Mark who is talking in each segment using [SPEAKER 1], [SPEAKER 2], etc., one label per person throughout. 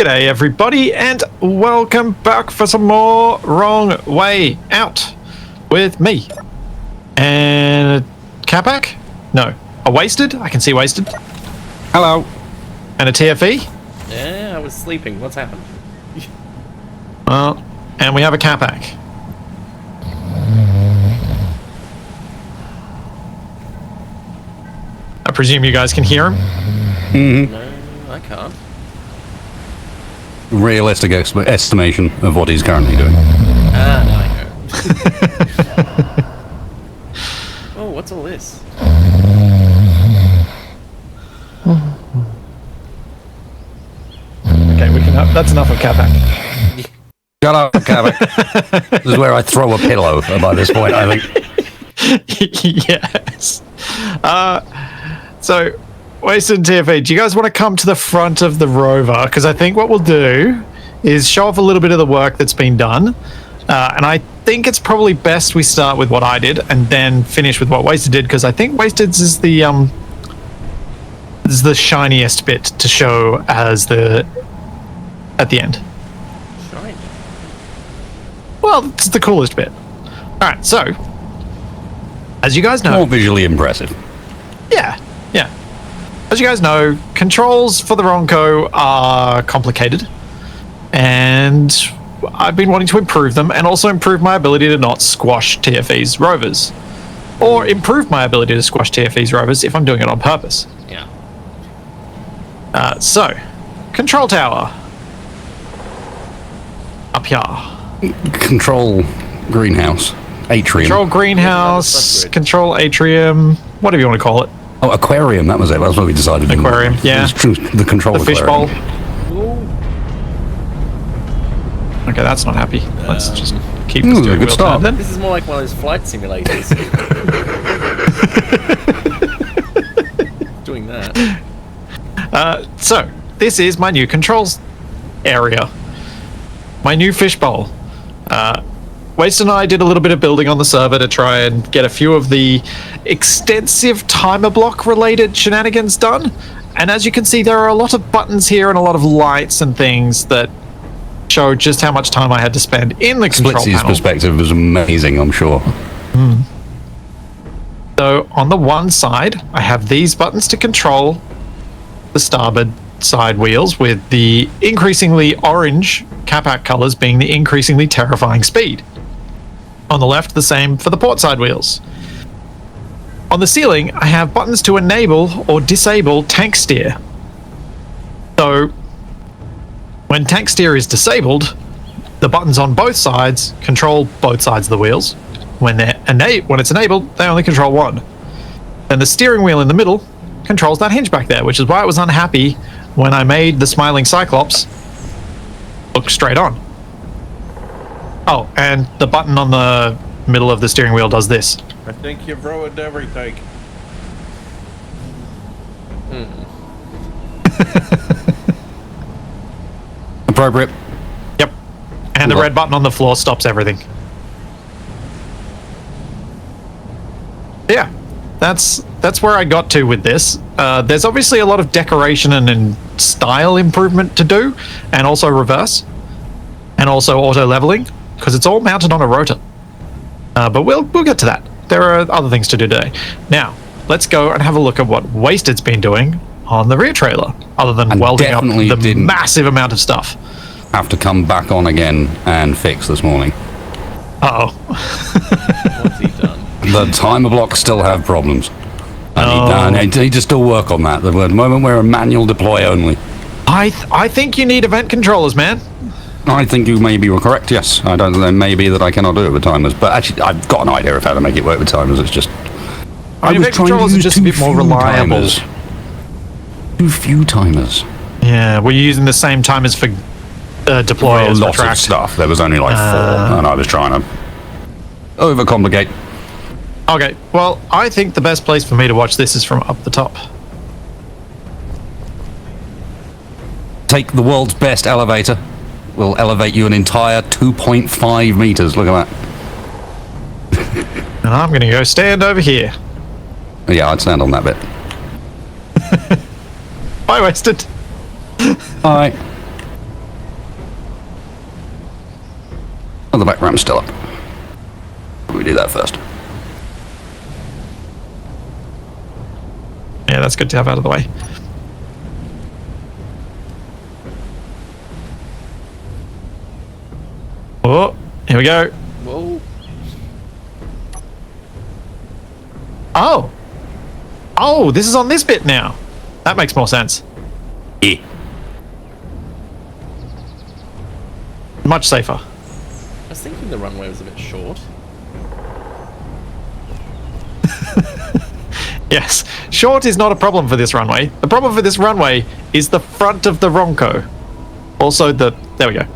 [SPEAKER 1] G'day everybody, and welcome back for some more Wrong Way Out with me. And a Capac? No. A Wasted? I can see Wasted.
[SPEAKER 2] Hello.
[SPEAKER 1] And a TFE?
[SPEAKER 3] Yeah, I was sleeping. What's happened?
[SPEAKER 1] Well, and we have a Capac. I presume you guys can hear him?
[SPEAKER 2] Mm-hmm.
[SPEAKER 3] No, I can't.
[SPEAKER 2] Realistic estimation of what he's currently doing.
[SPEAKER 3] Ah, no, I know. Oh, what's all this?
[SPEAKER 1] Okay, we can have, that's enough of Capac.
[SPEAKER 2] Shut up, Kavik. This is where I throw a pillow by this point, I think.
[SPEAKER 1] Yes. So, Wasted and TFE, do you guys want to come to the front of the rover? Because I think what we'll do is show off a little bit of the work that's been done. And I think it's probably best we start with what I did and then finish with what Wasted did, because I think Wasted's is the shiniest bit to show as at the end.
[SPEAKER 3] Shine.
[SPEAKER 1] Well, it's the coolest bit. Alright, so as you guys know,
[SPEAKER 2] More visually impressive.
[SPEAKER 1] Yeah. As you guys know, controls for the Ronco are complicated, and I've been wanting to improve them and also improve my ability to not squash TFE's rovers. Or improve my ability to squash TFE's rovers if I'm doing it on purpose.
[SPEAKER 3] Yeah.
[SPEAKER 1] So, control tower. Up here.
[SPEAKER 2] Control greenhouse. Atrium.
[SPEAKER 1] Control greenhouse, control atrium, whatever you want to call it.
[SPEAKER 2] Oh, aquarium, that was it. That's what we decided.
[SPEAKER 1] Aquarium, yeah.
[SPEAKER 2] The control
[SPEAKER 1] The fishbowl.
[SPEAKER 3] Ooh.
[SPEAKER 1] Okay, that's not happy. Let's just keep the steering
[SPEAKER 2] good
[SPEAKER 1] wheel
[SPEAKER 2] start.
[SPEAKER 1] turned then.
[SPEAKER 3] This is more like one of those flight simulators. Doing that.
[SPEAKER 1] So, this is my new controls area. My new fishbowl. Waste and I did a little bit of building on the server to try and get a few of the extensive timer block related shenanigans done. And as you can see, there are a lot of buttons here and a lot of lights and things that show just how much time I had to spend in the control
[SPEAKER 2] Splitsie's
[SPEAKER 1] panel.
[SPEAKER 2] perspective was amazing, I'm sure.
[SPEAKER 1] So on the one side, I have these buttons to control the starboard side wheels, with the increasingly orange Capac colors being the increasingly terrifying speed. On the left, the same for the port side wheels. On the ceiling, I have buttons to enable or disable tank steer. So when tank steer is disabled, the buttons on both sides control both sides of the wheels. When it's enabled, they only control one. Then the steering wheel in the middle controls that hinge back there, which is why I was unhappy when I made the smiling Cyclops look straight on. Oh, and the button on the middle of the steering wheel does this.
[SPEAKER 4] I think you've ruined everything.
[SPEAKER 2] Appropriate.
[SPEAKER 1] Yep. And the red button on the floor stops everything. Yeah, that's where I got to with this. There's obviously a lot of decoration and style improvement to do, and also reverse, and also auto leveling, because it's all mounted on a rotor. But we'll get to that. There are other things to do today. Now, let's go and have a look at what Wasted's been doing on the rear trailer, other than
[SPEAKER 2] And
[SPEAKER 1] welding up
[SPEAKER 2] definitely
[SPEAKER 1] the
[SPEAKER 2] didn't
[SPEAKER 1] massive amount of stuff.
[SPEAKER 2] have to come back on again and fix this morning.
[SPEAKER 1] Uh-oh.
[SPEAKER 3] What's he done?
[SPEAKER 2] The timer blocks still have problems. I need to still work on that. The moment we're a manual deploy only.
[SPEAKER 1] I think you need event controllers, man.
[SPEAKER 2] I think you may be correct, yes. I don't know, maybe that I cannot do it with timers, but actually I've got an idea of how to make it work with timers. It's just
[SPEAKER 1] I mean, event controllers are just a bit more reliable.
[SPEAKER 2] Timers. Too few timers.
[SPEAKER 1] Yeah, were you using the same timers for deploy
[SPEAKER 2] Well,
[SPEAKER 1] as
[SPEAKER 2] lots of
[SPEAKER 1] retract?
[SPEAKER 2] stuff. There was only like 4, and I was trying to overcomplicate.
[SPEAKER 1] Okay, well, I think the best place for me to watch this is from up the top.
[SPEAKER 2] Take the world's best elevator. We'll elevate you an entire 2.5 meters. Look at that.
[SPEAKER 1] And I'm going to go stand over here.
[SPEAKER 2] Yeah, I'd stand on that bit.
[SPEAKER 1] Bye, Wasted.
[SPEAKER 2] All right. Oh, the back ramp's still up. We do that first.
[SPEAKER 1] Yeah, that's good to have out of the way. Oh, here we go.
[SPEAKER 3] Whoa.
[SPEAKER 1] Oh. Oh, this is on this bit now. That makes more sense.
[SPEAKER 2] Yeah.
[SPEAKER 1] Much safer.
[SPEAKER 3] I was thinking the runway was a bit short.
[SPEAKER 1] Yes, short is not a problem for this runway. The problem for this runway is the front of the Ronco. Also there we go.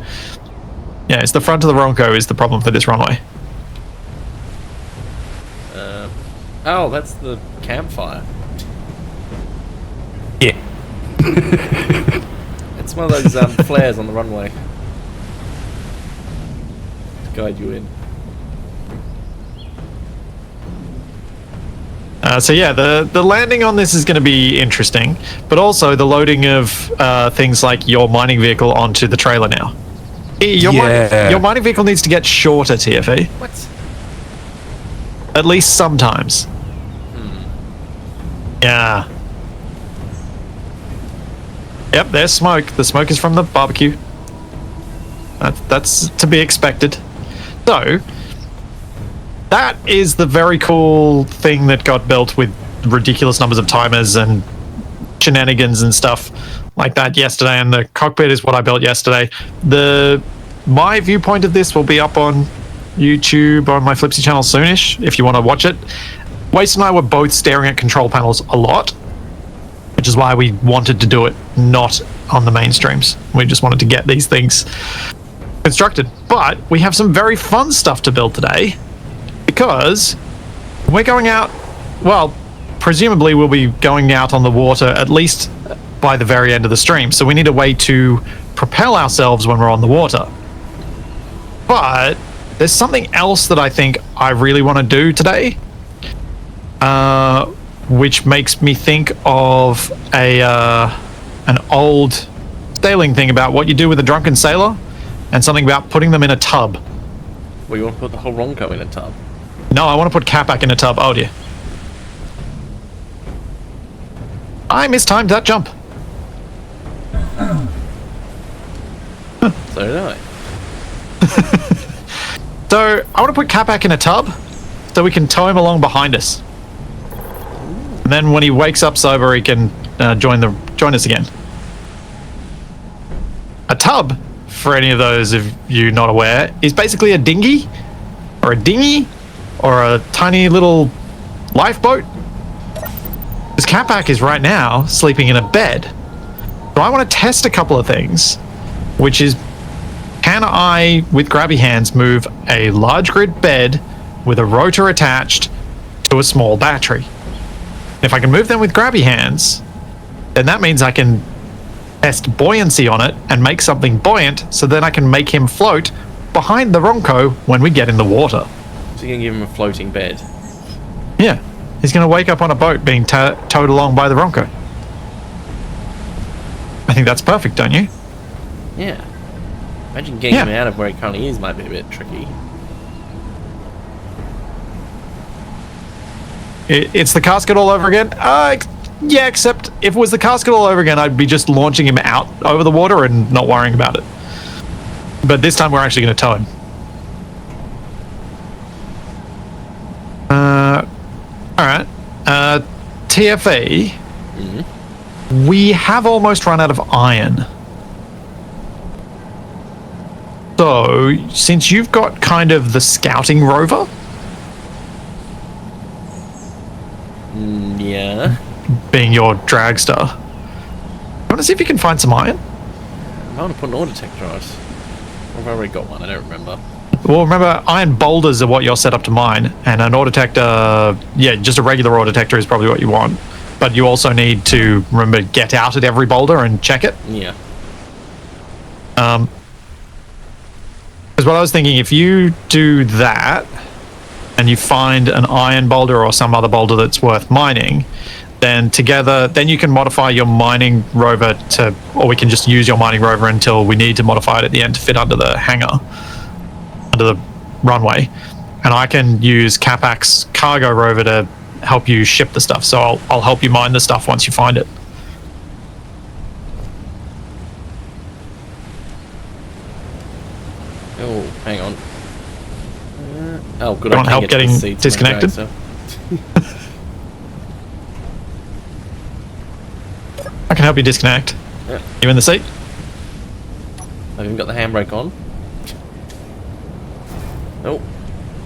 [SPEAKER 1] Yeah, it's the front of the Ronco is the problem for this runway.
[SPEAKER 3] Oh, that's the campfire.
[SPEAKER 2] Yeah.
[SPEAKER 3] It's one of those flares on the runway to guide you in.
[SPEAKER 1] So yeah, the landing on this is going to be interesting, but also the loading of things like your mining vehicle onto the trailer now. Your mining vehicle needs to get shorter, TFE.
[SPEAKER 3] What?
[SPEAKER 1] At least sometimes. Yeah. Yep, there's smoke. The smoke is from the barbecue. That's to be expected. So, that is the very cool thing that got built with ridiculous numbers of timers and shenanigans and stuff like that yesterday, and the cockpit is what I built yesterday. My viewpoint of this will be up on YouTube on my Splitsie channel soonish if you want to watch it. Waste and I were both staring at control panels a lot, which is why we wanted to do it not on the mainstreams. We just wanted to get these things constructed. But we have some very fun stuff to build today, because we're going out, well, presumably we'll be going out on the water at least by the very end of the stream. So we need a way to propel ourselves when we're on the water. But there's something else that I think I really want to do today, which makes me think of an old sailing thing about what you do with a drunken sailor, and something about putting them in a tub.
[SPEAKER 3] Well, you want to put the whole Ronco in a tub?
[SPEAKER 1] No, I want to put Capac in a tub. Oh dear. I mistimed that jump.
[SPEAKER 3] So did I.
[SPEAKER 1] So I want to put Capac in a tub so we can tow him along behind us. And then when he wakes up sober, he can join us again. A tub, for any of those of you not aware, is basically a dinghy or a tiny little lifeboat. Because Capac is right now sleeping in a bed. So I want to test a couple of things, which is, can I, with grabby hands, move a large grid bed with a rotor attached to a small battery? If I can move them with grabby hands, then that means I can test buoyancy on it and make something buoyant, so then I can make him float behind the Ronco when we get in the water.
[SPEAKER 3] So you're going to give him a floating bed?
[SPEAKER 1] Yeah, he's going to wake up on a boat being towed along by the Ronco. I think that's perfect, don't you?
[SPEAKER 3] Yeah. Imagine getting him out of where he currently is might be a bit tricky.
[SPEAKER 1] It's the casket all over again? Yeah, except if it was the casket all over again, I'd be just launching him out over the water and not worrying about it. But this time we're actually going to tow him. Alright. TFE. Mm-hmm. We have almost run out of iron. So, since you've got kind of the scouting rover...
[SPEAKER 3] Yeah.
[SPEAKER 1] Being your dragster, I want to see if you can find some iron.
[SPEAKER 3] I want to put an ore detector on it. Or have I already got one? I don't remember.
[SPEAKER 1] Well, remember, iron boulders are what you're set up to mine, and an ore detector, yeah, just a regular ore detector is probably what you want. But you also need to, remember, get out at every boulder and check it.
[SPEAKER 3] Yeah.
[SPEAKER 1] Because what I was thinking, if you do that, and you find an iron boulder or some other boulder that's worth mining, then then you can modify your mining rover to, or we can just use your mining rover until we need to modify it at the end to fit under the hangar under the runway, and I can use Capac's cargo rover to help you ship the stuff. So I'll help you mine the stuff once you find it.
[SPEAKER 3] Oh, hang on. Oh, good.
[SPEAKER 1] You want help getting disconnected? I can help you disconnect.
[SPEAKER 3] Yeah.
[SPEAKER 1] You in the seat?
[SPEAKER 3] I've even got the handbrake on. Oh.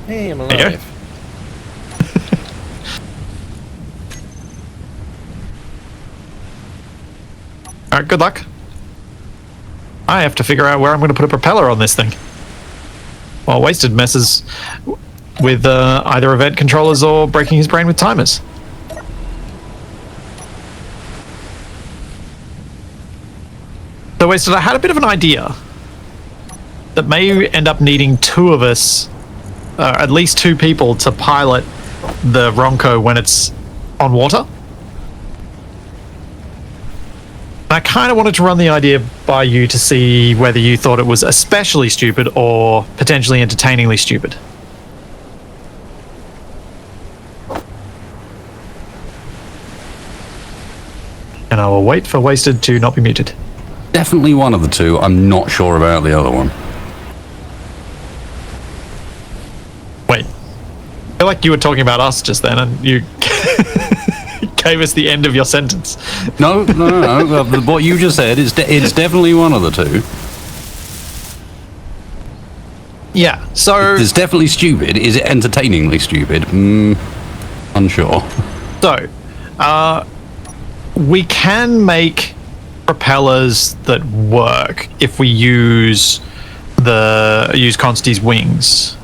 [SPEAKER 3] Hey, I'm
[SPEAKER 1] There you go.
[SPEAKER 3] alive.
[SPEAKER 1] Alright, good luck. I have to figure out where I'm going to put a propeller on this thing. While Wasted messes with either event controllers or breaking his brain with timers. So Wasted, I had a bit of an idea that may end up needing two of us, at least two people, to pilot the Ronco when it's on water. I kind of wanted to run the idea by you to see whether you thought it was especially stupid or potentially entertainingly stupid. And I will wait for Wasted to not be muted.
[SPEAKER 2] Definitely one of the two. I'm not sure about the other one.
[SPEAKER 1] Wait. I feel like you were talking about us just then and you gave us the end of your sentence.
[SPEAKER 2] No. What you just said is it's definitely one of the two.
[SPEAKER 1] Yeah, so...
[SPEAKER 2] It's definitely stupid. Is it entertainingly stupid? Unsure.
[SPEAKER 1] So, we can make propellers that work if we use Consti's wings.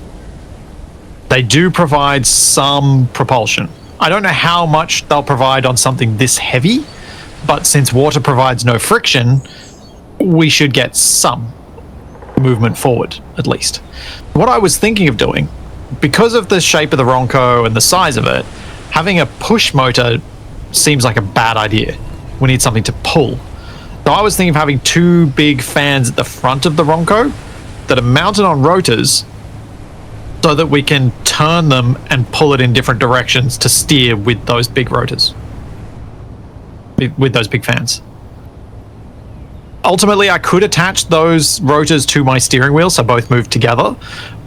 [SPEAKER 1] They do provide some propulsion. I don't know how much they'll provide on something this heavy, but since water provides no friction, we should get some movement forward, at least. What I was thinking of doing, because of the shape of the Ronco and the size of it, having a push motor seems like a bad idea. We need something to pull. So I was thinking of having two big fans at the front of the Ronco that are mounted on rotors so that we can turn them and pull it in different directions to steer with those big rotors. With those big fans. Ultimately, I could attach those rotors to my steering wheel so both move together,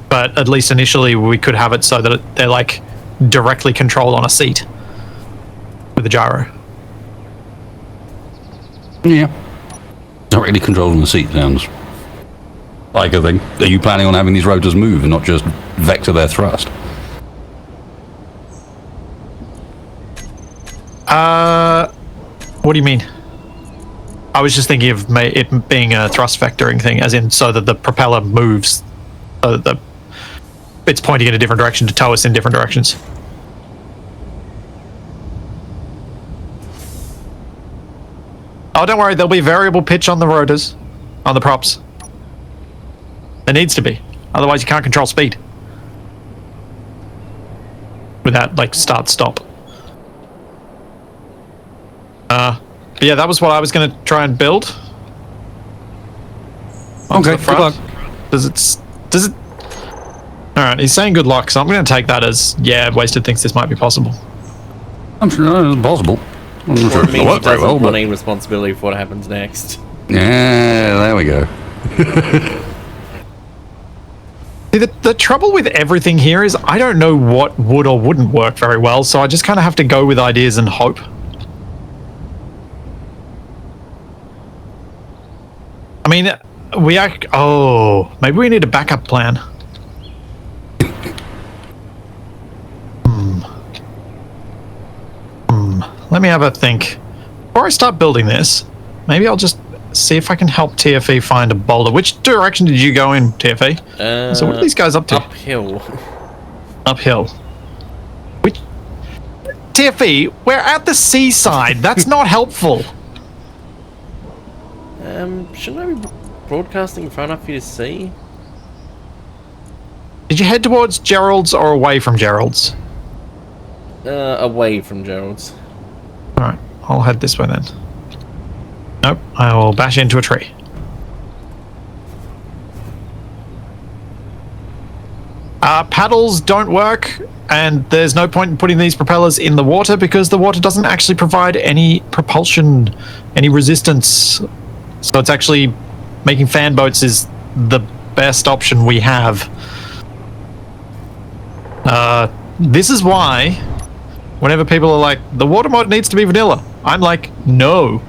[SPEAKER 1] but at least initially we could have it so that they're like directly controlled on a seat with a gyro.
[SPEAKER 2] Yeah. Not really controlling the seat sounds like a thing. Are you planning on having these rotors move and not just vector their thrust?
[SPEAKER 1] What do you mean? I was just thinking of it being a thrust vectoring thing, as in so that the propeller moves, so that it's pointing in a different direction to tow us in different directions. Oh, don't worry, there'll be variable pitch on the rotors, on the props. There needs to be, otherwise you can't control speed. Without, like, start-stop. But yeah, that was what I was going to try and build.
[SPEAKER 2] Okay, good luck.
[SPEAKER 1] Does it... Alright, he's saying good luck, so I'm going to take that as, yeah, Wasted thinks this might be possible.
[SPEAKER 2] I'm sure it's possible. I'm not sure
[SPEAKER 3] Or
[SPEAKER 2] it's
[SPEAKER 3] it
[SPEAKER 2] going to
[SPEAKER 3] means he
[SPEAKER 2] work very
[SPEAKER 3] doesn't
[SPEAKER 2] well,
[SPEAKER 3] want
[SPEAKER 2] but...
[SPEAKER 3] any responsibility for what happens next.
[SPEAKER 2] Yeah, there we go.
[SPEAKER 1] See, the trouble with everything here is I don't know what would or wouldn't work very well, so I just kind of have to go with ideas and hope. I mean, maybe we need a backup plan. Let me have a think. Before I start building this, maybe I'll just see if I can help TFE find a boulder. Which direction did you go in, TFE? So what are these guys up to?
[SPEAKER 3] Uphill.
[SPEAKER 1] Uphill. Which... TFE, we're at the seaside. That's not helpful.
[SPEAKER 3] Shouldn't I be broadcasting far enough for you to see?
[SPEAKER 1] Did you head towards Gerald's or away from Gerald's?
[SPEAKER 3] Away from Gerald's.
[SPEAKER 1] Alright, I'll head this way then. Nope, I will bash into a tree. Paddles don't work, and there's no point in putting these propellers in the water because the water doesn't actually provide any propulsion, any resistance. So it's actually making fan boats is the best option we have. This is why whenever people are like, the water mod needs to be vanilla, I'm like, no.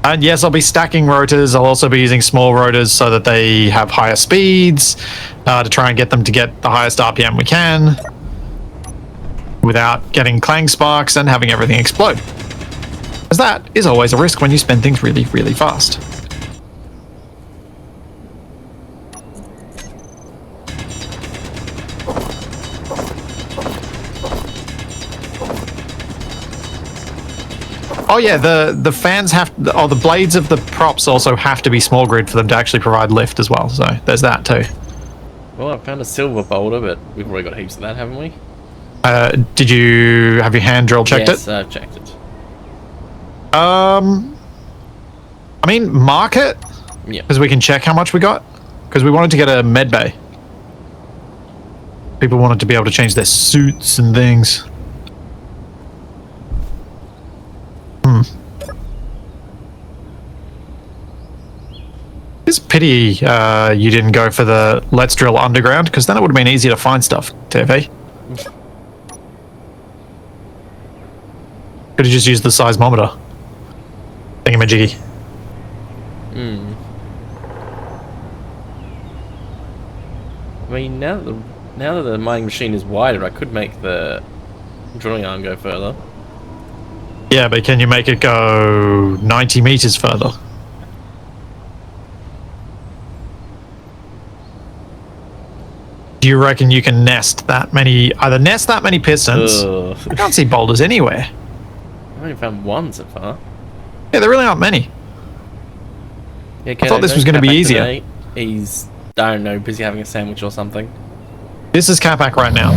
[SPEAKER 1] And yes, I'll be stacking rotors. I'll also be using small rotors so that they have higher speeds to try and get them to get the highest RPM we can without getting clang sparks and having everything explode. As that is always a risk when you spend things really, really fast. Oh yeah, the fans have, the blades of the props also have to be small grid for them to actually provide lift as well. So there's that too.
[SPEAKER 3] Well, I found a silver boulder, but we've already got heaps of that, haven't we?
[SPEAKER 1] Did you have your hand drill checked
[SPEAKER 3] Yes,
[SPEAKER 1] it?
[SPEAKER 3] I've checked it.
[SPEAKER 1] I mean, mark it
[SPEAKER 3] Yeah.
[SPEAKER 1] because we can check how much we got. Because we wanted to get a med bay. People wanted to be able to change their suits and things. It's a pity you didn't go for the let's drill underground, because then it would have been easier to find stuff, TV. Could have just used the seismometer. Thingamajiggy.
[SPEAKER 3] I mean, now that the mining machine is wider, I could make the drilling arm go further.
[SPEAKER 1] Yeah, but can you make it go 90 meters further? Do you reckon you can nest that many, either nest that many pistons? I can't see boulders anywhere.
[SPEAKER 3] I've only found one so far.
[SPEAKER 1] Yeah, there really aren't many.
[SPEAKER 3] Yeah,
[SPEAKER 1] I thought this was going to be easier.
[SPEAKER 3] Today. He's, I don't know, busy having a sandwich or something.
[SPEAKER 1] This is Capac right now.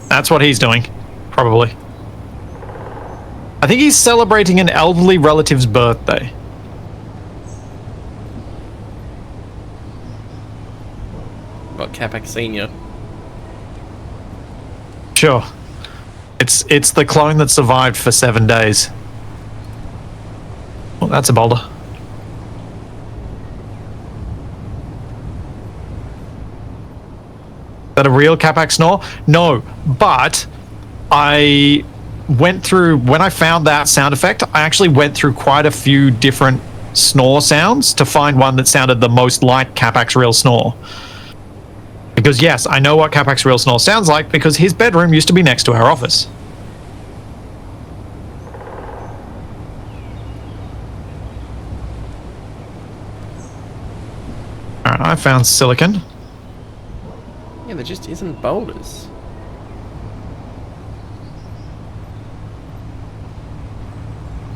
[SPEAKER 1] That's what he's doing, probably. I think he's celebrating an elderly relative's birthday.
[SPEAKER 3] Got Capac Senior.
[SPEAKER 1] Sure. It's the clone that survived for 7 days. Well, that's a boulder. Is that a real Capac snore? No, but I went through, when I found that sound effect, I actually went through quite a few different snore sounds to find one that sounded the most like Capac's real snore. Because yes, I know what Capac's real snore sounds like because his bedroom used to be next to our office. Alright, I found silicon.
[SPEAKER 3] Yeah, there just isn't boulders.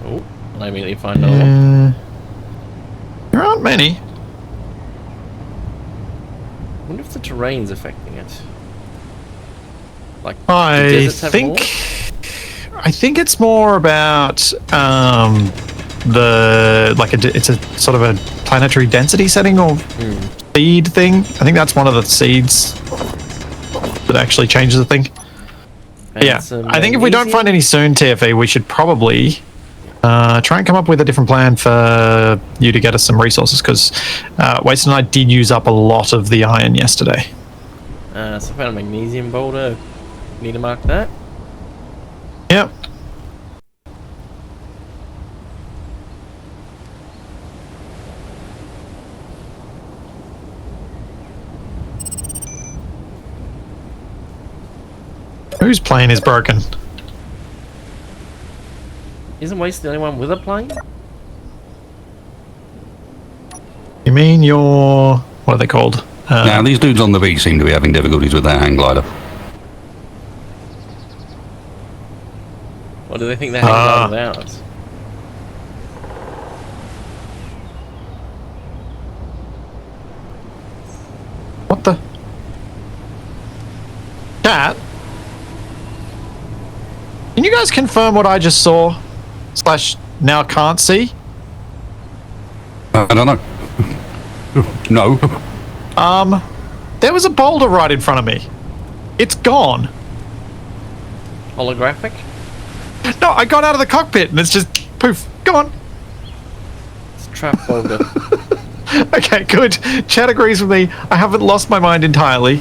[SPEAKER 3] Oh, I immediately find another one.
[SPEAKER 1] There aren't many.
[SPEAKER 3] I wonder if the terrain's affecting it. Like,
[SPEAKER 1] I
[SPEAKER 3] the deserts have
[SPEAKER 1] think
[SPEAKER 3] more?
[SPEAKER 1] I think it's more about the it's a sort of a planetary density setting or seed thing. I think that's one of the seeds that actually changes the thing.
[SPEAKER 3] And
[SPEAKER 1] Yeah,
[SPEAKER 3] some
[SPEAKER 1] I think if we don't find any soon, TFE, we should probably try and come up with a different plan for you to get us some resources, because Wasted and I did use up a lot of the iron yesterday.
[SPEAKER 3] So I found a magnesium boulder. Need to mark that?
[SPEAKER 1] Yep. Whose plane is broken?
[SPEAKER 3] Isn't Waste the only one with a plane?
[SPEAKER 1] You mean your... what are they called?
[SPEAKER 2] Now, these dudes on the beach seem to be having difficulties with their hang glider.
[SPEAKER 3] Or do they think they're hanging out without us?
[SPEAKER 1] What the... Chat. Can you guys confirm what I just saw? / now can't see?
[SPEAKER 2] I don't know. No.
[SPEAKER 1] There was a boulder right in front of me. It's gone.
[SPEAKER 3] Holographic?
[SPEAKER 1] No, I got out of the cockpit and it's just poof, gone.
[SPEAKER 3] It's a trap boulder.
[SPEAKER 1] Okay, good. Chat agrees with me. I haven't lost my mind entirely.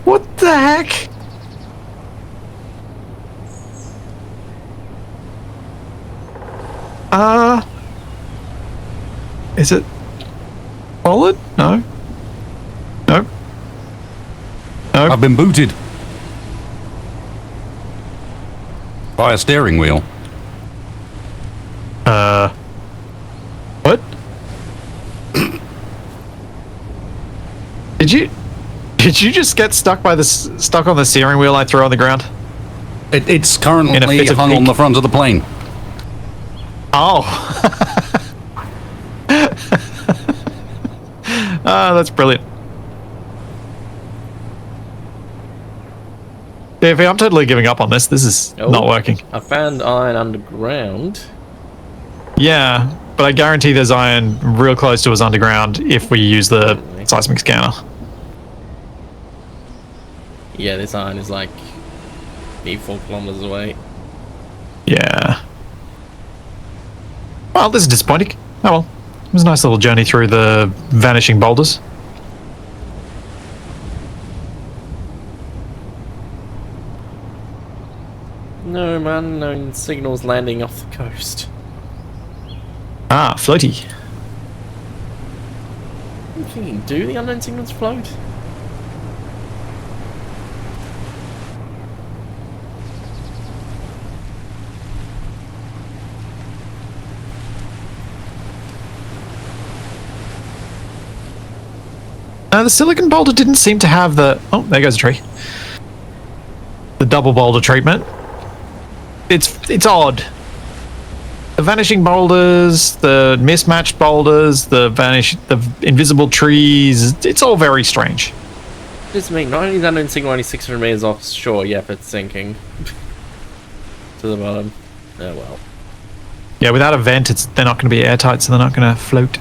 [SPEAKER 1] What the heck? Is it solid? No. Nope. Nope.
[SPEAKER 2] I've been booted. By a steering wheel.
[SPEAKER 1] What? Did you just get stuck on the steering wheel I threw on the ground?
[SPEAKER 2] It's
[SPEAKER 1] In a
[SPEAKER 2] currently
[SPEAKER 1] fit of
[SPEAKER 2] hung on
[SPEAKER 1] pique.
[SPEAKER 2] the front of the plane.
[SPEAKER 1] Oh. That's brilliant. Davey, I'm totally giving up on this. This is
[SPEAKER 3] Oh.
[SPEAKER 1] not working.
[SPEAKER 3] I found iron underground.
[SPEAKER 1] Yeah, but I guarantee there's iron real close to us underground if we use the seismic scanner.
[SPEAKER 3] Yeah, this iron is like 4 kilometers away.
[SPEAKER 1] Yeah. Well, this is disappointing. Oh well. It was a nice little journey through the vanishing boulders.
[SPEAKER 3] No, man, no signals landing off the coast.
[SPEAKER 1] Ah, floaty.
[SPEAKER 3] I'm thinking, do the unknown signals float?
[SPEAKER 1] The silicon boulder didn't seem to have the... Oh, there goes a tree. The double boulder treatment. It's odd. The vanishing boulders, the mismatched boulders, the invisible trees. It's all very strange.
[SPEAKER 3] This mean not only is the unknown signal only 600 meters offshore, yep, it's sinking to the bottom. Oh well.
[SPEAKER 1] Yeah, without a vent, they're not going to be airtight, so they're not going to float.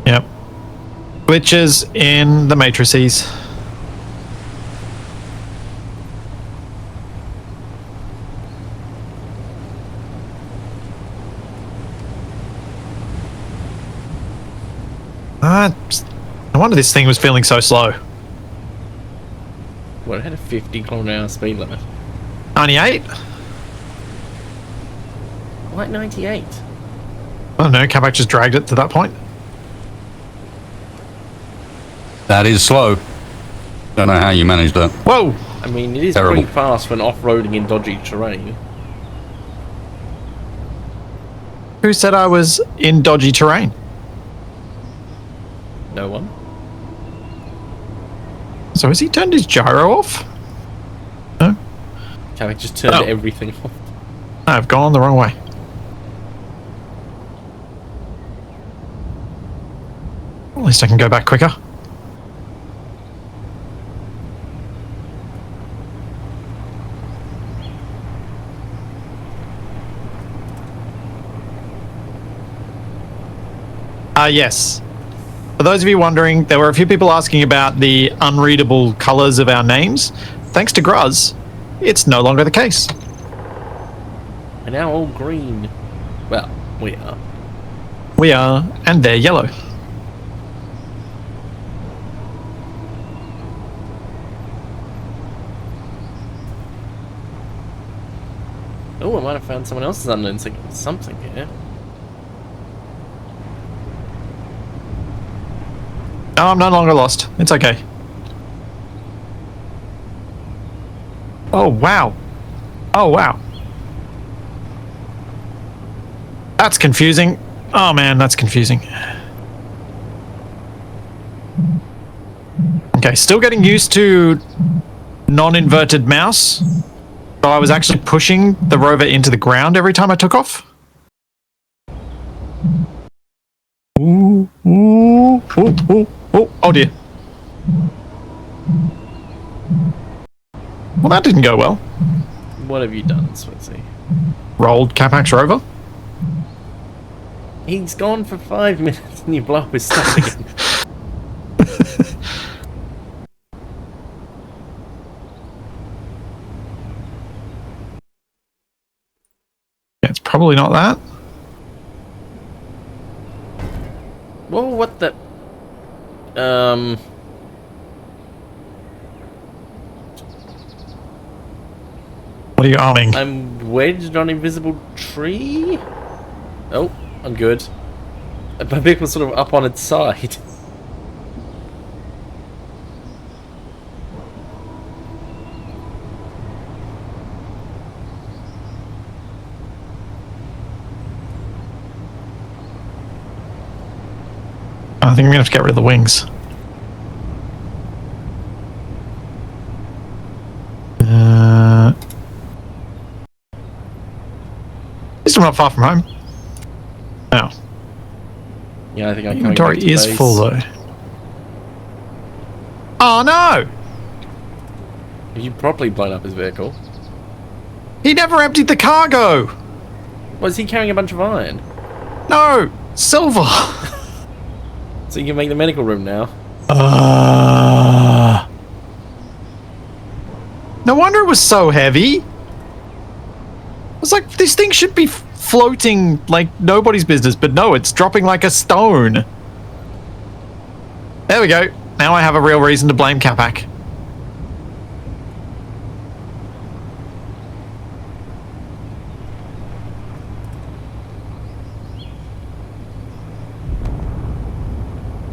[SPEAKER 1] Yep. Glitches in the matrices. No wonder this thing was feeling so slow.
[SPEAKER 3] Well, it had a 50-kilometer-hour speed limit.
[SPEAKER 1] 98?
[SPEAKER 3] Like 98.
[SPEAKER 1] I don't know, Kabak just dragged it to that point.
[SPEAKER 2] That is slow. Don't know how you managed that.
[SPEAKER 1] Whoa!
[SPEAKER 3] I mean, it is
[SPEAKER 2] Terrible.
[SPEAKER 3] pretty fast when off-roading in dodgy terrain.
[SPEAKER 1] Who said I was in dodgy terrain?
[SPEAKER 3] No one.
[SPEAKER 1] So has he turned his gyro off? No?
[SPEAKER 3] Kavik just turned
[SPEAKER 1] Oh.
[SPEAKER 3] everything off.
[SPEAKER 1] I've gone the wrong way. At least I can go back quicker. Yes. For those of you wondering, there were a few people asking about the unreadable colours of our names. Thanks to Gruz, it's no longer the case.
[SPEAKER 3] We're now all green. Well, we are.
[SPEAKER 1] We are, and they're yellow.
[SPEAKER 3] Oh, I might have found someone else's unknown signal. Something here.
[SPEAKER 1] No, I'm no longer lost. It's okay. Oh, wow. Oh, wow. That's confusing. Oh, man, that's confusing. Okay, still getting used to non-inverted mouse. So I was actually pushing the rover into the ground every time I took off. Ooh, ooh, ooh, ooh, ooh. Oh dear. Well, that didn't go well.
[SPEAKER 3] What have you done, Splitsie?
[SPEAKER 1] Rolled Capac's rover.
[SPEAKER 3] He's gone for 5 minutes and you blow up his stuff again.
[SPEAKER 1] Yeah, it's probably not that.
[SPEAKER 3] Whoa, what the...
[SPEAKER 1] What are you arming?
[SPEAKER 3] I'm wedged on invisible tree? Oh, I'm good. My vehicle's sort of up on its side.
[SPEAKER 1] I think I'm gonna have to get rid of the wings. At least I'm not far from home. Now,
[SPEAKER 3] Yeah, I think I'm coming
[SPEAKER 1] inventory
[SPEAKER 3] back to
[SPEAKER 1] is
[SPEAKER 3] base.
[SPEAKER 1] full though. Oh no!
[SPEAKER 3] You properly blown up his vehicle.
[SPEAKER 1] He never emptied the cargo!
[SPEAKER 3] Was he carrying a bunch of iron?
[SPEAKER 1] No! Silver!
[SPEAKER 3] So you can make the medical room now.
[SPEAKER 1] No wonder it was so heavy. I was like, this thing should be floating like nobody's business, but no, it's dropping like a stone. There we go. Now I have a real reason to blame Capac.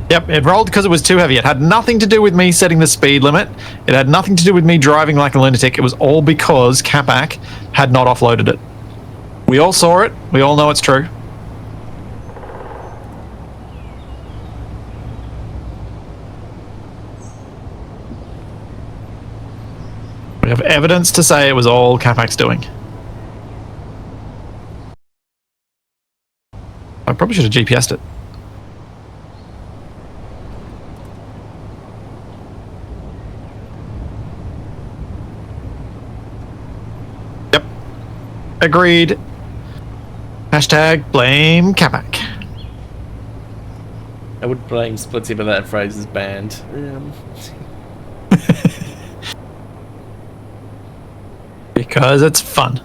[SPEAKER 1] Yep, it rolled because it was too heavy. It had nothing to do with me setting the speed limit. It had nothing to do with me driving like a lunatic. It was all because Capac had not offloaded it. We all saw it. We all know it's true. We have evidence to say it was all Capac's doing. I probably should have GPS'd it. Yep. Agreed. Hashtag blame Capac.
[SPEAKER 3] I would blame Splitsie, but that phrase is banned.
[SPEAKER 1] Because it's fun.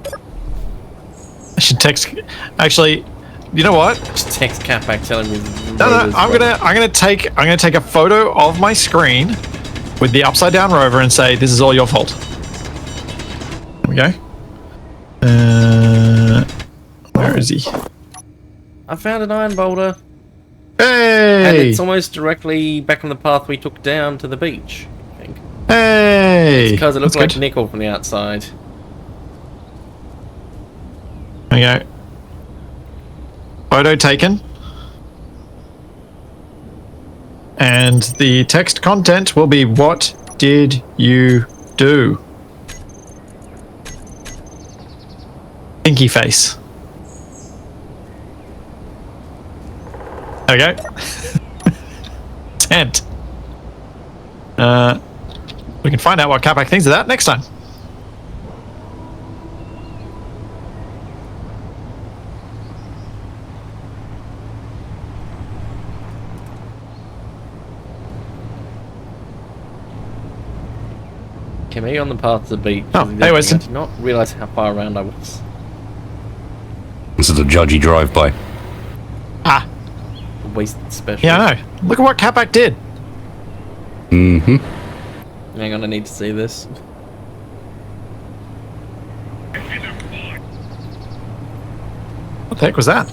[SPEAKER 1] I should text. Actually, you know what?
[SPEAKER 3] Just text Capac telling me.
[SPEAKER 1] No, I'm gonna take a photo of my screen with the upside down rover and say this is all your fault. There we go. Where is he?
[SPEAKER 3] I found an iron boulder.
[SPEAKER 1] Hey!
[SPEAKER 3] And it's almost directly back on the path we took down to the beach, I think.
[SPEAKER 1] Hey!
[SPEAKER 3] Because it looks
[SPEAKER 1] That's
[SPEAKER 3] like
[SPEAKER 1] good.
[SPEAKER 3] nickel from the outside.
[SPEAKER 1] There we go. Photo taken. And the text content will be, what did you do? Pinky face. There we go. Sent. We can find out what Capac thinks of that next time.
[SPEAKER 3] Okay, maybe on the path to the beach.
[SPEAKER 1] Oh, hey, Winston.
[SPEAKER 3] I did not realise how far around I was.
[SPEAKER 2] This is a judgy drive-by.
[SPEAKER 1] Ah,
[SPEAKER 3] Wasted special.
[SPEAKER 1] yeah, I know. Look at what Capac did.
[SPEAKER 2] Mm-hmm.
[SPEAKER 3] Hang on, I need to see this.
[SPEAKER 1] What the heck was that?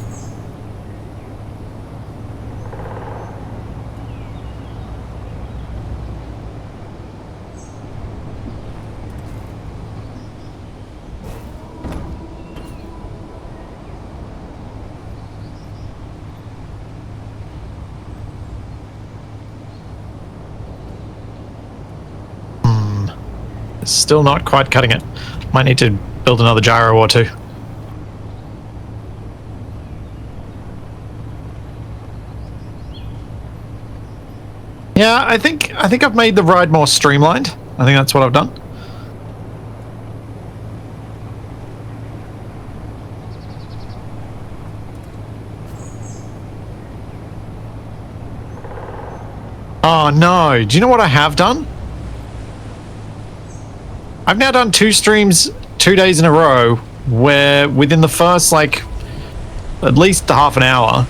[SPEAKER 1] Still not quite cutting it. Might need to build another gyro or two. Yeah, I think I've made the ride more streamlined. I think that's what I've done. Oh no, do you know what I have done? I've now done 2 streams 2 days in a row where within the first like at least half an hour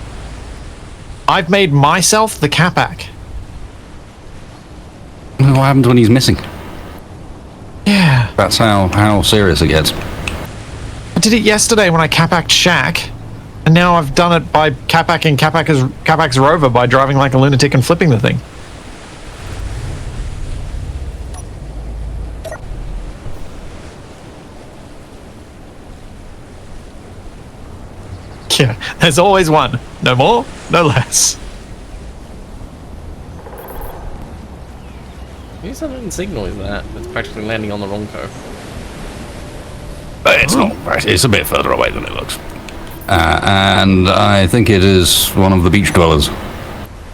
[SPEAKER 1] I've made myself the Capac.
[SPEAKER 2] What happens when he's missing?
[SPEAKER 1] Yeah.
[SPEAKER 2] That's how serious it gets.
[SPEAKER 1] I did it yesterday when I Capac'd Shaq, and now I've done it by Capac'ing Capac's rover by driving like a lunatic and flipping the thing. Yeah, there's always one. No more, no less.
[SPEAKER 3] Whose unknown signal is that? It's practically landing on the wrong co.
[SPEAKER 2] It's not. It's a bit further away than it looks. And I think it is one of the beach dwellers.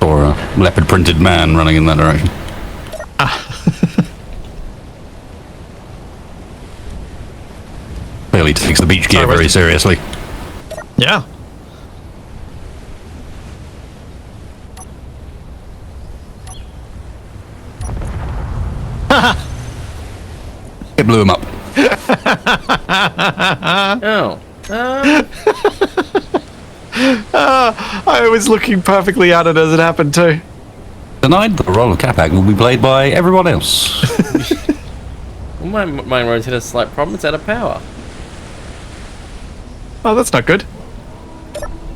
[SPEAKER 2] Or a leopard-printed man running in that direction. Clearly takes the beach gear very seriously.
[SPEAKER 1] Yeah.
[SPEAKER 2] It blew him up.
[SPEAKER 3] Oh.
[SPEAKER 1] I was looking perfectly at it as it happened too.
[SPEAKER 2] Tonight, the role of Capac will be played by everyone else.
[SPEAKER 3] Well, my road's hit a slight problem. It's out of power.
[SPEAKER 1] Oh, that's not good.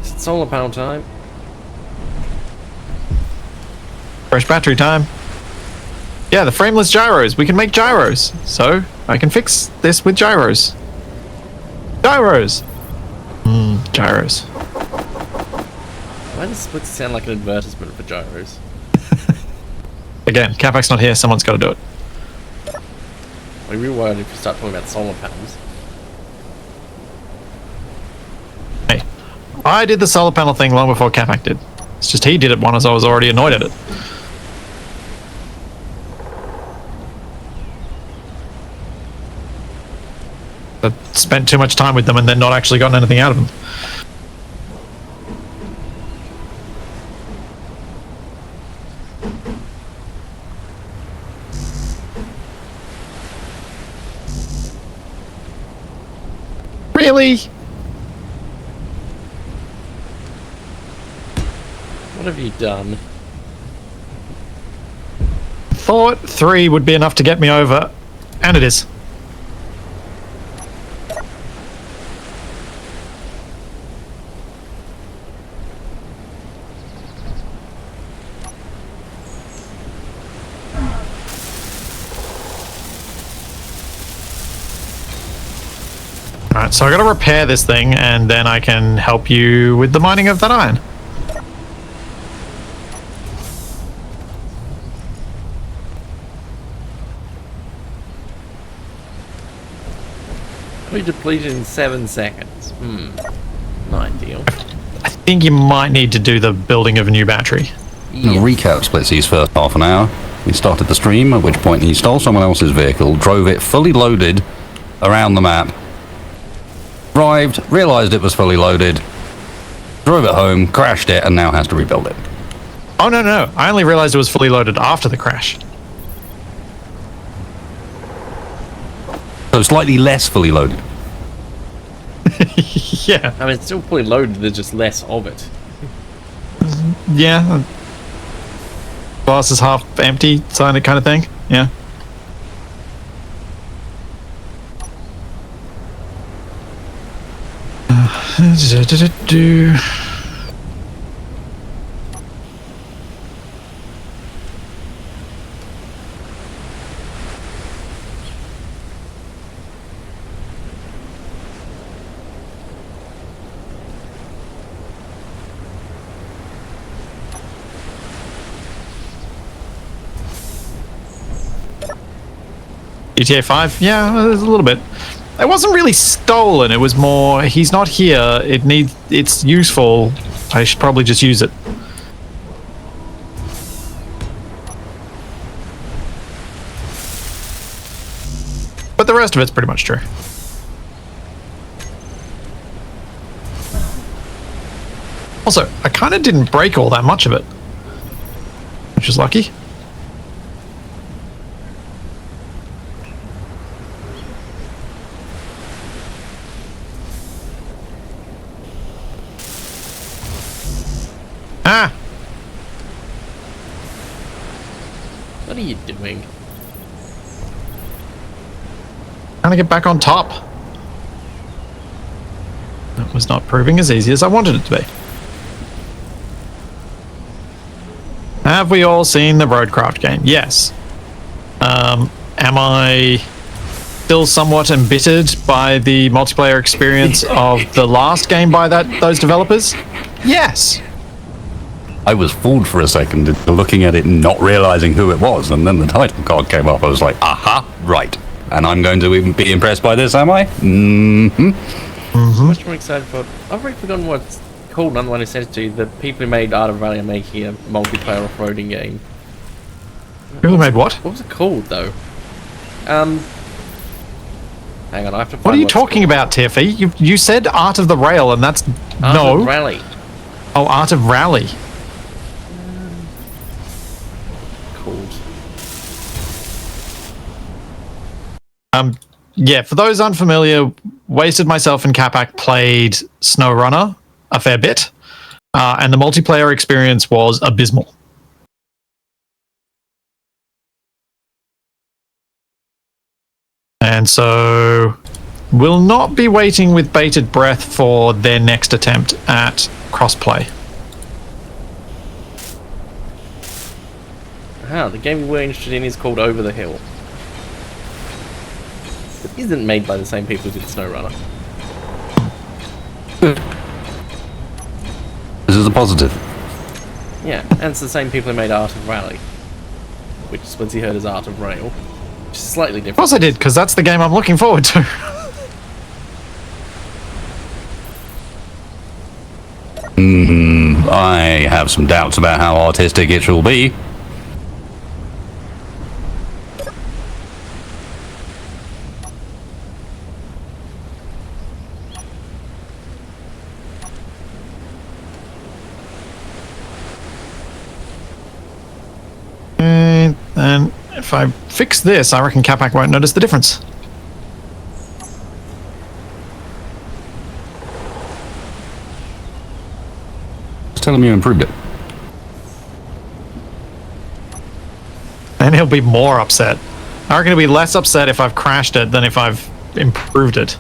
[SPEAKER 3] It's solar panel time.
[SPEAKER 1] Fresh battery time. Yeah, the frameless gyros. We can make gyros. So, I can fix this with gyros. Gyros! Gyros.
[SPEAKER 3] Why does Splitsie sound like an advertisement for gyros?
[SPEAKER 1] Again, Capac's not here. Someone's got to do it.
[SPEAKER 3] I'd be really worried if you start talking about solar panels.
[SPEAKER 1] Hey, I did the solar panel thing long before Capac did. It's just he did it once I was already annoyed at it. But spent too much time with them and then not actually gotten anything out of them. Really?
[SPEAKER 3] What have you done?
[SPEAKER 1] Thought 3 would be enough to get me over, and it is. Alright, so I gotta repair this thing, and then I can help you with the mining of that iron.
[SPEAKER 3] We depleted in 7 seconds. Not ideal.
[SPEAKER 1] I think you might need to do the building of a new battery.
[SPEAKER 3] Yeah.
[SPEAKER 2] Recap Splitsie's first half an hour. He started the stream, at which point he stole someone else's vehicle, drove it fully loaded around the map, arrived, realised it was fully loaded, drove it home, crashed it, and now has to rebuild it.
[SPEAKER 1] Oh, no, no. I only realized it was fully loaded after the crash.
[SPEAKER 2] So slightly less fully loaded.
[SPEAKER 1] Yeah.
[SPEAKER 3] I mean, it's still fully loaded, there's just less of it.
[SPEAKER 1] Yeah. Glass is half empty, kind of thing. Yeah. GTA 5? Yeah, there's a little bit. It wasn't really stolen. It was more, he's not here. It's useful. I should probably just use it. But the rest of it's pretty much true. Also, I kind of didn't break all that much of it, which is lucky. Ah!
[SPEAKER 3] What are you doing?
[SPEAKER 1] Trying to get back on top. That was not proving as easy as I wanted it to be. Have we all seen the Roadcraft game? Yes. Am I still somewhat embittered by the multiplayer experience of the last game by those developers? Yes.
[SPEAKER 2] I was fooled for a second into looking at it and not realizing who it was, and then the title card came up. I was like, aha, right. And I'm going to even be impressed by this, am I? Mm-hmm.
[SPEAKER 3] Much more excited for. I've already forgotten what it's called. Another one I said it to you. The people who made Art of Rally are making a multiplayer off-roading game.
[SPEAKER 1] Who made what?
[SPEAKER 3] What was it called though? Hang on, I have to find
[SPEAKER 1] What are you talking about, Tiffy? You said Art of the Rail, and that's
[SPEAKER 3] Art
[SPEAKER 1] no.
[SPEAKER 3] of Rally.
[SPEAKER 1] Oh, Art of Rally.
[SPEAKER 3] Called.
[SPEAKER 1] Yeah, for those unfamiliar, Wasted Myself and Capac played SnowRunner a fair bit, and the multiplayer experience was abysmal. And so we'll not be waiting with bated breath for their next attempt at crossplay.
[SPEAKER 3] The game we're interested in is called Over the Hill. It isn't made by the same people who did SnowRunner.
[SPEAKER 2] This is a positive.
[SPEAKER 3] Yeah, and it's the same people who made Art of Rally, which Splitsie heard as Art of Rail, which is slightly different.
[SPEAKER 1] Of course I did, because that's the game I'm looking forward to.
[SPEAKER 2] I have some doubts about how artistic it shall be.
[SPEAKER 1] And if I fix this, I reckon Capac won't notice the difference.
[SPEAKER 2] Just tell him you improved it.
[SPEAKER 1] And he'll be more upset. I reckon he'll be less upset if I've crashed it than if I've improved it.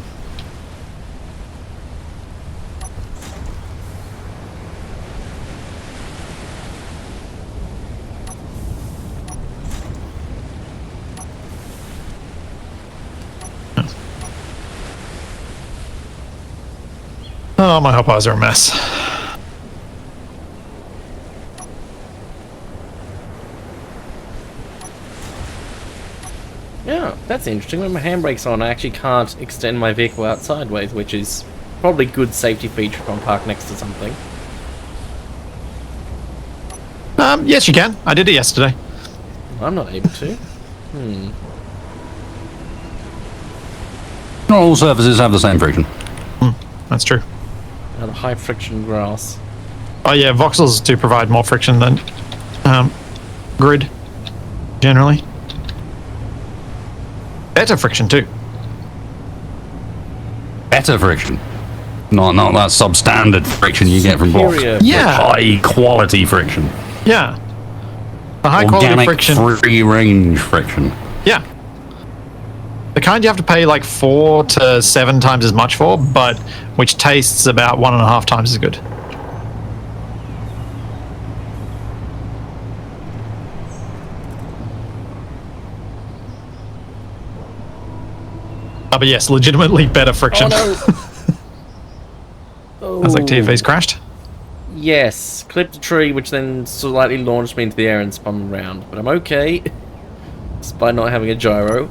[SPEAKER 1] Oh, my hop eyes are a mess.
[SPEAKER 3] Yeah, that's interesting. When my handbrake's on, I actually can't extend my vehicle out sideways, which is probably a good safety feature if I'm parked next to something.
[SPEAKER 1] Yes, you can. I did it yesterday.
[SPEAKER 3] I'm not able to.
[SPEAKER 2] Not all surfaces have the same friction.
[SPEAKER 1] That's true.
[SPEAKER 3] The high friction grass.
[SPEAKER 1] Oh yeah, voxels do provide more friction than grid, generally. Better friction too.
[SPEAKER 2] Better friction. Not that substandard friction you get from box.
[SPEAKER 3] Superior
[SPEAKER 1] Yeah.
[SPEAKER 2] High quality friction.
[SPEAKER 1] Yeah. The high quality
[SPEAKER 2] Organic
[SPEAKER 1] friction.
[SPEAKER 2] free range friction.
[SPEAKER 1] Yeah. The kind you have to pay like 4 to 7 times as much for, but which tastes about 1.5 times as good. But yes, legitimately better friction.
[SPEAKER 3] Oh no!
[SPEAKER 1] I was like, TFA's crashed.
[SPEAKER 3] Yes, clipped a tree, which then slightly launched me into the air and spun around. But I'm okay, despite not having a gyro.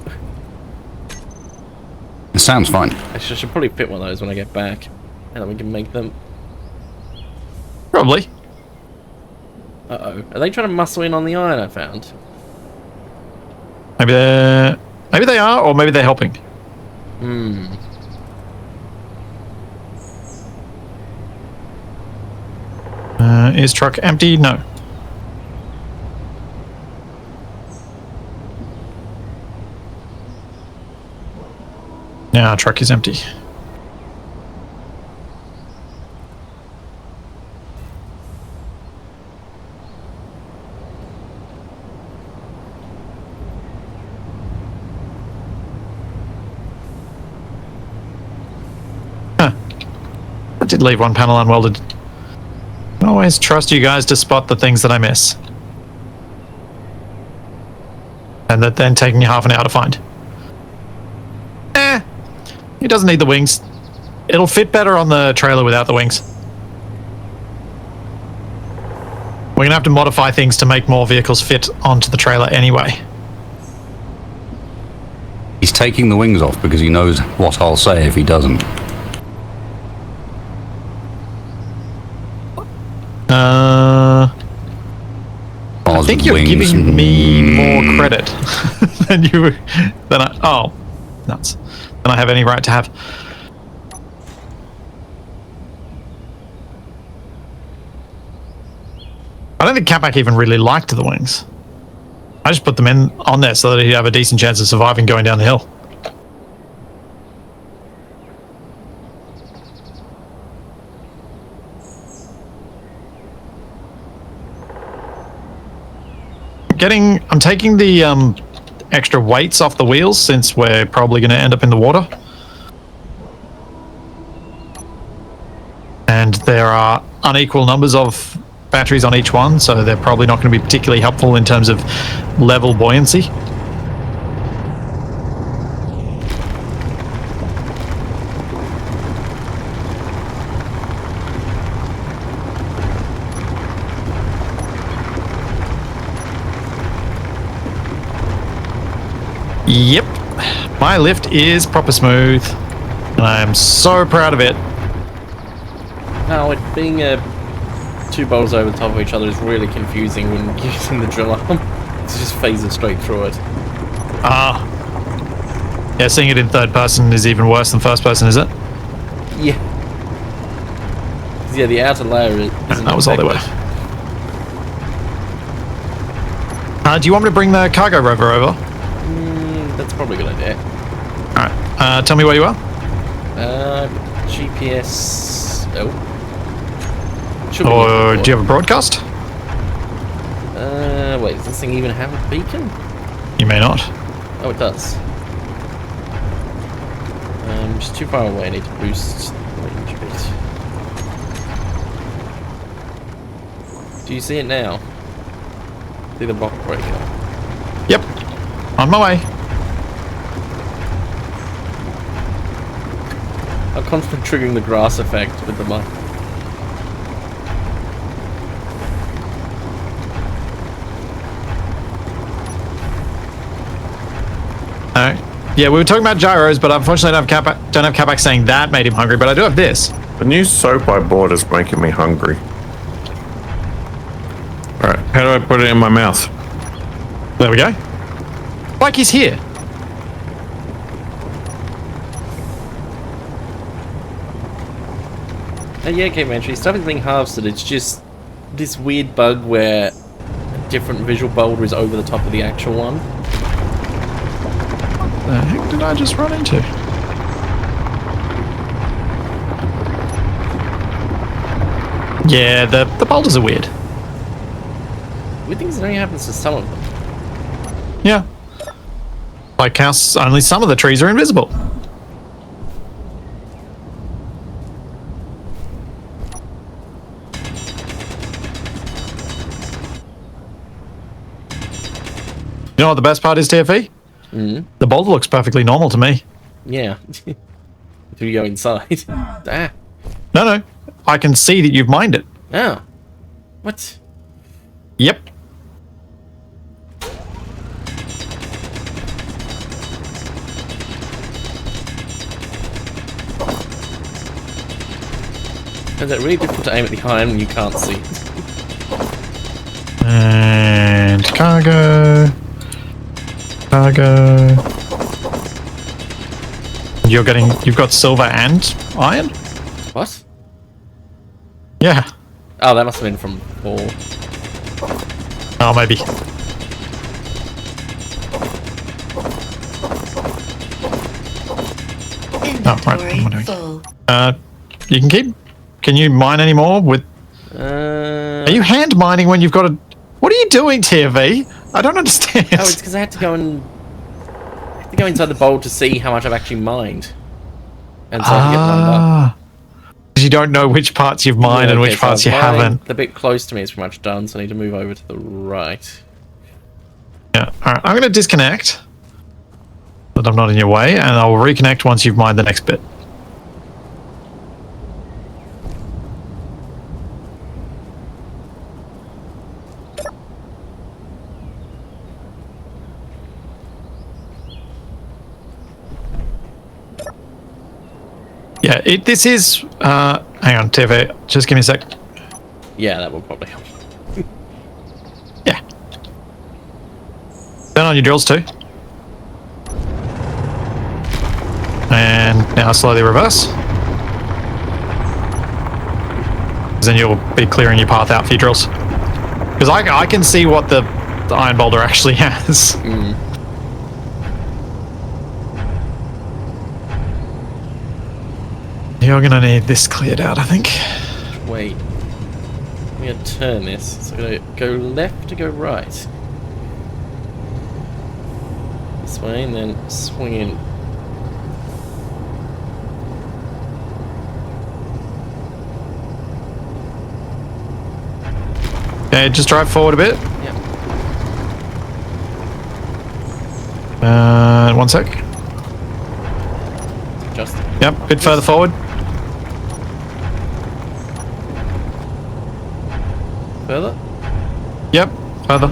[SPEAKER 2] It sounds fine.
[SPEAKER 3] Actually, I should probably fit one of those when I get back. And then we can make them...
[SPEAKER 1] Probably.
[SPEAKER 3] Uh-oh. Are they trying to muscle in on the iron I found?
[SPEAKER 1] Maybe they are, or maybe they're helping.
[SPEAKER 3] Hmm.
[SPEAKER 1] Is truck empty? No. Yeah, truck is empty. Huh. I did leave one panel unwelded. I always trust you guys to spot the things that I miss. And that then taking you half an hour to find. It doesn't need the wings. It'll fit better on the trailer without the wings. We're going to have to modify things to make more vehicles fit onto the trailer anyway.
[SPEAKER 2] He's taking the wings off because he knows what I'll say if he doesn't.
[SPEAKER 1] I think you're giving me more credit than oh, nuts. Than I have any right to have. I don't think Catback even really liked the wings. I just put them on there so that he'd have a decent chance of surviving going down the hill. I'm taking the extra weights off the wheels since we're probably going to end up in the water. And there are unequal numbers of batteries on each one, so they're probably not going to be particularly helpful in terms of level buoyancy. Yep, my lift is proper smooth, and I am so proud of it.
[SPEAKER 3] No, it being two bolts over the top of each other is really confusing when using the drill arm. It just phases straight through it.
[SPEAKER 1] Yeah, seeing it in third person is even worse than first person, is it?
[SPEAKER 3] Yeah. Yeah, the outer layer is.
[SPEAKER 1] That was all they were. Do you want me to bring the cargo rover over?
[SPEAKER 3] That's probably a good idea.
[SPEAKER 1] Alright, tell me where you are.
[SPEAKER 3] GPS. Oh.
[SPEAKER 1] Or do you have a broadcast?
[SPEAKER 3] Wait, does this thing even have a beacon?
[SPEAKER 1] You may not.
[SPEAKER 3] Oh, it does. Just too far away, I need to boost the range a bit. Do you see it now? See the box breaker?
[SPEAKER 1] Yep. On my way.
[SPEAKER 3] I'm constantly triggering the grass effect with the mic.
[SPEAKER 1] Alright. Yeah, we were talking about gyros, but unfortunately don't have Catback saying that made him hungry, but I do have this.
[SPEAKER 4] The new soap I bought is making me hungry. Alright, how do I put it in my mouth?
[SPEAKER 1] There we go. Like he's here.
[SPEAKER 3] Yeah, okay, man. It's starting to think harvested. It's just this weird bug where a different visual boulder is over the top of the actual one.
[SPEAKER 1] What the heck did I just run into? Yeah, the boulders are weird.
[SPEAKER 3] Weird things that only happens to some of them.
[SPEAKER 1] Yeah. Like how only some of the trees are invisible. You know what the best part is, TFE? The boulder looks perfectly normal to me.
[SPEAKER 3] Yeah. Until you go inside. Ah.
[SPEAKER 1] No. I can see that you've mined it.
[SPEAKER 3] Oh. What?
[SPEAKER 1] Yep.
[SPEAKER 3] Is it really difficult to aim at the iron when you can't see?
[SPEAKER 1] And cargo. Cargo. You've got silver and iron?
[SPEAKER 3] What?
[SPEAKER 1] Yeah.
[SPEAKER 3] Oh, that must have been from 4.
[SPEAKER 1] Oh, maybe. Oh, right. What am I doing?
[SPEAKER 5] Full.
[SPEAKER 1] You can keep... Can you mine any more with... Are you hand mining when you've got a... What are you doing, TFV? I don't understand.
[SPEAKER 3] Oh, it's because I had to go inside the bowl to see how much I've actually mined. And so I can get lined up.
[SPEAKER 1] Because you don't know which parts you've mined and
[SPEAKER 3] Okay,
[SPEAKER 1] which
[SPEAKER 3] so
[SPEAKER 1] parts you
[SPEAKER 3] mining,
[SPEAKER 1] haven't.
[SPEAKER 3] The bit close to me is pretty much done, so I need to move over to the right.
[SPEAKER 1] Yeah. Alright, I'm going to disconnect. So that I'm not in your way, and I'll reconnect once you've mined the next bit. Yeah, this is... hang on, TV. Just give me a sec.
[SPEAKER 3] Yeah, that will probably help.
[SPEAKER 1] Yeah. Turn on your drills too. And now slowly reverse. Then you'll be clearing your path out for your drills. Because I can see what the iron boulder actually has. You're gonna need this cleared out, I think.
[SPEAKER 3] Wait. I'm going to turn this. So I'm going to go left to go right. This way, and then swing in.
[SPEAKER 1] Okay, just drive forward a bit.
[SPEAKER 3] Yep.
[SPEAKER 1] One sec.
[SPEAKER 3] Just.
[SPEAKER 1] Yep, a bit further forward.
[SPEAKER 3] Further?
[SPEAKER 1] Yep, further.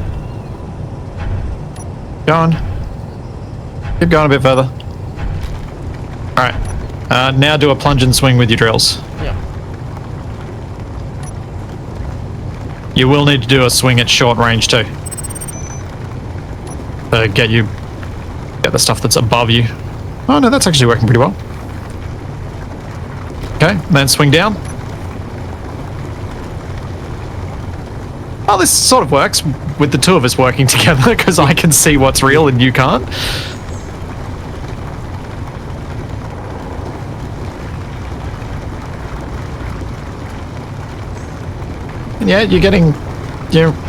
[SPEAKER 1] Go on. Keep going a bit further. Alright. Now do a plunge and swing with your drills.
[SPEAKER 3] Yeah.
[SPEAKER 1] You will need to do a swing at short range too. To get the stuff that's above you. Oh no, that's actually working pretty well. Okay, then swing down. Oh, this sort of works with the two of us working together because I can see what's real and you can't. And yeah, you're getting,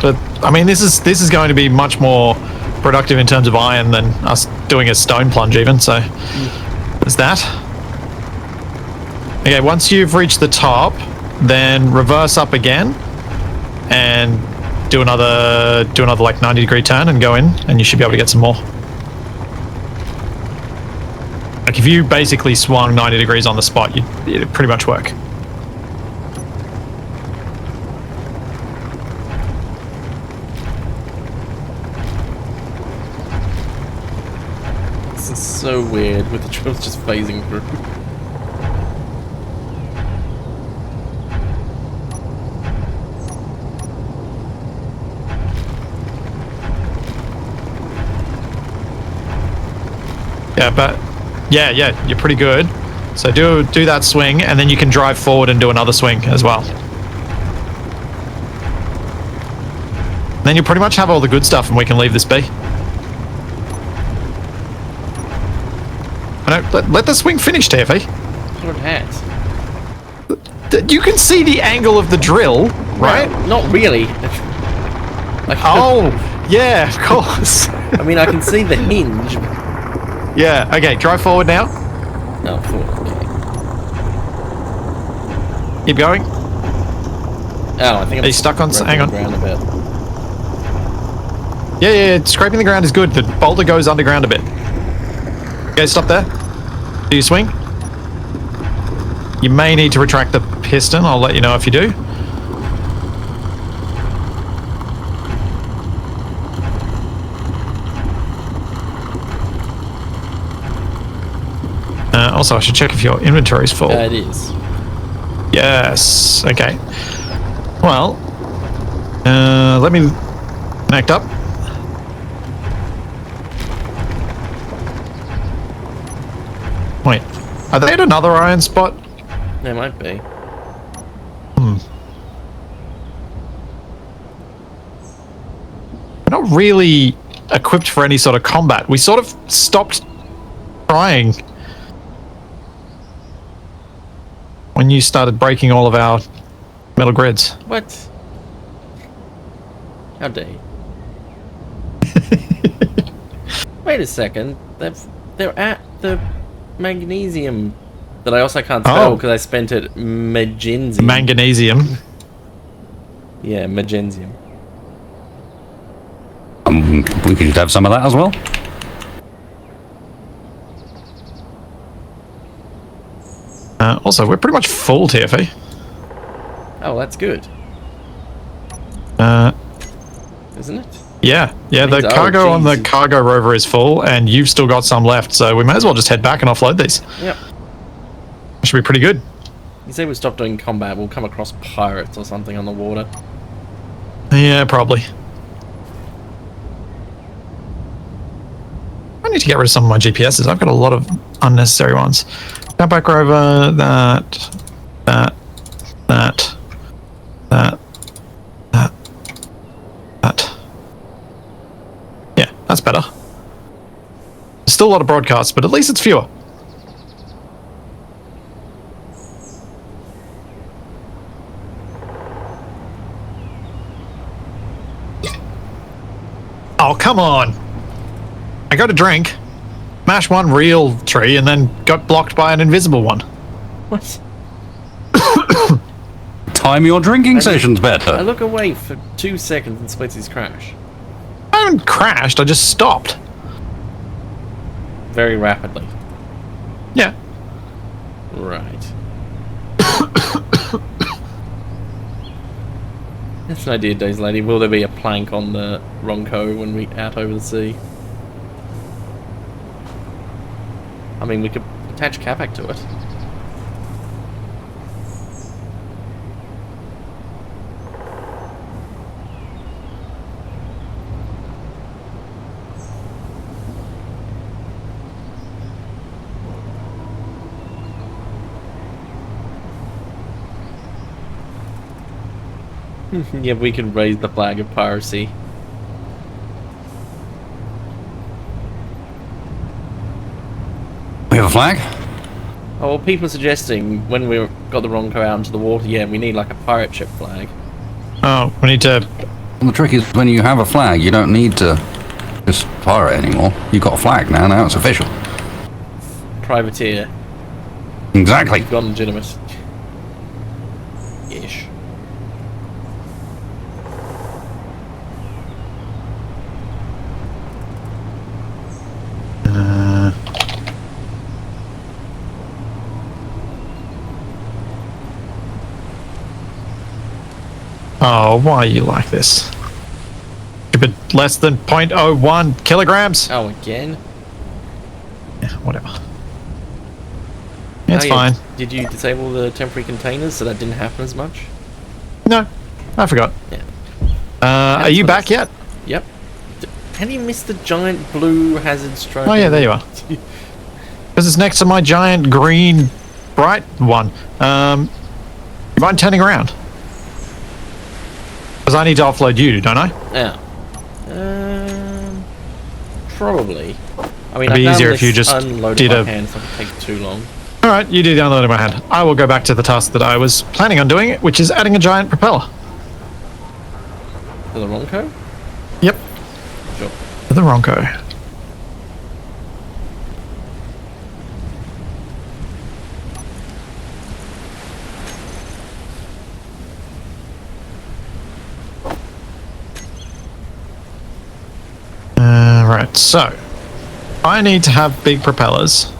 [SPEAKER 1] but I mean, this is going to be much more productive in terms of iron than us doing a stone plunge even. So there's that. Okay, once you've reached the top, then reverse up again and do another like 90-degree turn and go in, and you should be able to get some more. Like if you basically swung 90 degrees on the spot, it'd pretty much work.
[SPEAKER 3] This is so weird with the drills just phasing through.
[SPEAKER 1] Yeah, but yeah, you're pretty good. So do that swing, and then you can drive forward and do another swing as well. Then you pretty much have all the good stuff, and we can leave this be. Let the swing finish, TFE.
[SPEAKER 3] What hat?
[SPEAKER 1] You can see the angle of the drill, right?
[SPEAKER 3] No, not really.
[SPEAKER 1] Oh, yeah, of course.
[SPEAKER 3] I mean, I can see the hinge.
[SPEAKER 1] Yeah, okay, drive forward now.
[SPEAKER 3] No, forward. Okay.
[SPEAKER 1] Keep going.
[SPEAKER 3] Oh, I think I'm
[SPEAKER 1] Are you stuck on? Hang on.
[SPEAKER 3] Ground a bit.
[SPEAKER 1] Yeah, scraping the ground is good. The boulder goes underground a bit. Okay, stop there. Do you swing? You may need to retract the piston. I'll let you know if you do. Also, I should check if your inventory is full.
[SPEAKER 3] It is.
[SPEAKER 1] Yes. Okay. Well, let me connect up. Wait, are they at another iron spot?
[SPEAKER 3] There might be.
[SPEAKER 1] We're not really equipped for any sort of combat. We sort of stopped trying when you started breaking all of our metal grids.
[SPEAKER 3] What? How dare you? Wait a second. They're at the magnesium that I also can't spell because I spent it magensium.
[SPEAKER 1] Manganesium.
[SPEAKER 3] Yeah, magensium.
[SPEAKER 2] We could have some of that as well.
[SPEAKER 1] Also, we're pretty much full, TFE.
[SPEAKER 3] Oh, that's good. Isn't it?
[SPEAKER 1] Yeah, the cargo on the cargo rover is full, and you've still got some left, so we may as well just head back and offload these.
[SPEAKER 3] Yep.
[SPEAKER 1] Should be pretty good.
[SPEAKER 3] You say we stop doing combat, we'll come across pirates or something on the water.
[SPEAKER 1] Yeah, probably. I need to get rid of some of my GPSs. I've got a lot of unnecessary ones. Back rover, that. Yeah, that's better. Still a lot of broadcasts, but at least it's fewer. Oh, come on. I got a drink, mashed one real tree, and then got blocked by an invisible one.
[SPEAKER 3] What?
[SPEAKER 2] Time your drinking sessions
[SPEAKER 3] I
[SPEAKER 2] better.
[SPEAKER 3] look away for 2 seconds and Splitsie's crash.
[SPEAKER 1] I haven't crashed, I just stopped.
[SPEAKER 3] Very rapidly.
[SPEAKER 1] Yeah.
[SPEAKER 3] Right. That's an idea, Days Lady. Will there be a plank on the Ronco when we out over the sea? I mean, we could attach Capac to it. Yeah, we can raise the flag of piracy.
[SPEAKER 2] We have a flag?
[SPEAKER 3] Oh, well, people are suggesting when we got the Ronco out into the water, yeah, we need like a pirate ship flag.
[SPEAKER 1] Oh, we need to...
[SPEAKER 2] Well, the trick is when you have a flag, you don't need to just fire it anymore. You've got a flag now, now it's official.
[SPEAKER 3] Privateer.
[SPEAKER 2] Exactly.
[SPEAKER 3] Gone legitimate. Ish.
[SPEAKER 1] Oh, why are you like this? Stupid less than 0.01 kilograms?
[SPEAKER 3] Oh, again?
[SPEAKER 1] Yeah, whatever. It's
[SPEAKER 3] Oh, yeah.
[SPEAKER 1] fine.
[SPEAKER 3] Did you disable the temporary containers so that didn't happen as much?
[SPEAKER 1] No, I forgot.
[SPEAKER 3] Yeah.
[SPEAKER 1] Are you back yet?
[SPEAKER 3] Yep. How do you miss the giant blue hazard stroke?
[SPEAKER 1] Oh yeah, there you are. Because it's next to my giant green bright one. You mind turning around? Because I need to offload you, don't I?
[SPEAKER 3] Yeah. Probably. I mean,
[SPEAKER 1] It'd be
[SPEAKER 3] I've
[SPEAKER 1] easier
[SPEAKER 3] done
[SPEAKER 1] if you
[SPEAKER 3] this
[SPEAKER 1] just
[SPEAKER 3] unloaded
[SPEAKER 1] did
[SPEAKER 3] by
[SPEAKER 1] a-
[SPEAKER 3] hand, so it would take too long.
[SPEAKER 1] Alright, you do the unloading by hand. I will go back to the task that I was planning on doing, which is adding a giant propeller.
[SPEAKER 3] To the Ronco?
[SPEAKER 1] Yep,
[SPEAKER 3] Sure.
[SPEAKER 1] to the Ronco. Right, so I need to have big propellers.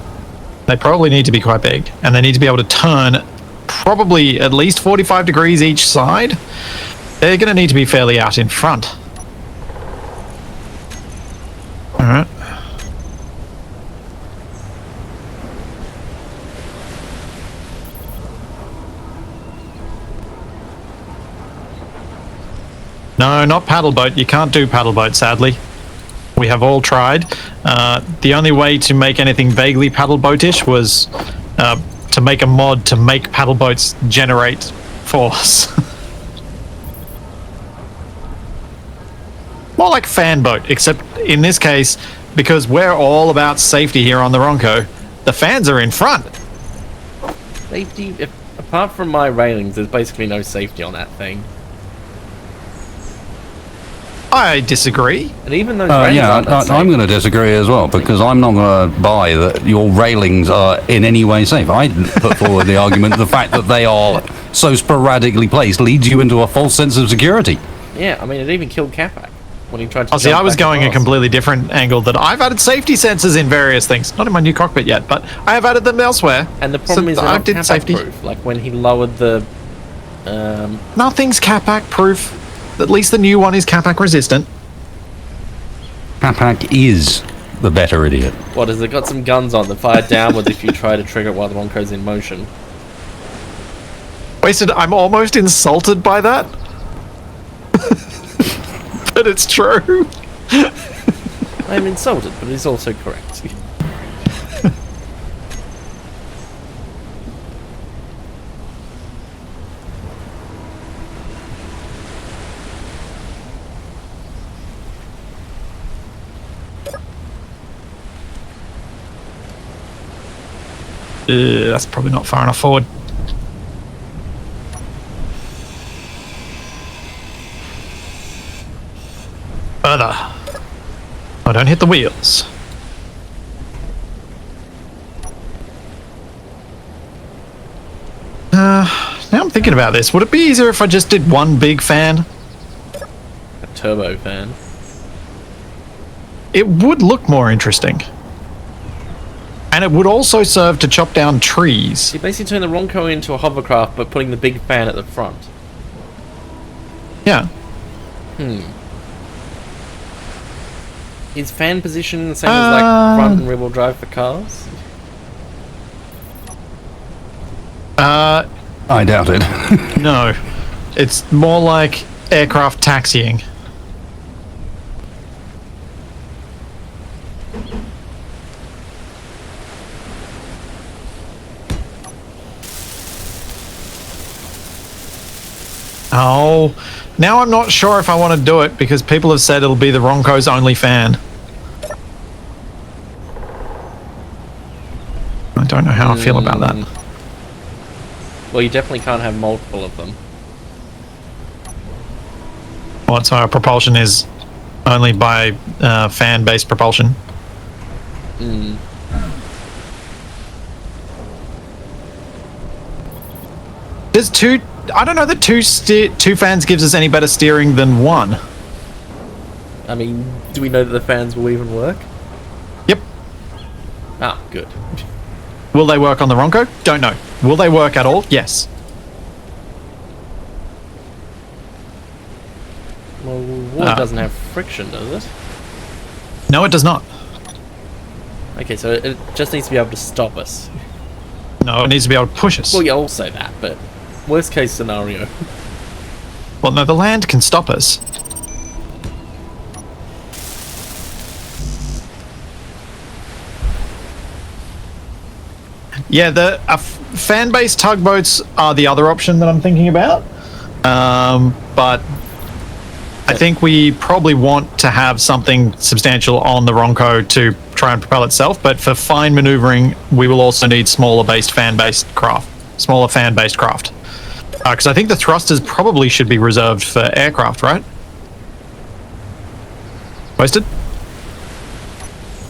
[SPEAKER 1] They probably need to be quite big, and they need to be able to turn probably at least 45 degrees each side. They're going to need to be fairly out in front. All right. No, not paddle boat. You can't do paddle boat, sadly. We have all tried. The only way to make anything vaguely paddle boatish was to make a mod to make paddle boats generate force. More like fan boat, except in this case, because we're all about safety here on the Ronco, the fans are in front.
[SPEAKER 3] Safety, apart from my railings, there's basically no safety on that thing.
[SPEAKER 1] I disagree.
[SPEAKER 3] And even those railings
[SPEAKER 2] yeah,
[SPEAKER 3] aren't that safe.
[SPEAKER 2] I'm going to disagree as well, because I'm not going to buy that your railings are in any way safe. I put forward the argument the fact that they are so sporadically placed leads you into a false sense of security.
[SPEAKER 3] Yeah, I mean, it even killed Capac when he tried to.
[SPEAKER 1] Oh, see,
[SPEAKER 3] jump
[SPEAKER 1] I was
[SPEAKER 3] back
[SPEAKER 1] going a
[SPEAKER 3] across.
[SPEAKER 1] completely different angle. That I've added safety sensors in various things. Not in my new cockpit yet, but I have added them elsewhere.
[SPEAKER 3] And the problem
[SPEAKER 1] So
[SPEAKER 3] is they're
[SPEAKER 1] I
[SPEAKER 3] not
[SPEAKER 1] did
[SPEAKER 3] Capac
[SPEAKER 1] safety.
[SPEAKER 3] proof. Like when he lowered the.
[SPEAKER 1] Nothing's Capac proof. At least the new one is Capac resistant.
[SPEAKER 2] Capac is the better idiot.
[SPEAKER 3] What, has it got some guns on that fire downwards if you try to trigger it while the Ronco's in motion?
[SPEAKER 1] Wasted. I'm almost insulted by that. But it's true.
[SPEAKER 3] I'm insulted, but it's also correct.
[SPEAKER 1] That's probably not far enough forward. Further. Oh, don't hit the wheels. Now I'm thinking about this. Would it be easier if I just did one big fan?
[SPEAKER 3] A turbo fan.
[SPEAKER 1] It would look more interesting. And it would also serve to chop down trees.
[SPEAKER 3] You basically turn the Ronco into a hovercraft, but putting the big fan at the front.
[SPEAKER 1] Yeah.
[SPEAKER 3] Is fan position the same as like front and rear wheel drive for cars?
[SPEAKER 2] I doubt it.
[SPEAKER 1] No. It's more like aircraft taxiing. Oh, now I'm not sure if I want to do it because people have said it'll be the Ronco's only fan. I don't know how I feel about that.
[SPEAKER 3] Well, you definitely can't have multiple of them.
[SPEAKER 1] Well, so our propulsion is only by fan-based propulsion. There's two. I don't know that two fans gives us any better steering than one.
[SPEAKER 3] I mean, do we know that the fans will even work?
[SPEAKER 1] Yep.
[SPEAKER 3] Ah, good.
[SPEAKER 1] Will they work on the Ronco? Don't know. Will they work at all? Yes.
[SPEAKER 3] Well, water doesn't have friction, does it?
[SPEAKER 1] No, it does not.
[SPEAKER 3] Okay, so it just needs to be able to stop us.
[SPEAKER 1] No, it needs to be able to push us.
[SPEAKER 3] Well, yeah, I'll say that, but worst case scenario.
[SPEAKER 1] Well, no, the land can stop us. Yeah, the fan-based tugboats are the other option that I'm thinking about. But I think we probably want to have something substantial on the Ronco to try and propel itself. But for fine maneuvering, we will also need smaller fan-based craft. Because I think the thrusters probably should be reserved for aircraft, right? Wasted?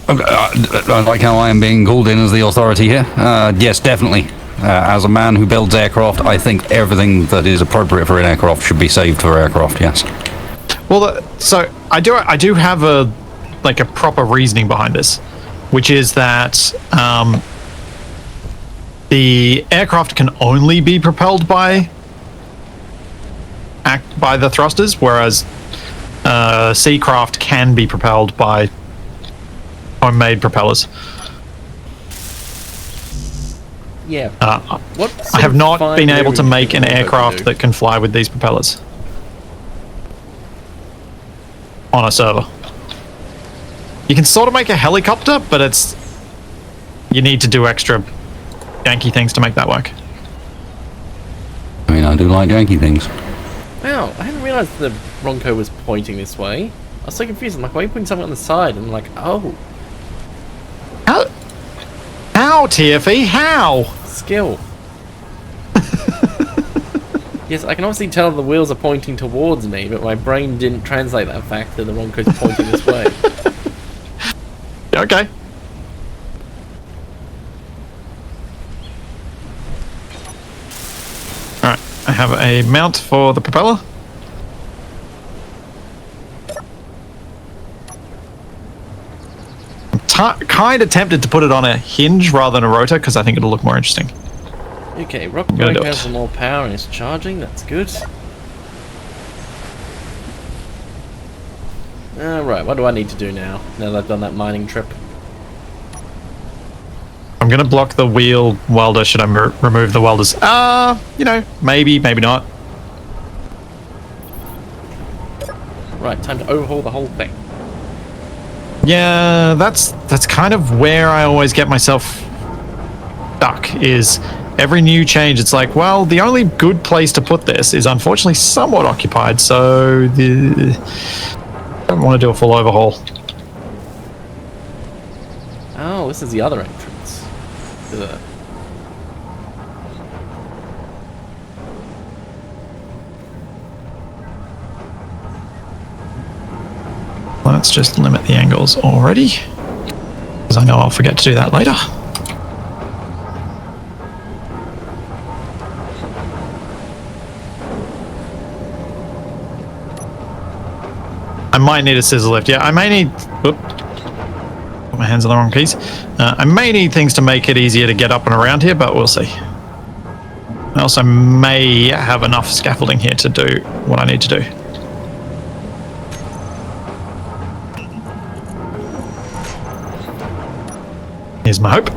[SPEAKER 2] I like how I am being called in as the authority here. Yes, definitely. As a man who builds aircraft, I think everything that is appropriate for an aircraft should be saved for aircraft, yes.
[SPEAKER 1] Well, so I do have a proper reasoning behind this, which is that the aircraft can only be propelled by the thrusters, whereas Seacraft can be propelled by homemade propellers.
[SPEAKER 3] Yeah. What
[SPEAKER 1] I have
[SPEAKER 3] sort of
[SPEAKER 1] not
[SPEAKER 3] fine
[SPEAKER 1] been able to
[SPEAKER 3] maneuvering
[SPEAKER 1] make
[SPEAKER 3] can
[SPEAKER 1] an
[SPEAKER 3] the Ronco
[SPEAKER 1] aircraft
[SPEAKER 3] do?
[SPEAKER 1] that can fly with these propellers. on a server. You can sort of make a helicopter, but you need to do extra janky things to make that work.
[SPEAKER 2] I mean, I do like janky things.
[SPEAKER 3] Wow, I hadn't realised the Ronco was pointing this way. I was so confused. I'm like, why are you putting something on the side? And I'm like, oh,
[SPEAKER 1] How, TFE? How?
[SPEAKER 3] skill. Yes, I can obviously tell the wheels are pointing towards me, but my brain didn't translate that fact that the Ronco's pointing this way.
[SPEAKER 1] Okay. Alright, I have a mount for the propeller. I'm kind of tempted to put it on a hinge rather than a rotor because I think it'll look more interesting.
[SPEAKER 3] Okay,
[SPEAKER 1] gonna
[SPEAKER 3] Rockbreak
[SPEAKER 1] do
[SPEAKER 3] has
[SPEAKER 1] it.
[SPEAKER 3] some more power and it's charging, that's good. Alright, what do I need to do now that I've done that mining trip?
[SPEAKER 1] I'm going to block the wheel welder. Should I remove the welders? You know, maybe, maybe not.
[SPEAKER 3] Right, time to overhaul the whole thing.
[SPEAKER 1] Yeah, that's kind of where I always get myself stuck, is every new change, it's like, well, the only good place to put this is unfortunately somewhat occupied, so I don't want to do a full overhaul.
[SPEAKER 3] Oh, this is the other entrance. Ugh.
[SPEAKER 1] Let's just limit the angles already, because I know I'll forget to do that later. I might need a scissor lift. Yeah, I may need... Whoop. Put my hands on the wrong keys. I may need things to make it easier to get up and around here, but we'll see. I also may have enough scaffolding here to do what I need to do. Here's my hope.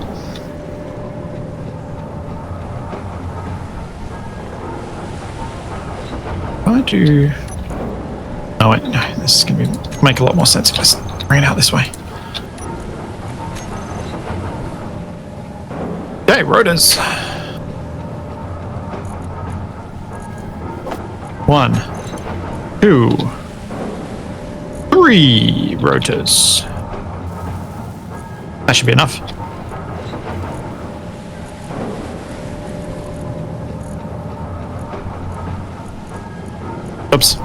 [SPEAKER 1] I do... Oh wait, no, this is going to make a lot more sense if I bring it out this way. Okay, rotors. 1, 2, 3 rotors. That should be enough. Oops.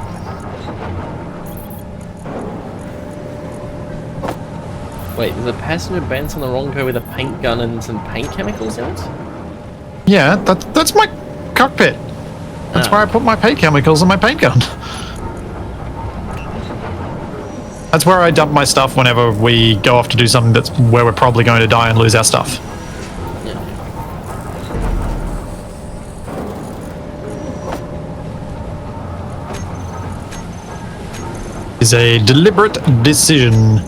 [SPEAKER 3] Wait, there's a passenger bench on the Ronco with a paint gun and some paint chemicals in it?
[SPEAKER 1] Yeah, that's my cockpit. That's where I put my paint chemicals and my paint gun. That's where I dump my stuff whenever we go off to do something that's where we're probably going to die and lose our stuff.
[SPEAKER 3] Yeah.
[SPEAKER 1] Is a deliberate decision.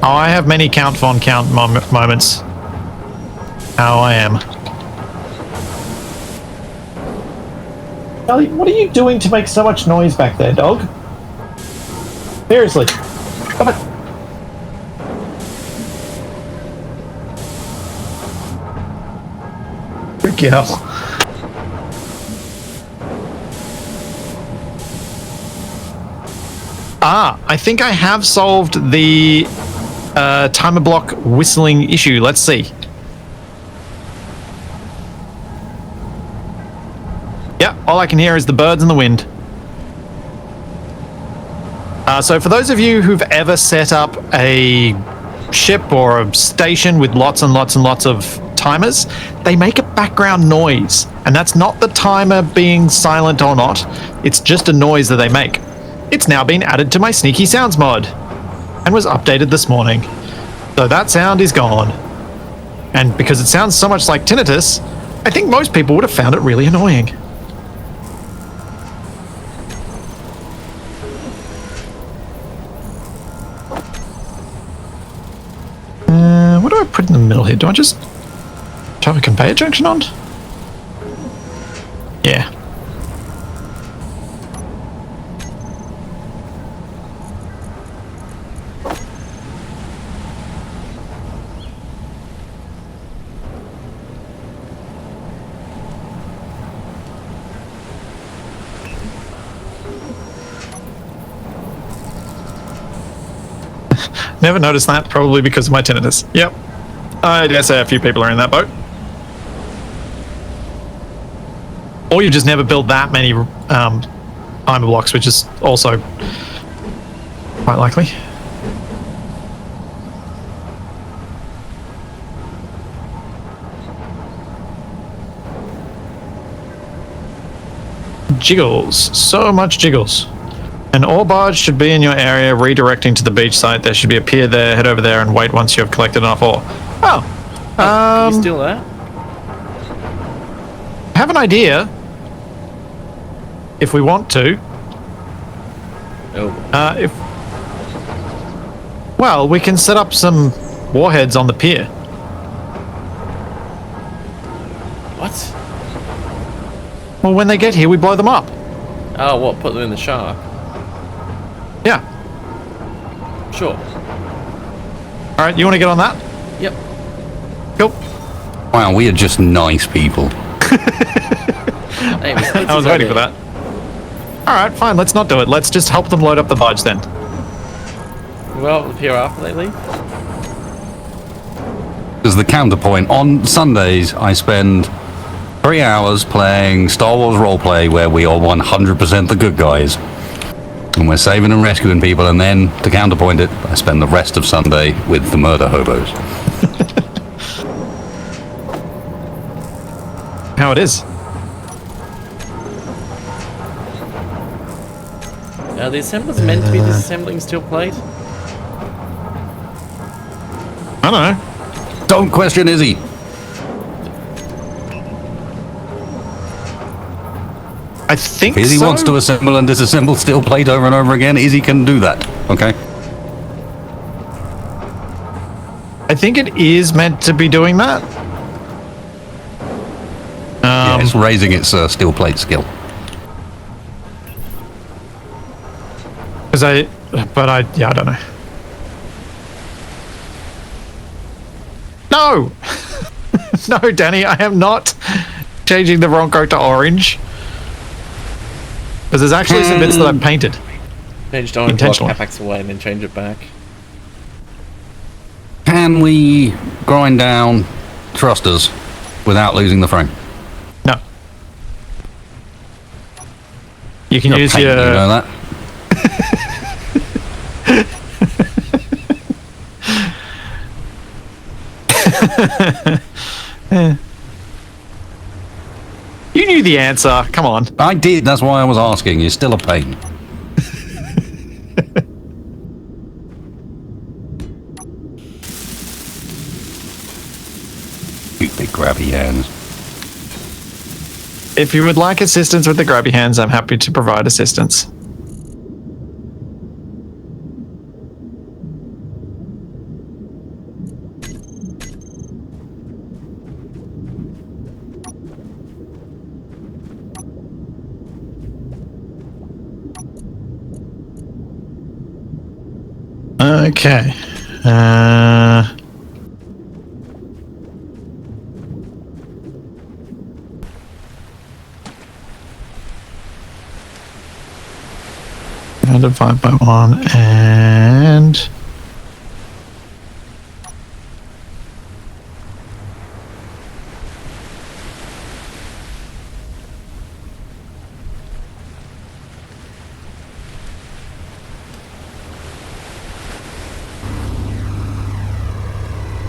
[SPEAKER 1] Oh, I have many count von count moments. How I am. Ellie, what are you doing to make so much noise back there, dog? Seriously. Come on. Freaky hell. Ah, I think I have solved the timer block whistling issue. Let's see. Yeah, all I can hear is the birds and the wind. So for those of you who've ever set up a ship or a station with lots and lots and lots of timers, they make a background noise. And that's not the timer being silent or not. It's just a noise that they make. It's now been added to my Sneaky Sounds mod and was updated this morning. So that sound is gone. And because it sounds so much like tinnitus, I think most people would have found it really annoying. What do I put in the middle here? Do I just Do I have a conveyor junction on? Yeah. Never noticed that, probably because of my tinnitus. Yep. I dare say a few people are in that boat. Or you just never build that many armor blocks, which is also quite likely. Jiggles. So much jiggles. An ore barge should be in your area, redirecting to the beach site. There should be a pier there. Head over there and wait once you have collected enough ore. Oh.
[SPEAKER 3] Can you steal that?
[SPEAKER 1] I have an idea. If we want to.
[SPEAKER 3] Oh.
[SPEAKER 1] Well, we can set up some warheads on the pier.
[SPEAKER 3] What?
[SPEAKER 1] Well, when they get here, we blow them up.
[SPEAKER 3] Oh, what? Put them in the shark?
[SPEAKER 1] Yeah.
[SPEAKER 3] Sure.
[SPEAKER 1] All right, you want to get on that?
[SPEAKER 3] Yep.
[SPEAKER 1] Cool.
[SPEAKER 2] Wow, we are just nice people.
[SPEAKER 3] Hey,
[SPEAKER 1] I was waiting for that. All right, fine. Let's not do it. Let's just help them load up the barge then.
[SPEAKER 3] Well, the pier after they leave.
[SPEAKER 2] As the counterpoint, on Sundays I spend 3 hours playing Star Wars roleplay where we are 100% the good guys. And we're saving and rescuing people, and then, to counterpoint it, I spend the rest of Sunday with the murder hobos.
[SPEAKER 1] How it is.
[SPEAKER 3] Are the assemblers meant to be disassembling steel plate?
[SPEAKER 1] I don't know.
[SPEAKER 2] Don't question Izzy.
[SPEAKER 1] I think
[SPEAKER 2] Izzy
[SPEAKER 1] so.
[SPEAKER 2] wants to assemble and disassemble steel plate over and over again. Izzy can do that. Okay.
[SPEAKER 1] I think it is meant to be doing that.
[SPEAKER 2] Yeah, it's raising its steel plate skill.
[SPEAKER 1] I don't know. No! No, Danny, I am not changing the Ronco to orange. Because there's actually some bits that I've painted.
[SPEAKER 3] Change orange, block
[SPEAKER 1] Intentionally.
[SPEAKER 3] capex away, and then change it back.
[SPEAKER 2] Can we grind down thrusters without losing the frame?
[SPEAKER 1] No. You can
[SPEAKER 2] You're a
[SPEAKER 1] use
[SPEAKER 2] pain,
[SPEAKER 1] your...
[SPEAKER 2] you know that? You knew the answer. Come on. I did, that's why I was asking. You're still a pain. You big grabby hands.
[SPEAKER 1] If you would like assistance with the grabby hands, I'm happy to provide assistance. Okay. Divide by 1 and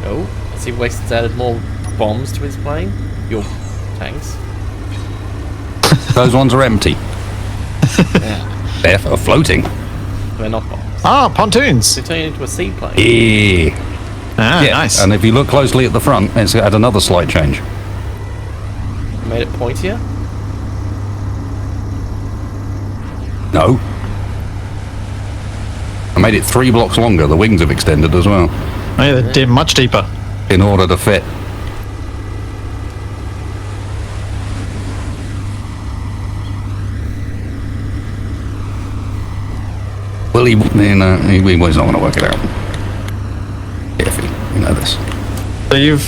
[SPEAKER 3] Oh, I see Weston's added more bombs to his plane. Your tanks.
[SPEAKER 2] Those ones are empty.
[SPEAKER 3] Yeah,
[SPEAKER 2] They're floating.
[SPEAKER 3] they're not bombs.
[SPEAKER 1] pontoons.
[SPEAKER 3] They turn into a seaplane.
[SPEAKER 2] Yeah.
[SPEAKER 1] Ah, nice.
[SPEAKER 2] And if you look closely at the front, it's had another slight change.
[SPEAKER 3] Made it pointier.
[SPEAKER 2] No. I made it 3 blocks longer. The wings have extended as well.
[SPEAKER 1] Oh, yeah, they're much deeper.
[SPEAKER 2] In order to fit. Well, he's not going to work it out. Iffy, you know this.
[SPEAKER 1] So you've...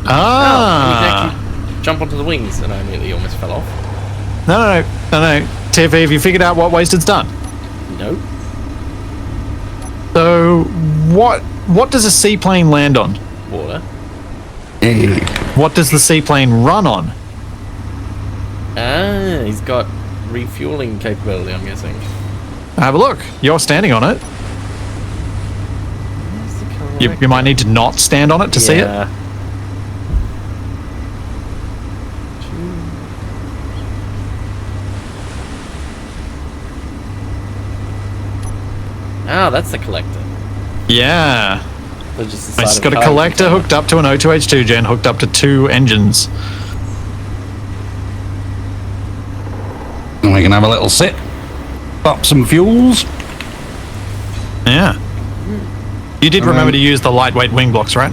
[SPEAKER 3] Oh, you jump onto the wings, and I immediately almost fell off.
[SPEAKER 1] No. TFE, have you figured out what Wasted's done?
[SPEAKER 3] No.
[SPEAKER 1] So, what does a seaplane land on?
[SPEAKER 3] Water.
[SPEAKER 1] What does the seaplane run on?
[SPEAKER 3] Ah, he's got refueling capability, I'm guessing.
[SPEAKER 1] Have a look. You're standing on it. You might need to not stand on it to see it. Ah, that's the collector. Yeah.
[SPEAKER 3] They're just
[SPEAKER 1] It's just got a collector hooked up to an O2H2 gen, hooked up to 2 engines.
[SPEAKER 2] And we can have a little sit. Up some fuels.
[SPEAKER 1] Yeah. You did remember to use the lightweight wing blocks, right?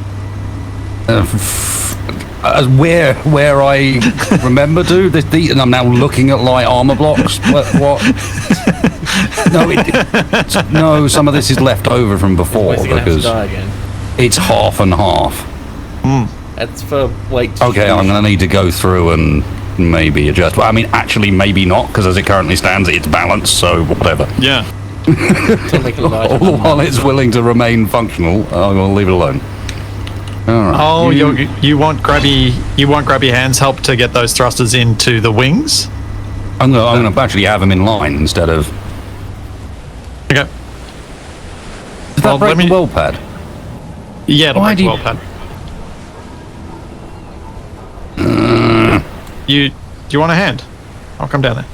[SPEAKER 2] Where I remember to, and I'm now looking at light armor blocks. What? No, some of this is left over from before because it's half and half.
[SPEAKER 3] That's for weight.
[SPEAKER 2] Okay, I'm going to need to go through and maybe adjust. Well, I mean, actually, maybe not, because as it currently stands, it's balanced, so whatever.
[SPEAKER 1] Yeah.
[SPEAKER 2] All while it's willing to remain functional, I'm going to leave it alone. All right.
[SPEAKER 1] Oh, you want grabby hands help to get those thrusters into the wings?
[SPEAKER 2] I'm going to actually have them in line instead of...
[SPEAKER 1] Okay.
[SPEAKER 2] Does that break the well pad?
[SPEAKER 1] Yeah, it'll break the well pad. Do you want a hand? I'll come down there.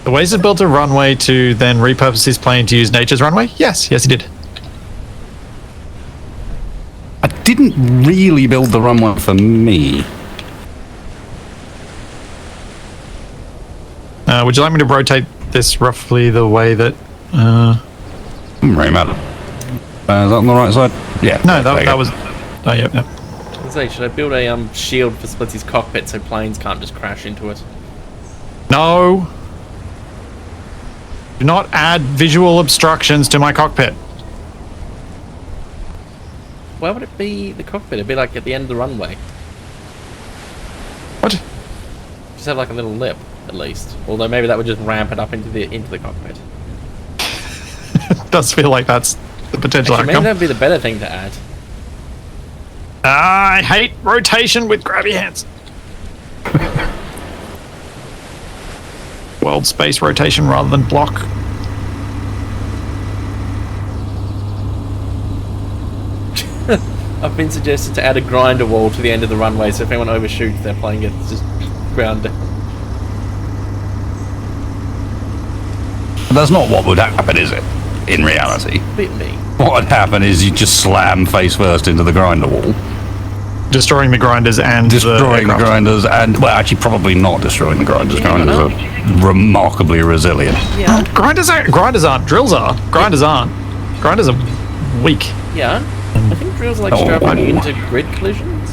[SPEAKER 1] The Wasted built a runway to then repurpose his plane to use nature's runway? Yes, he did.
[SPEAKER 2] I didn't really build the runway for me.
[SPEAKER 1] Would you like me to rotate this roughly the way that...
[SPEAKER 2] Right, madam. Is that on the right side? Yeah.
[SPEAKER 1] No, that was... Oh, yeah.
[SPEAKER 3] I was say, should I build a shield for Splitsie's cockpit so planes can't just crash into it?
[SPEAKER 1] No. Do not add visual obstructions to my cockpit.
[SPEAKER 3] Why would it be the cockpit? It'd be like at the end of the runway.
[SPEAKER 1] What?
[SPEAKER 3] Just have like a little lip, at least. Although maybe that would just ramp it up into the cockpit.
[SPEAKER 1] It does feel like that's the potential
[SPEAKER 3] Actually,
[SPEAKER 1] outcome.
[SPEAKER 3] maybe that'd be the better thing to add.
[SPEAKER 1] I hate rotation with grabby hands. World space rotation rather than block.
[SPEAKER 3] I've been suggested to add a grinder wall to the end of the runway, so if anyone overshoots, their plane gets just grounded.
[SPEAKER 2] That's not what would happen, is it? In reality,
[SPEAKER 3] Bit me.
[SPEAKER 2] what would happen is you just slam face first into the grinder wall,
[SPEAKER 1] Destroying the grinders and
[SPEAKER 2] destroying the grinders, and well, actually, probably not destroying the grinders. Grinders are remarkably resilient.
[SPEAKER 3] Yeah.
[SPEAKER 1] Grinders aren't. Drills are. Grinders aren't. Grinders are weak.
[SPEAKER 3] Yeah. I think drills are like straight up immune to grid collisions.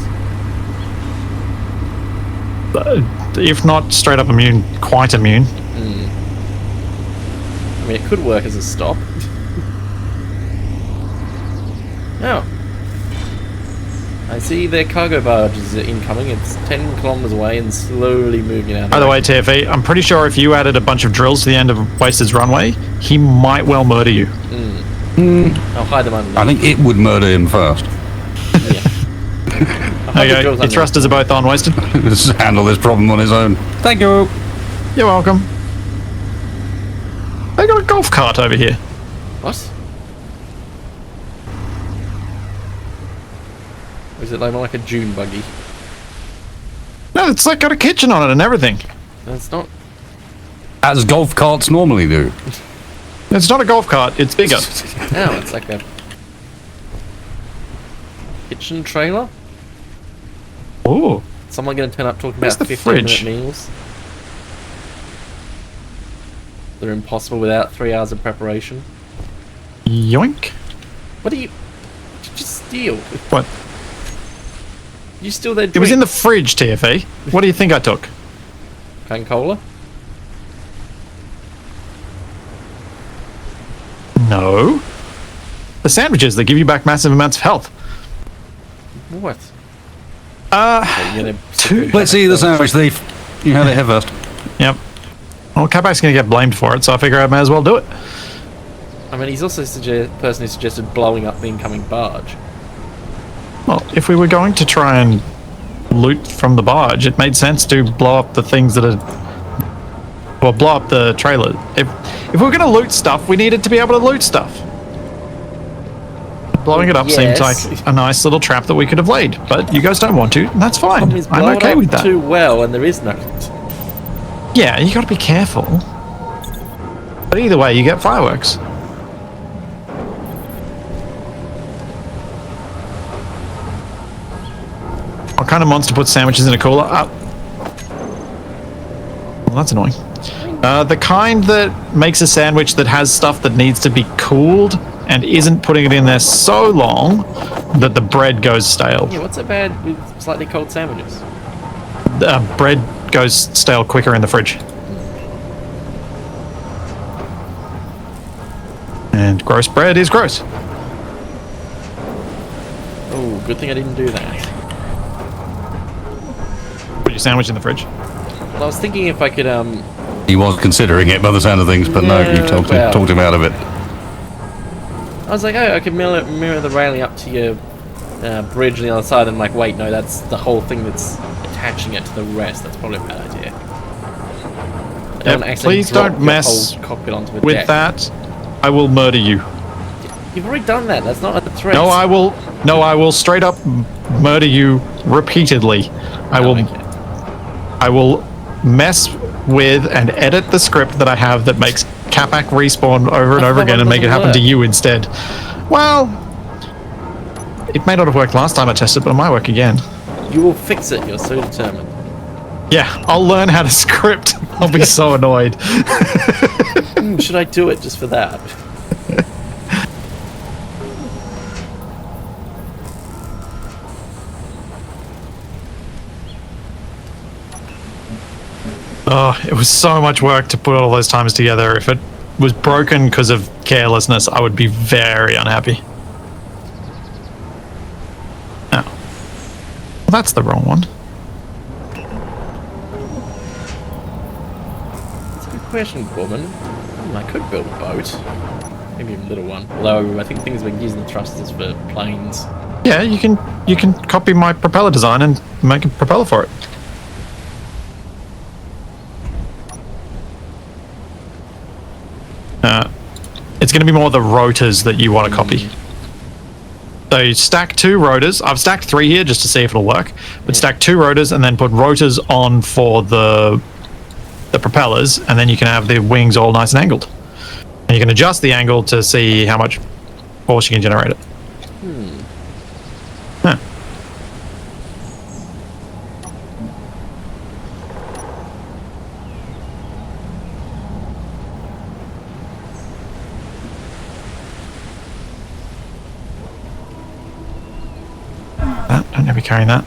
[SPEAKER 1] If not straight up immune, quite immune.
[SPEAKER 3] I mean, it could work as a stop. Oh. I see their cargo barge is incoming. It's 10 kilometers away and slowly moving out.
[SPEAKER 1] By the way, TFE, I'm pretty sure if you added a bunch of drills to the end of Wasted's runway, he might well murder you.
[SPEAKER 3] I'll hide them under.
[SPEAKER 2] I think it would murder him first.
[SPEAKER 1] Okay, your thrusters are both on, Wasted.
[SPEAKER 2] Just handle this problem on his own. Thank you.
[SPEAKER 1] You're welcome. They got a golf cart over here.
[SPEAKER 3] What? Or is it like a dune buggy?
[SPEAKER 1] No, it's like got a kitchen on it and everything.
[SPEAKER 3] No, it's not.
[SPEAKER 2] As golf carts normally do.
[SPEAKER 1] It's not a golf cart, it's bigger.
[SPEAKER 3] No, it's like a kitchen trailer.
[SPEAKER 1] Ooh.
[SPEAKER 3] Someone gonna turn up talking
[SPEAKER 1] Where's
[SPEAKER 3] about
[SPEAKER 1] the
[SPEAKER 3] 15-minute
[SPEAKER 1] fridge?
[SPEAKER 3] meals. They're impossible without 3 hours of preparation.
[SPEAKER 1] Yoink.
[SPEAKER 3] What do you... Just steal.
[SPEAKER 1] What?
[SPEAKER 3] You still there?
[SPEAKER 1] It was in the fridge, TFE. What do you think I took?
[SPEAKER 3] Coca-Cola?
[SPEAKER 1] No. The sandwiches that give you back massive amounts of health.
[SPEAKER 3] What?
[SPEAKER 2] Let's see the sandwich thief. You had it here first.
[SPEAKER 1] Yep. Well, Capac's going to get blamed for it, so I figure I may as well do it.
[SPEAKER 3] I mean, he's also the person who suggested blowing up the incoming barge.
[SPEAKER 1] Well, if we were going to try and loot from the barge, it made sense to blow up the things that are... Well, blow up the trailer. If we were going to loot stuff, we needed to be able to loot stuff. Blowing it up seems like a nice little trap that we could have laid, but you guys don't want to, and that's fine. I'm okay with that.
[SPEAKER 3] Too well, and there is no...
[SPEAKER 1] Yeah, you got to be careful. But either way, you get fireworks. What kind of monster puts sandwiches in a cooler? Well, that's annoying. The kind that makes a sandwich that has stuff that needs to be cooled and isn't putting it in there so long that the bread goes stale.
[SPEAKER 3] Yeah, what's so bad with slightly cold sandwiches?
[SPEAKER 1] Bread goes stale quicker in the fridge. And gross bread is gross.
[SPEAKER 3] Oh, good thing I didn't do that.
[SPEAKER 1] Put your sandwich in the fridge.
[SPEAKER 3] Well, I was thinking if I could,
[SPEAKER 2] He was considering it by the sound of things, but no, you talked him out of it.
[SPEAKER 3] I was like, oh, I could mirror the railing up to your bridge on the other side, and I'm like, wait, no, that's the whole thing that's attaching it to the rest. That's probably a bad idea.
[SPEAKER 1] Please don't mess
[SPEAKER 3] cockpit onto the
[SPEAKER 1] with
[SPEAKER 3] deck.
[SPEAKER 1] that. I will murder you.
[SPEAKER 3] You've already done that. That's not a threat.
[SPEAKER 1] No, I will. No, I will straight up murder you repeatedly. I will mess with and edit the script that I have that makes Capac respawn over and over again and make it happen to you instead. Well, it may not have worked last time I tested, but it might work again.
[SPEAKER 3] You will fix it. You're so determined.
[SPEAKER 1] Yeah, I'll learn how to script. I'll be so annoyed.
[SPEAKER 3] Should I do it just for that?
[SPEAKER 1] Oh, it was so much work to put all those times together. If it was broken because of carelessness, I would be very unhappy. Oh. That's the wrong one.
[SPEAKER 3] That's a good question, woman. I could build a boat. Maybe a little one. Although I think things have been using the thrusters for planes.
[SPEAKER 1] Yeah, you can copy my propeller design and make a propeller for it. It's going to be more the rotors that you want to copy. So you stack 2 rotors. I've stacked 3 here just to see if it'll work. But stack 2 rotors and then put rotors on for the propellers, and then you can have the wings all nice and angled. And you can adjust the angle to see how much force you can generate it. Huh. Don't ever carrying that.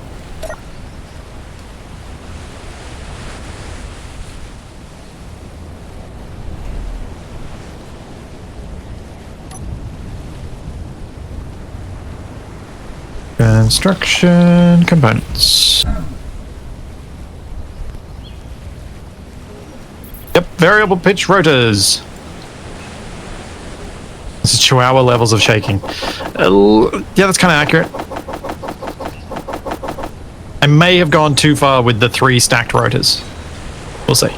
[SPEAKER 1] Construction components. Yep, variable pitch rotors. This is Chihuahua levels of shaking. Yeah, that's kind of accurate. I may have gone too far with the 3 stacked rotors. We'll see.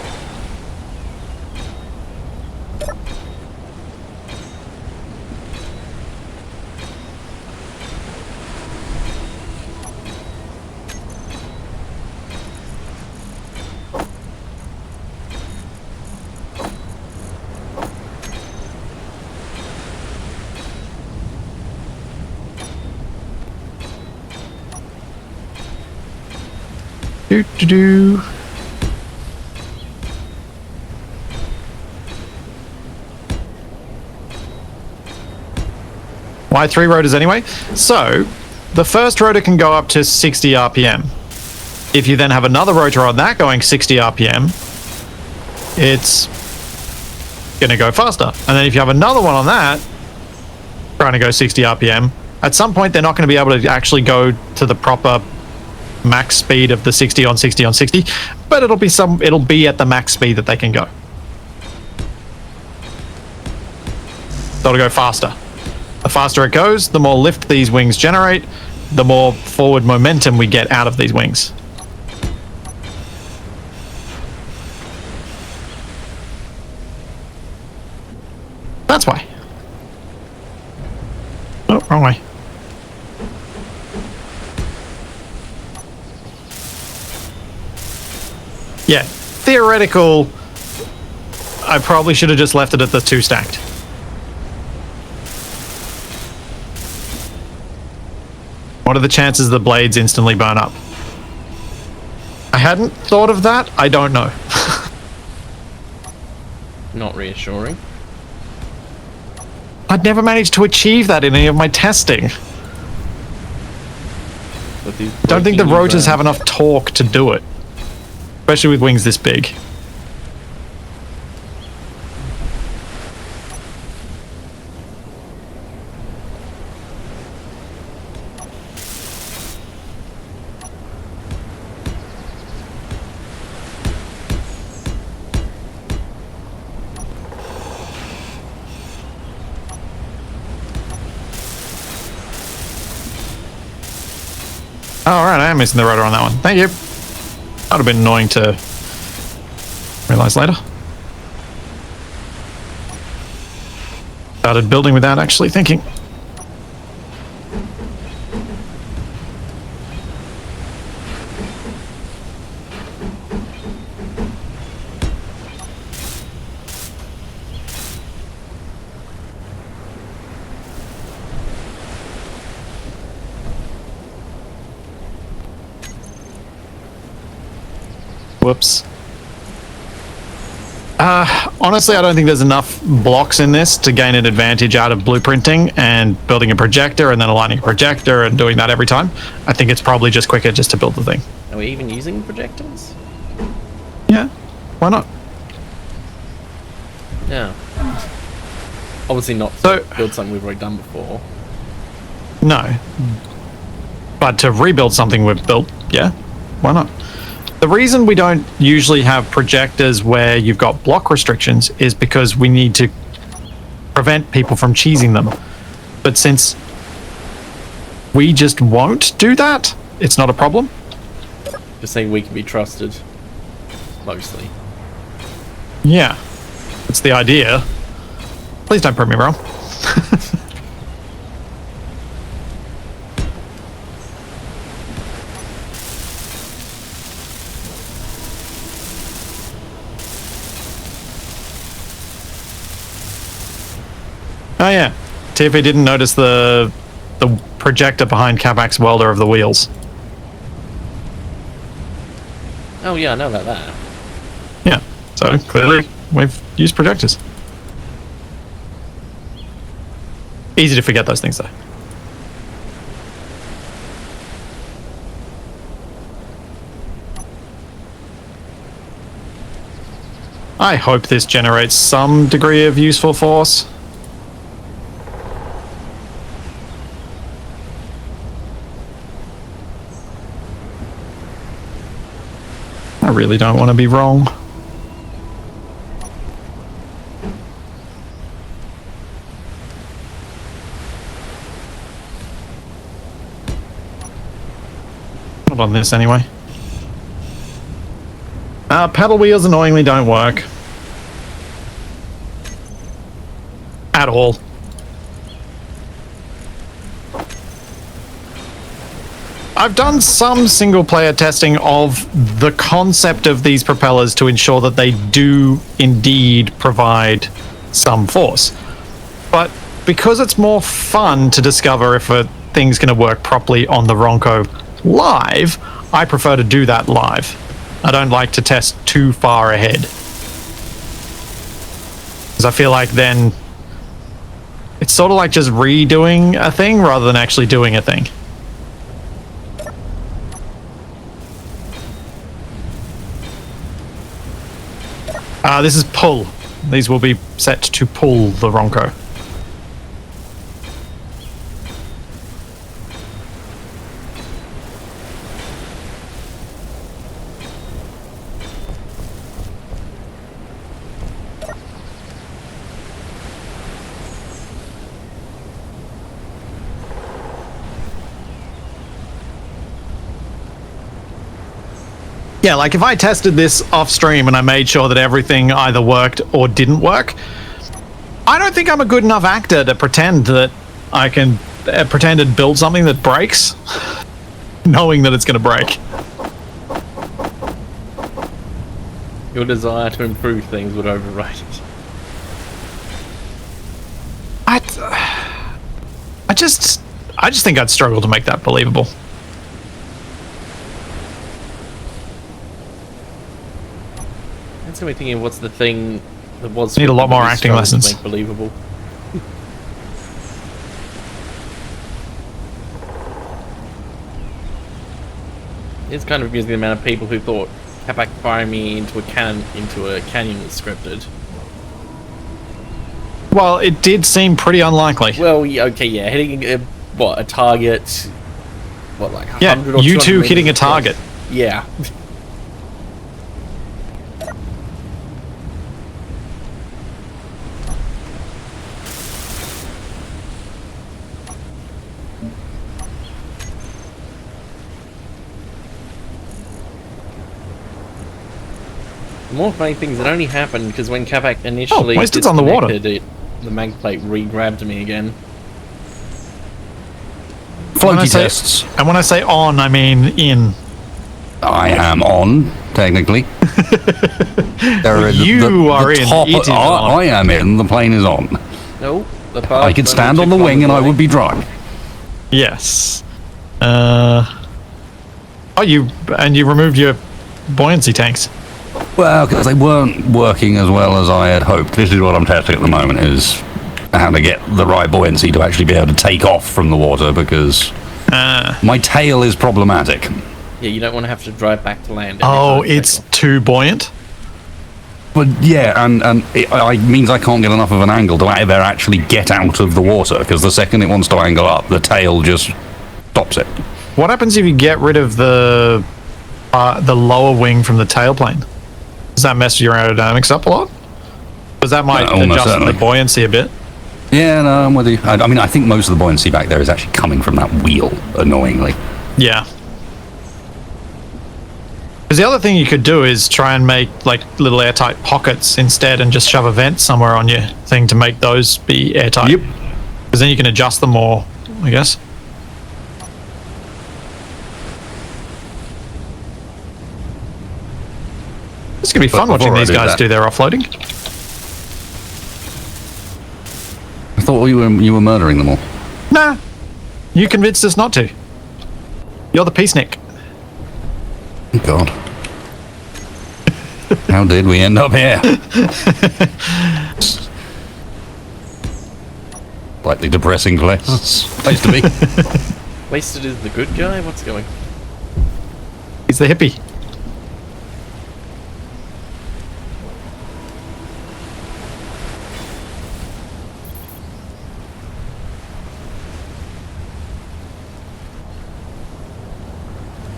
[SPEAKER 1] Do. Why 3 rotors anyway? So, the first rotor can go up to 60 RPM. If you then have another rotor on that going 60 RPM, it's going to go faster. And then if you have another one on that trying to go 60 RPM, at some point they're not going to be able to actually go to the proper max speed of the 60 on 60 on 60, but it'll be at the max speed that they can go. So it'll go faster. The faster it goes, the more lift these wings generate, the more forward momentum we get out of these wings. That's why. Oh, wrong way. Yeah, theoretical. I probably should have just left it at the 2 stacked. What are the chances the blades instantly burn up? I hadn't thought of that. I don't know.
[SPEAKER 3] Not reassuring.
[SPEAKER 1] I'd never managed to achieve that in any of my testing.
[SPEAKER 3] With these
[SPEAKER 1] Don't think the
[SPEAKER 3] breaking
[SPEAKER 1] rotors
[SPEAKER 3] burns.
[SPEAKER 1] have enough torque to do it. Especially with wings this big. Oh, alright, I am missing the rotor on that one. Thank you. That would have been annoying to realise later. Started building without actually thinking. Whoops. Honestly, I don't think there's enough blocks in this to gain an advantage out of blueprinting and building a projector and then aligning a projector and doing that every time. I think it's probably just quicker just to build the thing.
[SPEAKER 3] Are we even using projectors?
[SPEAKER 1] Yeah, why not?
[SPEAKER 3] Yeah. Obviously not
[SPEAKER 1] So-
[SPEAKER 3] to build something we've already done before.
[SPEAKER 1] No. But to rebuild something we've built, yeah, why not? The reason we don't usually have projectors where you've got block restrictions is because we need to prevent people from cheesing them. But since we just won't do that, it's not a problem.
[SPEAKER 3] Just saying we can be trusted. Mostly.
[SPEAKER 1] Yeah, that's the idea. Please don't prove me wrong. Oh yeah, TFA didn't notice the projector behind Capac's welder of the wheels.
[SPEAKER 3] Oh yeah, I know about that.
[SPEAKER 1] Yeah, so clearly we've used projectors. Easy to forget those things though. I hope this generates some degree of useful force. I really don't want to be wrong. Not on this anyway. Paddle wheels annoyingly don't work. At all. I've done some single player testing of the concept of these propellers to ensure that they do indeed provide some force. But because it's more fun to discover if a thing's going to work properly on the Ronco live, I prefer to do that live. I don't like to test too far ahead. Because I feel like then it's sort of like just redoing a thing rather than actually doing a thing. This is pull. These will be set to pull the Ronco. Yeah, like if I tested this off stream and I made sure that everything either worked or didn't work, I don't think I'm a good enough actor to pretend that I can pretend and build something that breaks, knowing that it's going to break.
[SPEAKER 3] Your desire to improve things would override it.
[SPEAKER 1] I just think I'd struggle to make that believable.
[SPEAKER 3] That's me thinking, what's the thing that was...
[SPEAKER 1] Need a lot more acting lessons.
[SPEAKER 3] Make believable. It's kind of amusing the amount of people who thought Capac firing me into a canyon was scripted.
[SPEAKER 1] Well, it did seem pretty unlikely.
[SPEAKER 3] Well, yeah, okay, yeah, hitting a target, what, like 100
[SPEAKER 1] Yeah,
[SPEAKER 3] or 200
[SPEAKER 1] you two
[SPEAKER 3] meters
[SPEAKER 1] hitting a
[SPEAKER 3] across?
[SPEAKER 1] target.
[SPEAKER 3] Yeah. The more funny things, it only happened because when Capac initially
[SPEAKER 1] Wasted on the water.
[SPEAKER 3] disconnected it, the mag plate re-grabbed me again.
[SPEAKER 2] Floaty tests.
[SPEAKER 1] And when I say on, I mean in.
[SPEAKER 2] I am on, technically.
[SPEAKER 1] You are in.
[SPEAKER 2] Top,
[SPEAKER 1] It is on.
[SPEAKER 2] I am in. The plane is on.
[SPEAKER 3] No, the part
[SPEAKER 2] I could stand on the wing and I would be dry.
[SPEAKER 1] Yes. Oh, you removed your buoyancy tanks.
[SPEAKER 2] Well, because they weren't working as well as I had hoped. This is what I'm testing at the moment, is how to get the right buoyancy to actually be able to take off from the water, because my tail is problematic.
[SPEAKER 3] Yeah, you don't want to have to drive back to land.
[SPEAKER 1] Oh, it's too buoyant?
[SPEAKER 2] But yeah, and it means I can't get enough of an angle to ever actually get out of the water, because the second it wants to angle up, the tail just stops it.
[SPEAKER 1] What happens if you get rid of the lower wing from the tailplane? Does that mess your aerodynamics up a lot? Because that might adjust
[SPEAKER 2] certainly.
[SPEAKER 1] the buoyancy a bit.
[SPEAKER 2] Yeah, no, I'm with you. I mean, I think most of the buoyancy back there is actually coming from that wheel, annoyingly.
[SPEAKER 1] Yeah. Because the other thing you could do is try and make like little airtight pockets instead and just shove a vent somewhere on your thing to make those be airtight.
[SPEAKER 2] Yep.
[SPEAKER 1] Because then you can adjust them more, I guess. It's going to be fun watching these guys do their offloading.
[SPEAKER 2] I thought you were murdering them all.
[SPEAKER 1] Nah. You convinced us not to. You're the peacenik.
[SPEAKER 2] God. How did we end up here? Slightly depressing place to be.
[SPEAKER 3] Wasted is the good guy? What's going?
[SPEAKER 1] He's the hippie.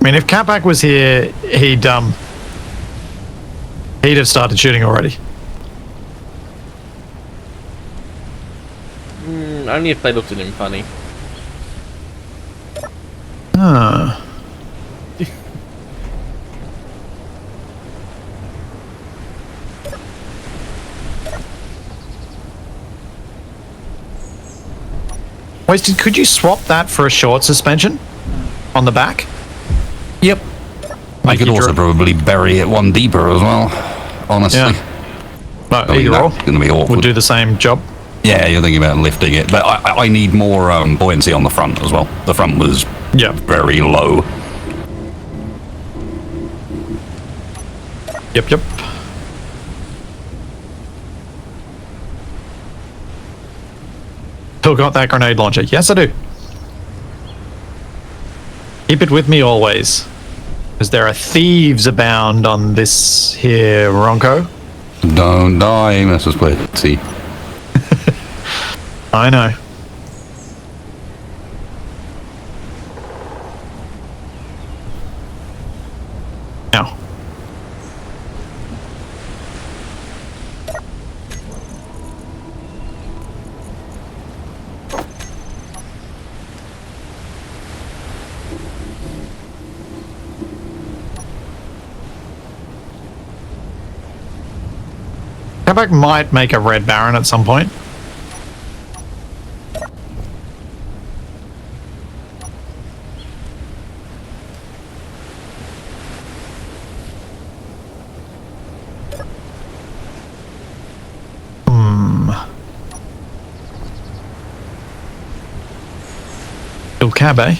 [SPEAKER 1] I mean, if Capac was here, he'd have started shooting already.
[SPEAKER 3] Only if they looked at him funny.
[SPEAKER 1] Wasted, could you swap that for a short suspension on the back?
[SPEAKER 2] Yep. I could also probably bury it one deeper as well, honestly.
[SPEAKER 1] Yeah. No,
[SPEAKER 2] I mean,
[SPEAKER 1] either or.
[SPEAKER 2] that's going to be awkward.
[SPEAKER 1] Would do the same job.
[SPEAKER 2] Yeah, you're thinking about lifting it, but I need more buoyancy on the front as well. The front was very low.
[SPEAKER 1] Yep. Still got that grenade launcher? Yes, I do. Keep it with me always. Because there are thieves abound on this here Ronco.
[SPEAKER 2] Don't die, Mrs. Splitsie.
[SPEAKER 1] I know. Now. Quebec might make a red baron at some point. Kill Cabot.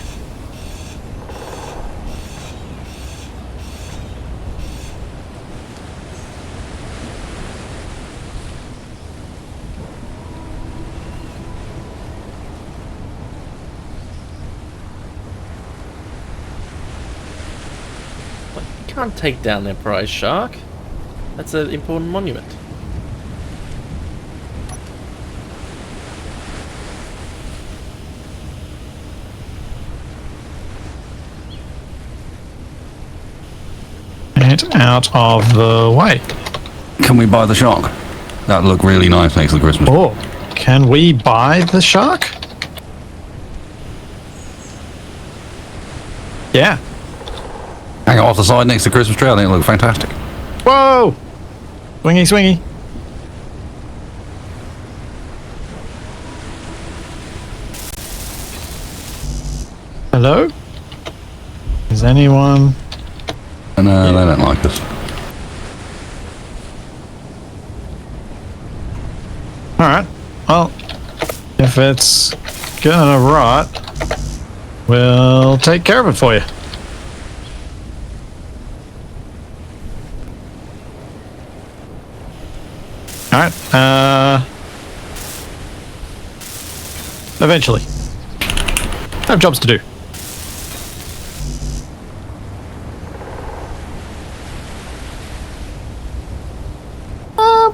[SPEAKER 3] You can't take down their prize shark. That's an important monument.
[SPEAKER 1] Get out of the way.
[SPEAKER 2] Can we buy the shark? That'd look really nice next to the Christmas.
[SPEAKER 1] Oh, can we buy the shark? Yeah.
[SPEAKER 2] Hang off the side next to the Christmas tree. I think it'll look fantastic.
[SPEAKER 1] Whoa! Swingy, swingy. Hello? Is anyone...
[SPEAKER 2] No, they don't like us.
[SPEAKER 1] Alright. Well, if it's gonna rot, we'll take care of it for you. Alright, eventually. I have jobs to do.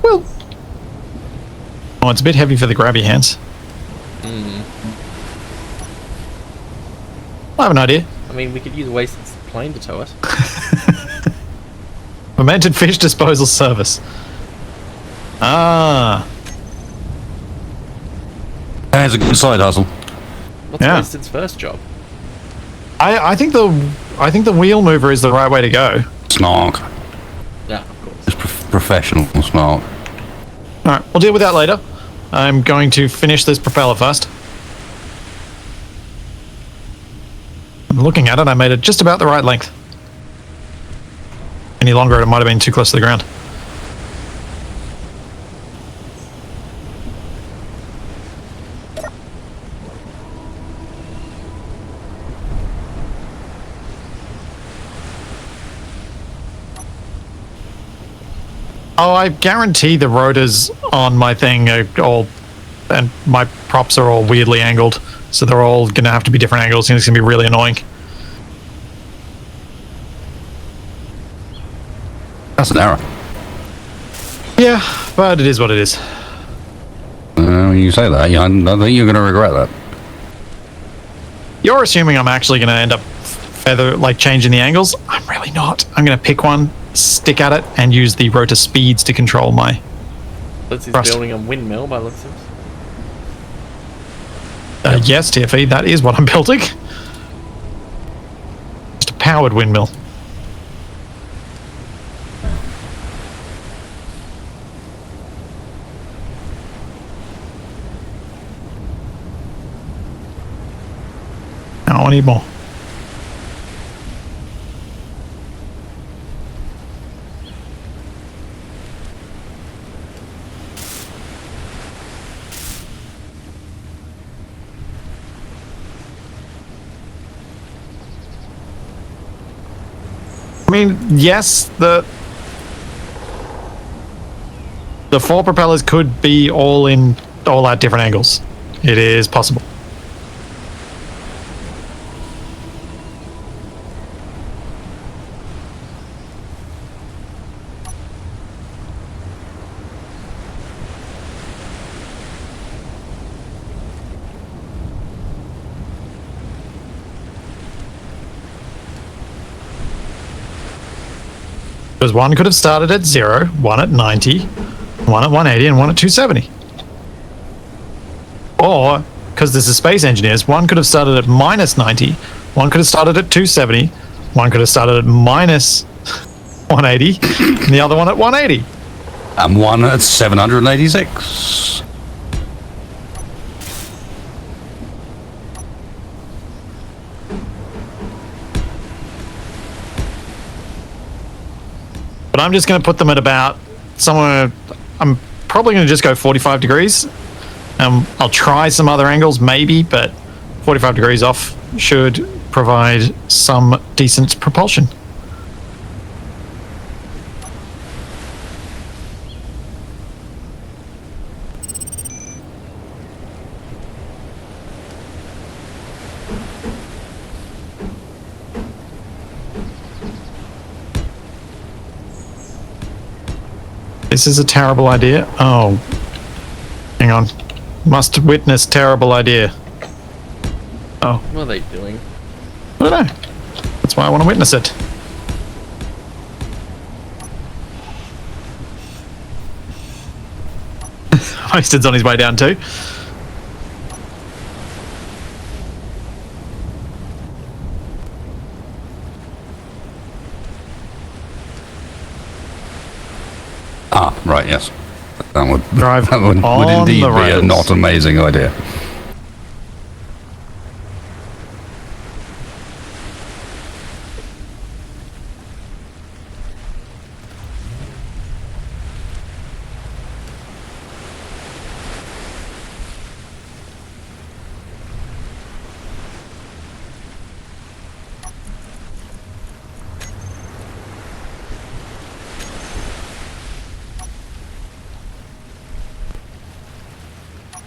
[SPEAKER 1] Well. Oh, it's a bit heavy for the grabby hands. I have an idea.
[SPEAKER 3] I mean, we could use a wasted plane to tow it.
[SPEAKER 1] Fermented fish disposal service. Ah.
[SPEAKER 2] That's a good side hustle.
[SPEAKER 3] What's
[SPEAKER 1] Yeah.
[SPEAKER 3] Wasted's first job?
[SPEAKER 1] I think the wheel mover is the right way to go.
[SPEAKER 2] Snark.
[SPEAKER 3] Yeah, of course.
[SPEAKER 2] It's professional snark.
[SPEAKER 1] Alright, we'll deal with that later. I'm going to finish this propeller first. I'm looking at it, I made it just about the right length. Any longer, it might have been too close to the ground. Oh, I guarantee the rotors on my thing are all, and my props are all weirdly angled, so they're all going to have to be different angles, and it's going to be really annoying.
[SPEAKER 2] That's an error.
[SPEAKER 1] Yeah, but it is what it is.
[SPEAKER 2] When you say that, I think you're going to regret that.
[SPEAKER 1] You're assuming I'm actually going to end up changing the angles. I'm really not. I'm going to pick one, stick at it, and use the rotor speeds to control my...
[SPEAKER 3] Splitzie's
[SPEAKER 1] Thrust.
[SPEAKER 3] building a windmill by the looks of it.
[SPEAKER 1] Yes, TFE, that is what I'm building. Just a powered windmill. Now I need more. I mean, yes, the 4 propellers could be all at different angles. It is possible. Because one could have started at 0, one at 90, one at 180, and one at 270. Or, because this is Space Engineers, one could have started at minus 90, one could have started at 270, one could have started at minus 180, and the other one at 180.
[SPEAKER 2] And one at 786.
[SPEAKER 1] But I'm just going to put them at about somewhere. I'm probably going to just go 45 degrees. I'll try some other angles, maybe, but 45 degrees off should provide some decent propulsion. This is a terrible idea. Oh, hang on. Must witness terrible idea. Oh,
[SPEAKER 3] What are they doing?
[SPEAKER 1] I don't know. That's why I want to witness it. Hosted's on his way down too.
[SPEAKER 2] Ah, right, yes. That would,
[SPEAKER 1] Drive
[SPEAKER 2] that would
[SPEAKER 1] on
[SPEAKER 2] indeed
[SPEAKER 1] the
[SPEAKER 2] be a
[SPEAKER 1] rails.
[SPEAKER 2] not amazing idea.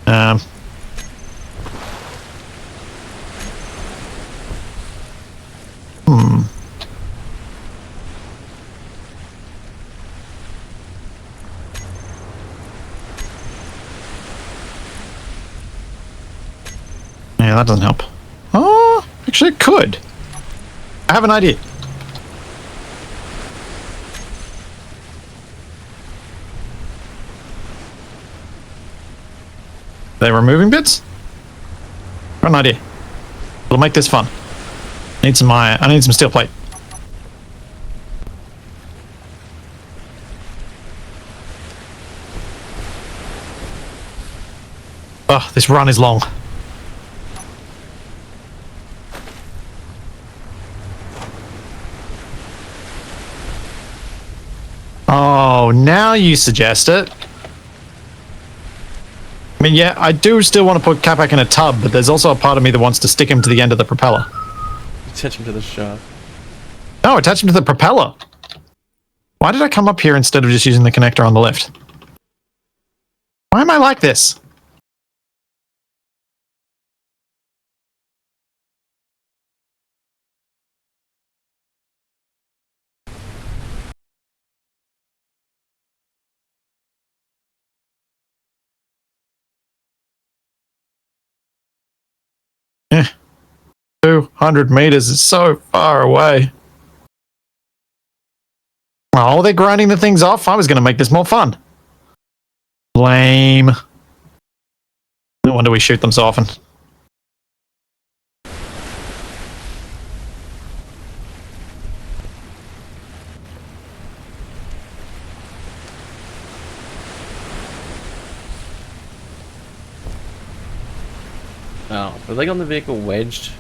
[SPEAKER 1] Um, Yeah, that doesn't help. Oh, actually it could. I have an idea. They're removing bits? Got an idea. It'll make this fun. I need some iron. I need some steel plate. Oh, this run is long. Oh, now you suggest it. I mean, yeah, I do still want to put Capac in a tub, but there's also a part of me that wants to stick him to the end of the propeller.
[SPEAKER 3] Attach him to the shaft.
[SPEAKER 1] No, attach him to the propeller. Why did I come up here instead of just using the connector on the left? Why am I like this? Eh. 200 meters is so far away. Oh, they're grinding the things off. I was going to make this more fun. Lame. No wonder we shoot them so often.
[SPEAKER 3] Oh, are they got the vehicle wedged?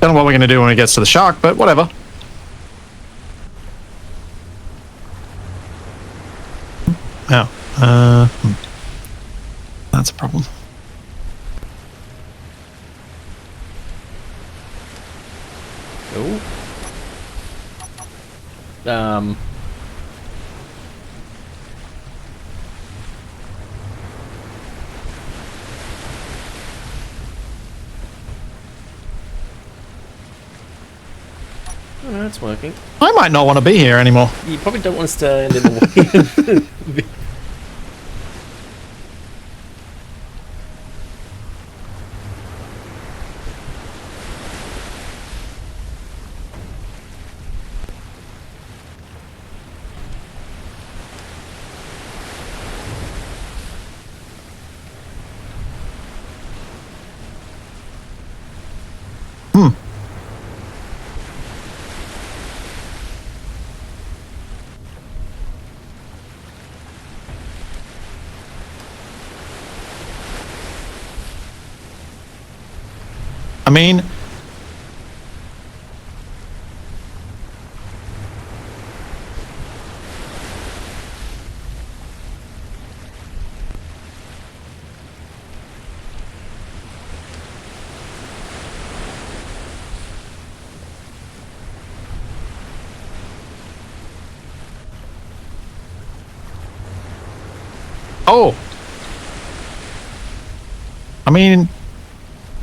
[SPEAKER 1] Don't know what we're going to do when it gets to the shark, but whatever. Oh, that's a problem.
[SPEAKER 3] Oh. Oh, no, it's working.
[SPEAKER 1] I might not want to be here anymore.
[SPEAKER 3] You probably don't want to stand in the way.
[SPEAKER 1] I mean, oh, I mean,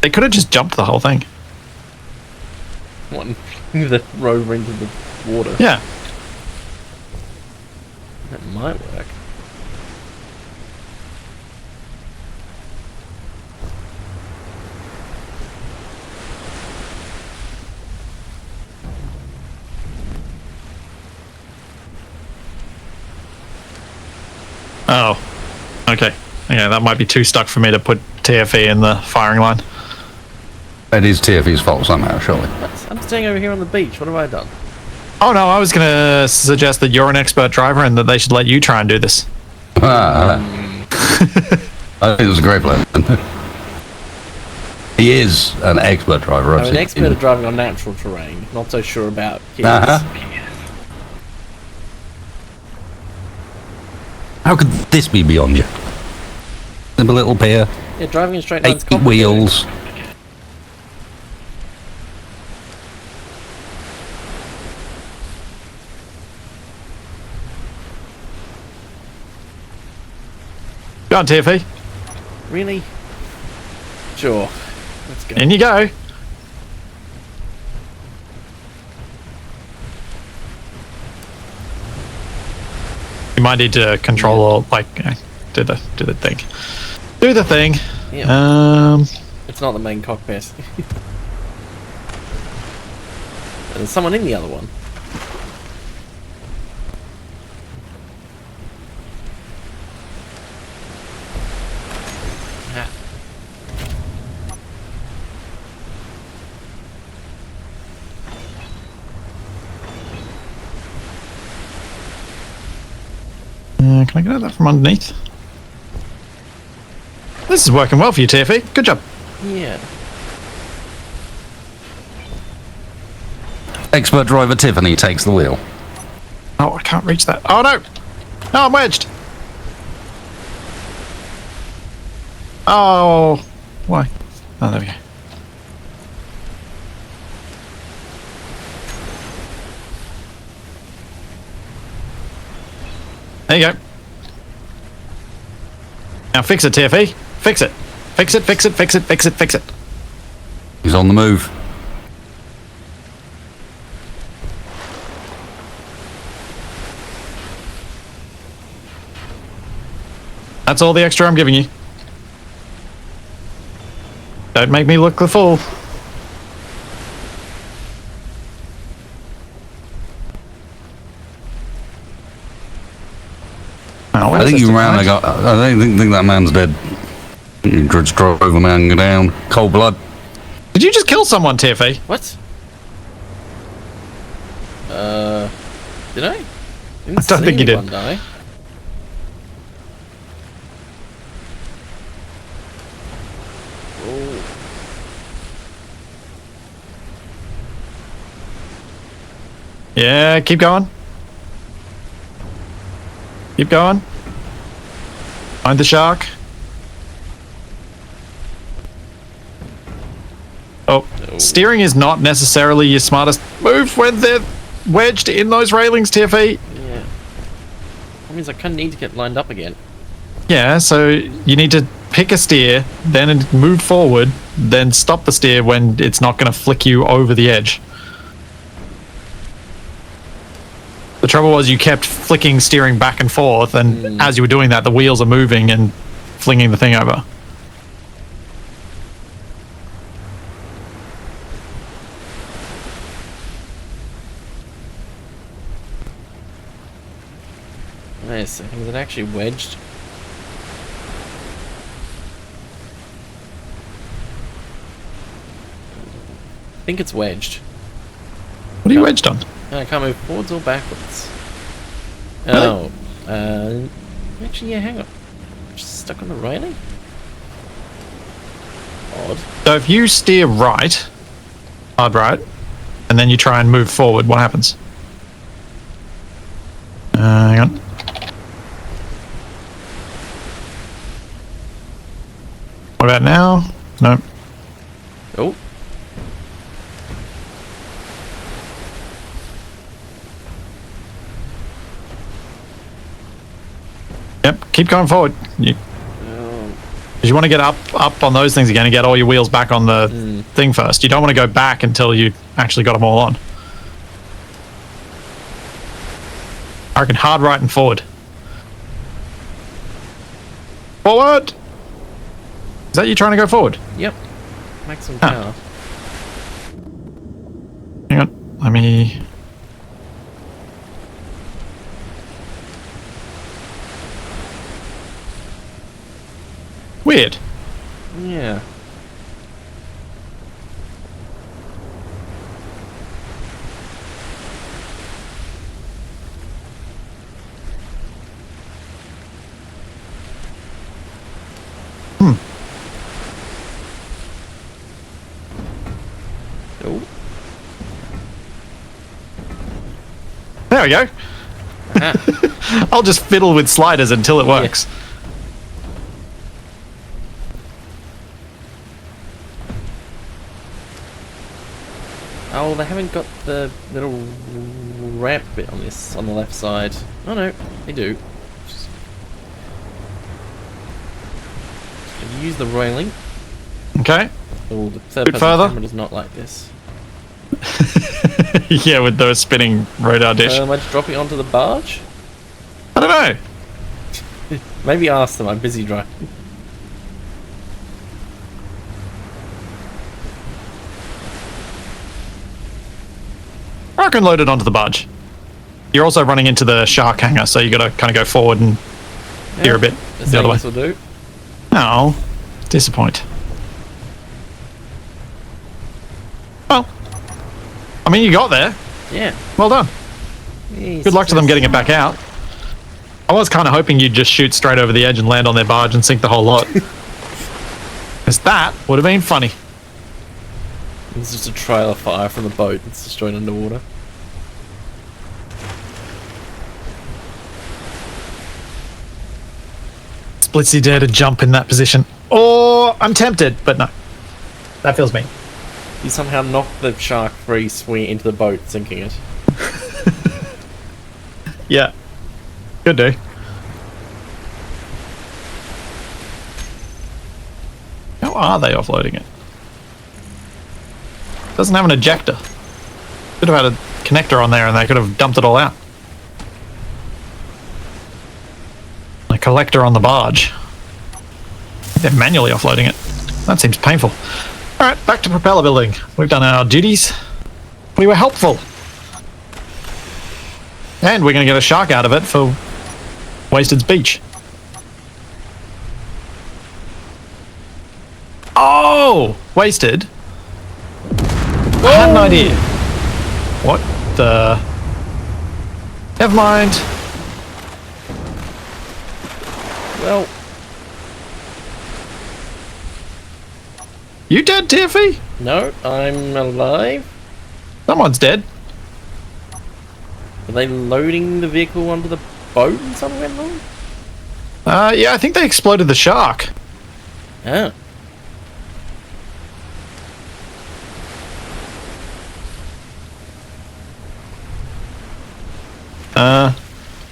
[SPEAKER 1] they could have just jumped the whole thing.
[SPEAKER 3] One, the rover into the water.
[SPEAKER 1] Yeah.
[SPEAKER 3] That might work.
[SPEAKER 1] Oh, okay. Yeah, that might be too stuck for me to put TFE in the firing line.
[SPEAKER 2] It is TFE's fault somehow, surely.
[SPEAKER 3] I'm staying over here on the beach. What have I done?
[SPEAKER 1] Oh no, I was going to suggest that you're an expert driver and that they should let you try and do this.
[SPEAKER 2] I think it was a great plan. He is an expert driver.
[SPEAKER 3] I'm an expert at driving on natural terrain. Not so sure about kids.
[SPEAKER 2] How could this be beyond you? Simple little pier,
[SPEAKER 3] Yeah, driving in straight lines.
[SPEAKER 2] 8 wheels.
[SPEAKER 1] Go on, TFE.
[SPEAKER 3] Really? Sure. Let's go.
[SPEAKER 1] In you go. You might need to control or like do the thing. Do the thing.
[SPEAKER 3] Yeah. It's not the main cockpit. There's someone in the other one. Ah.
[SPEAKER 1] Can I get at that from underneath? This is working well for you, TFE. Good job.
[SPEAKER 3] Yeah.
[SPEAKER 2] Expert driver Tiffany takes the wheel.
[SPEAKER 1] Oh, I can't reach that. Oh no! No, I'm wedged. Oh, why? Oh, there we go. There you go. Now fix it, TFE. Fix it. Fix it, fix it, fix it, fix it, fix it.
[SPEAKER 2] He's on the move.
[SPEAKER 1] That's all the extra I'm giving you. Don't make me look the fool. Oh,
[SPEAKER 2] I think you ran. I don't think that man's dead. You just drove the man down. Cold blood.
[SPEAKER 1] Did you just kill someone, TFE?
[SPEAKER 3] What? Did I?
[SPEAKER 1] I don't think you did.
[SPEAKER 3] Die. Oh.
[SPEAKER 1] Yeah, keep going. Keep going. Find the shark. Oh, steering is not necessarily your smartest move when they're wedged in those railings, TFE.
[SPEAKER 3] Yeah. That means I kind of need to get lined up again.
[SPEAKER 1] Yeah, so you need to pick a steer, then move forward, then stop the steer when it's not going to flick you over the edge. trouble was you kept flicking, steering back and forth, and as you were doing that, the wheels are moving and flinging the thing over.
[SPEAKER 3] Wait a second, is it actually wedged? I think it's wedged.
[SPEAKER 1] What are you wedged on?
[SPEAKER 3] And I can't move forwards or backwards.
[SPEAKER 1] Really?
[SPEAKER 3] Oh, actually, yeah, hang on. Just stuck on the railing? Odd.
[SPEAKER 1] So if you steer right, hard right, and then you try and move forward, what happens? Hang on. What about now? No.
[SPEAKER 3] Oh.
[SPEAKER 1] Yep, keep going forward. You want to get up on those things again and get all your wheels back on the thing first. You don't want to go back until you actually got them all on. I reckon hard right and forward. Forward! Is that you trying to go forward?
[SPEAKER 3] Yep. Maximum power.
[SPEAKER 1] Hang on, let me... Weird.
[SPEAKER 3] Yeah. Oh.
[SPEAKER 1] There we go.
[SPEAKER 3] Ah.
[SPEAKER 1] I'll just fiddle with sliders until it works.
[SPEAKER 3] Oh, they haven't got the little ramp bit on this, on the left side. Oh no, they do. Just use the railing.
[SPEAKER 1] Okay.
[SPEAKER 3] Oh, the third
[SPEAKER 1] Bit
[SPEAKER 3] person
[SPEAKER 1] further.
[SPEAKER 3] camera does not like this.
[SPEAKER 1] Yeah, with those spinning radar dish.
[SPEAKER 3] Am I just dropping onto the barge?
[SPEAKER 1] I don't know.
[SPEAKER 3] Maybe ask them, I'm busy driving.
[SPEAKER 1] I can load it onto the barge. You're also running into the shark hangar, so you got to kind of go forward and steer a bit
[SPEAKER 3] That's
[SPEAKER 1] the other way.
[SPEAKER 3] what this will do.
[SPEAKER 1] Oh, disappoint. Well, I mean, you got there.
[SPEAKER 3] Yeah.
[SPEAKER 1] Well done.
[SPEAKER 3] Yes,
[SPEAKER 1] Good luck to them
[SPEAKER 3] yes.
[SPEAKER 1] getting it back out. I was kind of hoping you'd just shoot straight over the edge and land on their barge and sink the whole lot. Because that would have been funny.
[SPEAKER 3] It's just a trail of fire from the boat that's destroyed underwater.
[SPEAKER 1] Splitsie dare to jump in that position. Or I'm tempted, but no. That feels mean.
[SPEAKER 3] You somehow knocked the shark free, swinging into the boat, sinking it.
[SPEAKER 1] Yeah. Could do. How are they offloading it? Doesn't have an ejector. Could have had a connector on there and they could have dumped it all out. A collector on the barge. They're manually offloading it. That seems painful. Alright, back to propeller building. We've done our duties. We were helpful. And we're going to get a shark out of it for Wasted's Beach. Oh! Wasted. I had an idea. What the... Never mind.
[SPEAKER 3] Well,
[SPEAKER 1] You dead, Tiffy?
[SPEAKER 3] no, I'm alive.
[SPEAKER 1] Someone's dead.
[SPEAKER 3] Are they loading the vehicle onto the boat and something went wrong?
[SPEAKER 1] Yeah, I think they exploded the shark.
[SPEAKER 3] Oh.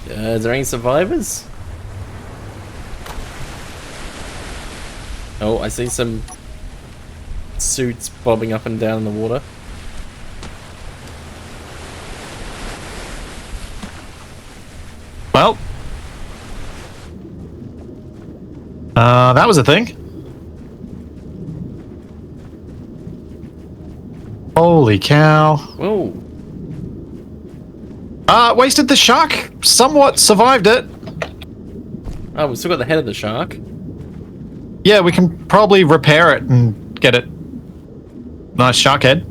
[SPEAKER 3] Is there any survivors? Oh, I see some suits bobbing up and down in the water.
[SPEAKER 1] That was a thing. Holy cow.
[SPEAKER 3] Whoa.
[SPEAKER 1] Wasted the shark. Somewhat survived it.
[SPEAKER 3] Oh, we still got the head of the shark.
[SPEAKER 1] Yeah, we can probably repair it and get it. Nice shark head.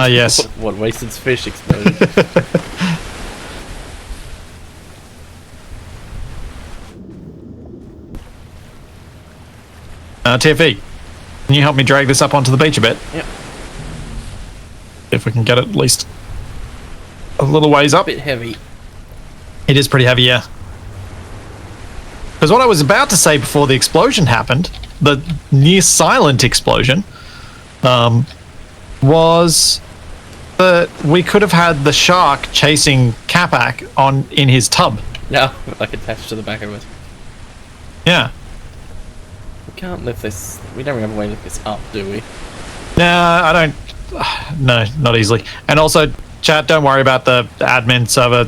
[SPEAKER 1] Yes.
[SPEAKER 3] What, wasted fish exploded?
[SPEAKER 1] TFE, can you help me drag this up onto the beach a bit?
[SPEAKER 3] Yep.
[SPEAKER 1] If we can get it at least a little ways up.
[SPEAKER 3] Bit heavy.
[SPEAKER 1] It is pretty heavy, yeah. Because what I was about to say before the explosion happened, the near silent explosion, was that we could have had the shark chasing Capac in his tub.
[SPEAKER 3] No, like attached to the back of it.
[SPEAKER 1] Yeah.
[SPEAKER 3] We can't lift this. We don't have a way to lift this up, do we?
[SPEAKER 1] Nah, I don't. No, not easily. And also, chat, don't worry about the admin server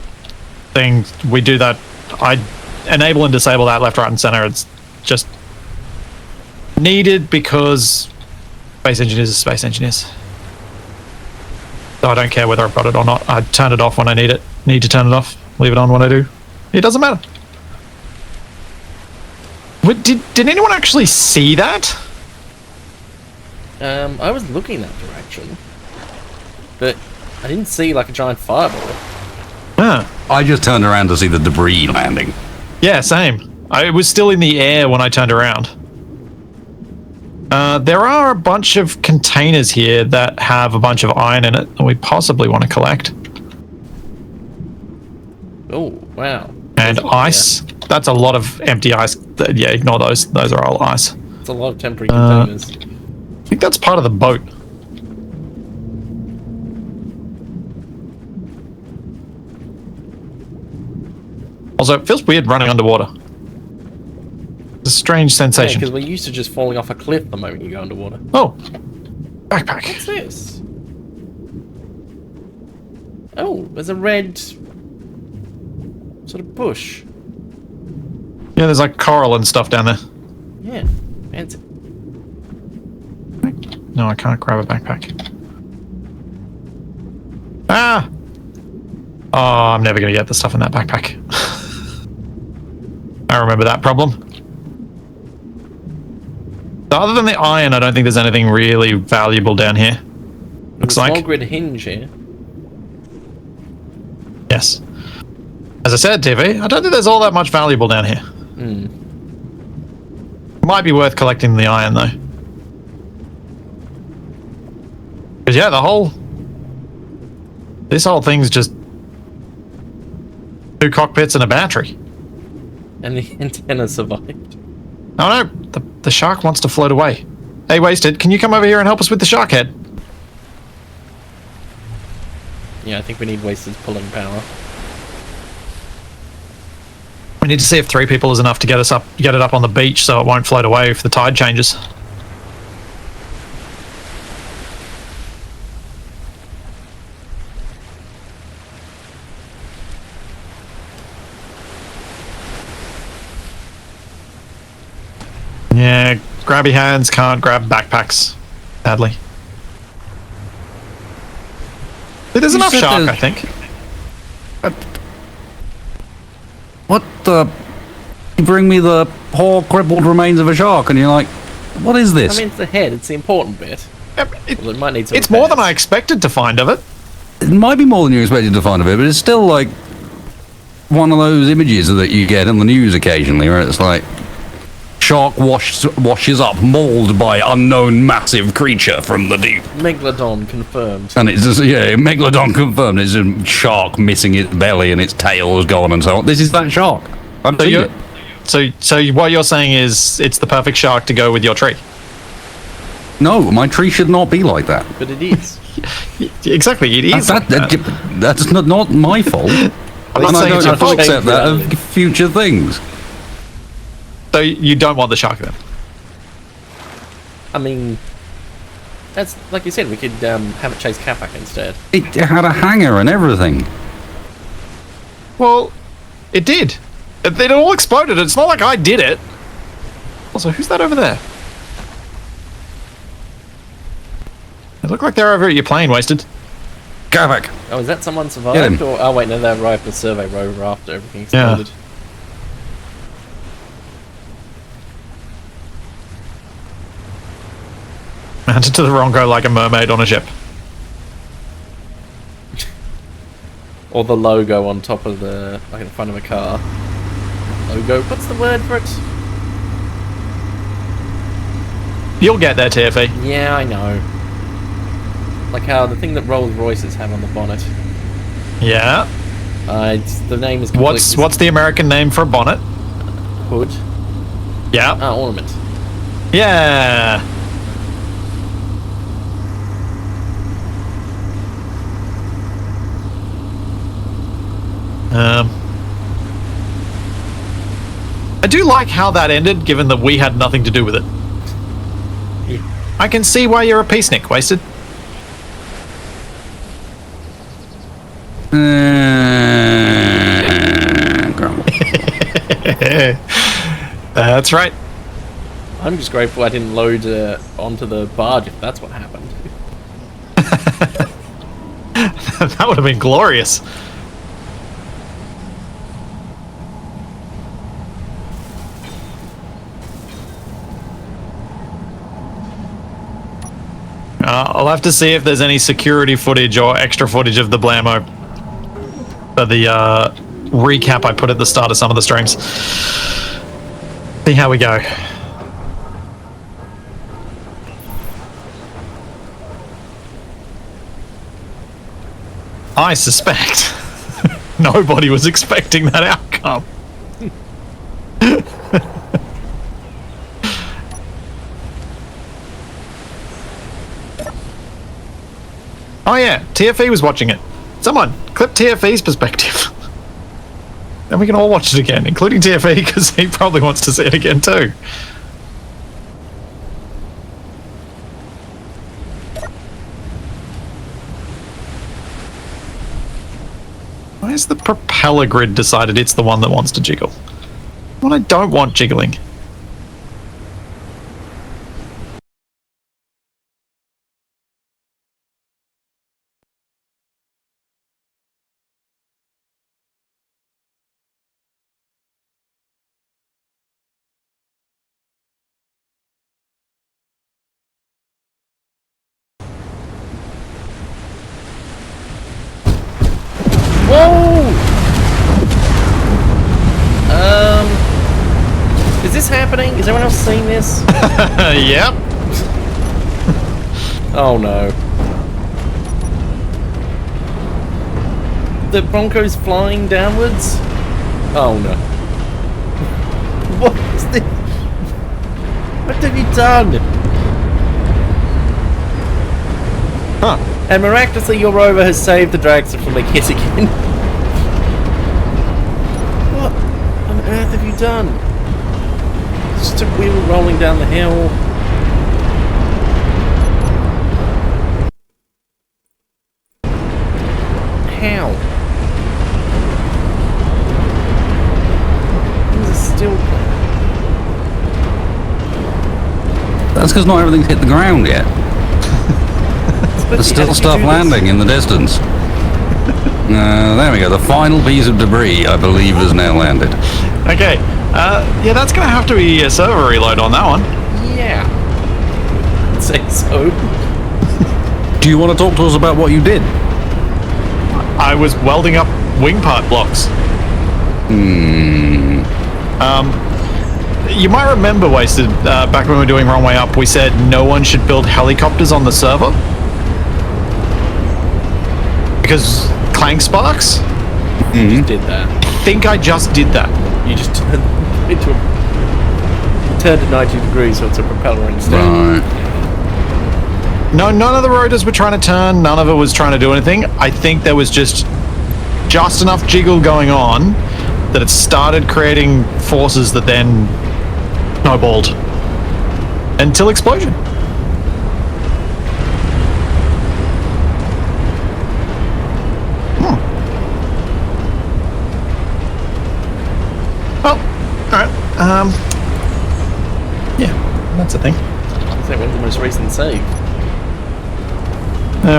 [SPEAKER 1] thing. We do that. I enable and disable that left, right, and center. It's just needed because space engineers are space engineers. So I don't care whether I've got it or not. I turn it off when I need it. Need to turn it off. Leave it on when I do. It doesn't matter. Did anyone actually see that?
[SPEAKER 3] I was looking that direction, but I didn't see like a giant fireball.
[SPEAKER 1] Huh.
[SPEAKER 2] I just turned around to see the debris landing.
[SPEAKER 1] Yeah, same. It was still in the air when I turned around. There are a bunch of containers here that have a bunch of iron in it that we possibly want to collect.
[SPEAKER 3] Oh, wow.
[SPEAKER 1] And ice.
[SPEAKER 3] Yeah.
[SPEAKER 1] That's a lot of empty ice. Yeah, ignore those. Those are all ice.
[SPEAKER 3] It's a lot of temporary containers.
[SPEAKER 1] I think that's part of the boat. Also, it feels weird running underwater. It's a strange
[SPEAKER 3] Yeah,
[SPEAKER 1] sensation.
[SPEAKER 3] because we're used to just falling off a cliff the moment you go underwater.
[SPEAKER 1] Oh, backpack.
[SPEAKER 3] What's this? Oh, there's a red sort of bush.
[SPEAKER 1] Yeah, there's like coral and stuff down there.
[SPEAKER 3] Yeah, fancy.
[SPEAKER 1] No, I can't grab a backpack. Ah! Oh, I'm never going to get the stuff in that backpack. I remember that problem. So other than the iron, I don't think there's anything really valuable down here. Looks
[SPEAKER 3] There's a small
[SPEAKER 1] like.
[SPEAKER 3] grid hinge here.
[SPEAKER 1] Yes. As I said, TV, I don't think there's all that much valuable down here.
[SPEAKER 3] Hmm.
[SPEAKER 1] Might be worth collecting the iron, though. Because, yeah, this whole thing's just 2 cockpits and a battery.
[SPEAKER 3] And the antenna survived.
[SPEAKER 1] Oh, no. The shark wants to float away. Hey, Wasted, can you come over here and help us with the shark head?
[SPEAKER 3] Yeah, I think we need Wasted's pulling power.
[SPEAKER 1] We need to see if 3 people is enough to get it up on the beach so it won't float away if the tide changes. Yeah, grabby hands can't grab backpacks, sadly. There's enough
[SPEAKER 2] said
[SPEAKER 1] shark,
[SPEAKER 2] there's-
[SPEAKER 1] I think.
[SPEAKER 2] What the? You bring me the poor crippled remains of a shark, and you're like, what is this?
[SPEAKER 3] I mean, it's the head. It's the important bit. Well, it might need some
[SPEAKER 1] It's more than I
[SPEAKER 3] repairs.
[SPEAKER 1] expected to find of it.
[SPEAKER 2] It might be more than you expected to find of it, but it's still like one of those images that you get in the news occasionally, where it's like shark washes up, mauled by unknown massive creature from the deep.
[SPEAKER 3] Megalodon confirmed.
[SPEAKER 2] And it's just, yeah, Megalodon confirmed. It's a shark missing its belly and its tail is gone and so on. This is that shark. I've
[SPEAKER 1] So
[SPEAKER 2] seen
[SPEAKER 1] you're,
[SPEAKER 2] it.
[SPEAKER 1] so what you're saying is it's the perfect shark to go with your tree.
[SPEAKER 2] No, my tree should not be like that.
[SPEAKER 3] But it is.
[SPEAKER 1] Exactly, it is.
[SPEAKER 2] That's not my fault.
[SPEAKER 1] I'm not
[SPEAKER 2] And I
[SPEAKER 1] saying
[SPEAKER 2] don't
[SPEAKER 1] it's your
[SPEAKER 2] have to
[SPEAKER 1] fault.
[SPEAKER 2] accept that of future things.
[SPEAKER 1] So you don't want the shark then?
[SPEAKER 3] I mean, That's like you said. We could have it chase Capac instead.
[SPEAKER 2] It had a hangar and everything.
[SPEAKER 1] Well, it did. It all exploded. It's not like I did it. Also, who's that over there? It looked like they're over at your plane, Wasted.
[SPEAKER 2] Capac.
[SPEAKER 3] Oh, is that someone
[SPEAKER 2] Get
[SPEAKER 3] survived?
[SPEAKER 2] him.
[SPEAKER 3] Or oh wait, no, they arrived with survey rover after everything
[SPEAKER 1] Yeah.
[SPEAKER 3] exploded.
[SPEAKER 1] Mounted to the Ronco like a mermaid on a ship.
[SPEAKER 3] Or the logo on top of the, like in front of a car. Logo. What's the word for it?
[SPEAKER 1] You'll get there, TFE.
[SPEAKER 3] Yeah, I know. Like how the thing that Rolls Royces have on the bonnet.
[SPEAKER 1] Yeah.
[SPEAKER 3] The name is completely
[SPEAKER 1] What's the American name for a bonnet?
[SPEAKER 3] hood.
[SPEAKER 1] Yeah.
[SPEAKER 3] Ah, ornament.
[SPEAKER 1] Yeah. I do like how that ended, given that we had nothing to do with it.
[SPEAKER 3] Yeah.
[SPEAKER 1] I can see why you're a peacenik, Wasted.
[SPEAKER 2] Grumble.
[SPEAKER 1] That's right.
[SPEAKER 3] I'm just grateful I didn't load onto the barge if that's what happened.
[SPEAKER 1] That would have been glorious. I'll have to see if there's any security footage or extra footage of the blammo for the recap I put at the start of some of the streams. See how we go. I suspect nobody was expecting that outcome. Oh yeah, TFE was watching it. Someone, clip TFE's perspective. Then we can all watch it again, including TFE, because he probably wants to see it again too. Why has the propeller grid decided it's the one that wants to jiggle? Well, I don't want jiggling.
[SPEAKER 3] Whoa! Is this happening? Is everyone else seeing this?
[SPEAKER 1] Yep.
[SPEAKER 3] Oh no. The Bronco's flying downwards? Oh no. What is this? What have you done?
[SPEAKER 1] Huh.
[SPEAKER 3] And miraculously your rover has saved the dragster from being hit again. What on earth have you done? It's just a wheel rolling down the hill. How? Things are still...
[SPEAKER 2] That's because not everything's hit the ground yet. There's still stuff landing in the distance. There we go. The final piece of debris, I believe, has now landed.
[SPEAKER 1] Okay. Yeah, that's going to have to be a server reload on that one.
[SPEAKER 3] Yeah. I'd say so.
[SPEAKER 2] Do you want to talk to us about what you did?
[SPEAKER 1] I was welding up wing part blocks. You might remember, Wasted, back when we were doing Wrong Way Up, we said no one should build helicopters on the server. Because clank sparks?
[SPEAKER 3] You just did that.
[SPEAKER 1] I think I just did that.
[SPEAKER 3] You just turned into a... You turned it 90 degrees so it's a propeller instead.
[SPEAKER 2] Right.
[SPEAKER 1] No, none of the rotors were trying to turn. None of it was trying to do anything. I think there was just enough jiggle going on that it started creating forces that then snowballed until explosion. Yeah, that's a thing.
[SPEAKER 3] I think when's the most recent save?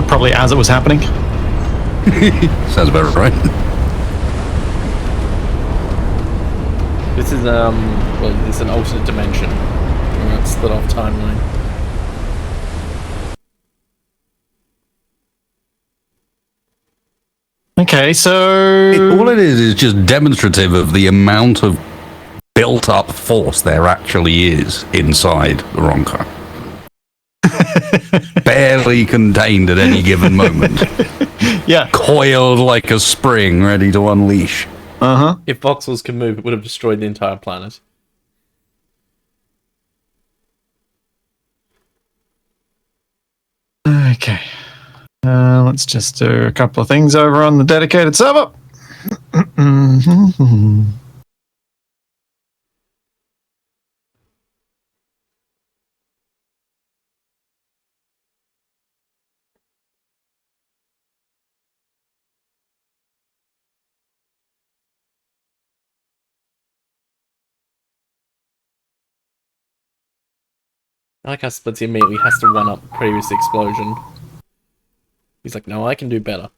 [SPEAKER 1] Probably as it was happening.
[SPEAKER 2] Sounds about right.
[SPEAKER 3] This is well, it's an alternate dimension. It's split off timeline.
[SPEAKER 1] Okay, so
[SPEAKER 2] All it is just demonstrative of the amount of built-up force there actually is inside the Ronco. Barely contained at any given moment.
[SPEAKER 1] yeah.
[SPEAKER 2] Coiled like a spring, ready to unleash.
[SPEAKER 3] If voxels could move, it would have destroyed the entire planet.
[SPEAKER 1] Okay. Let's just do a couple of things over on the dedicated server.
[SPEAKER 3] I like how Splitsie immediately has to run up the previous explosion. He's like, no, I can do better.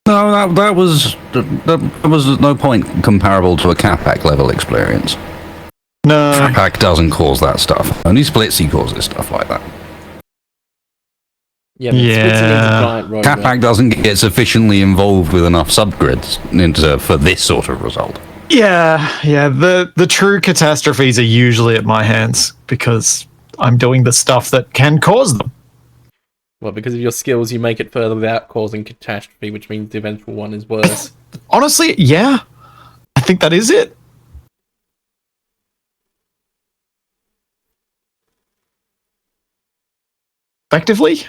[SPEAKER 2] No, that was at no point comparable to a Capac level experience.
[SPEAKER 1] No.
[SPEAKER 2] Capac doesn't cause that stuff. Only Splitsie causes stuff like that.
[SPEAKER 3] Yeah, but Splitsie needs a
[SPEAKER 1] Yeah.
[SPEAKER 3] giant robot.
[SPEAKER 2] Capac doesn't get sufficiently involved with enough subgrids for this sort of result.
[SPEAKER 1] Yeah. The true catastrophes are usually at my hands because I'm doing the stuff that can cause them.
[SPEAKER 3] Well, because of your skills, you make it further without causing catastrophe, which means the eventual one is worse.
[SPEAKER 1] Honestly, yeah. I think that is it. Effectively.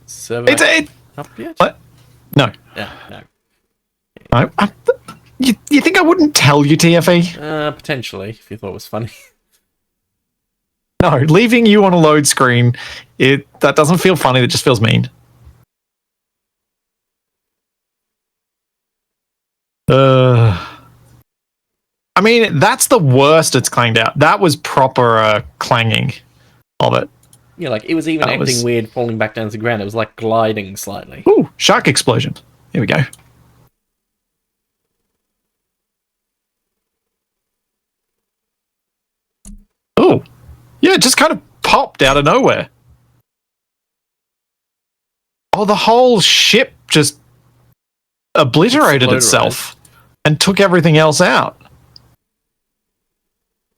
[SPEAKER 3] Server
[SPEAKER 1] It's
[SPEAKER 3] up yet?
[SPEAKER 1] what? No.
[SPEAKER 3] Yeah, no.
[SPEAKER 1] You think I wouldn't tell you, TFE?
[SPEAKER 3] Potentially, if you thought it was funny.
[SPEAKER 1] No, leaving you on a load screen, that doesn't feel funny, that just feels mean. I mean, that's the worst it's clanged out. That was proper clanging of it.
[SPEAKER 3] Yeah, like, it was even
[SPEAKER 1] That
[SPEAKER 3] acting
[SPEAKER 1] was-
[SPEAKER 3] weird falling back down to the ground. It was like gliding slightly.
[SPEAKER 1] Ooh, shark explosion. Here we go. Oh, yeah, it just kind of popped out of nowhere. Oh, the whole ship just obliterated
[SPEAKER 3] Exploded.
[SPEAKER 1] itself and took everything else out.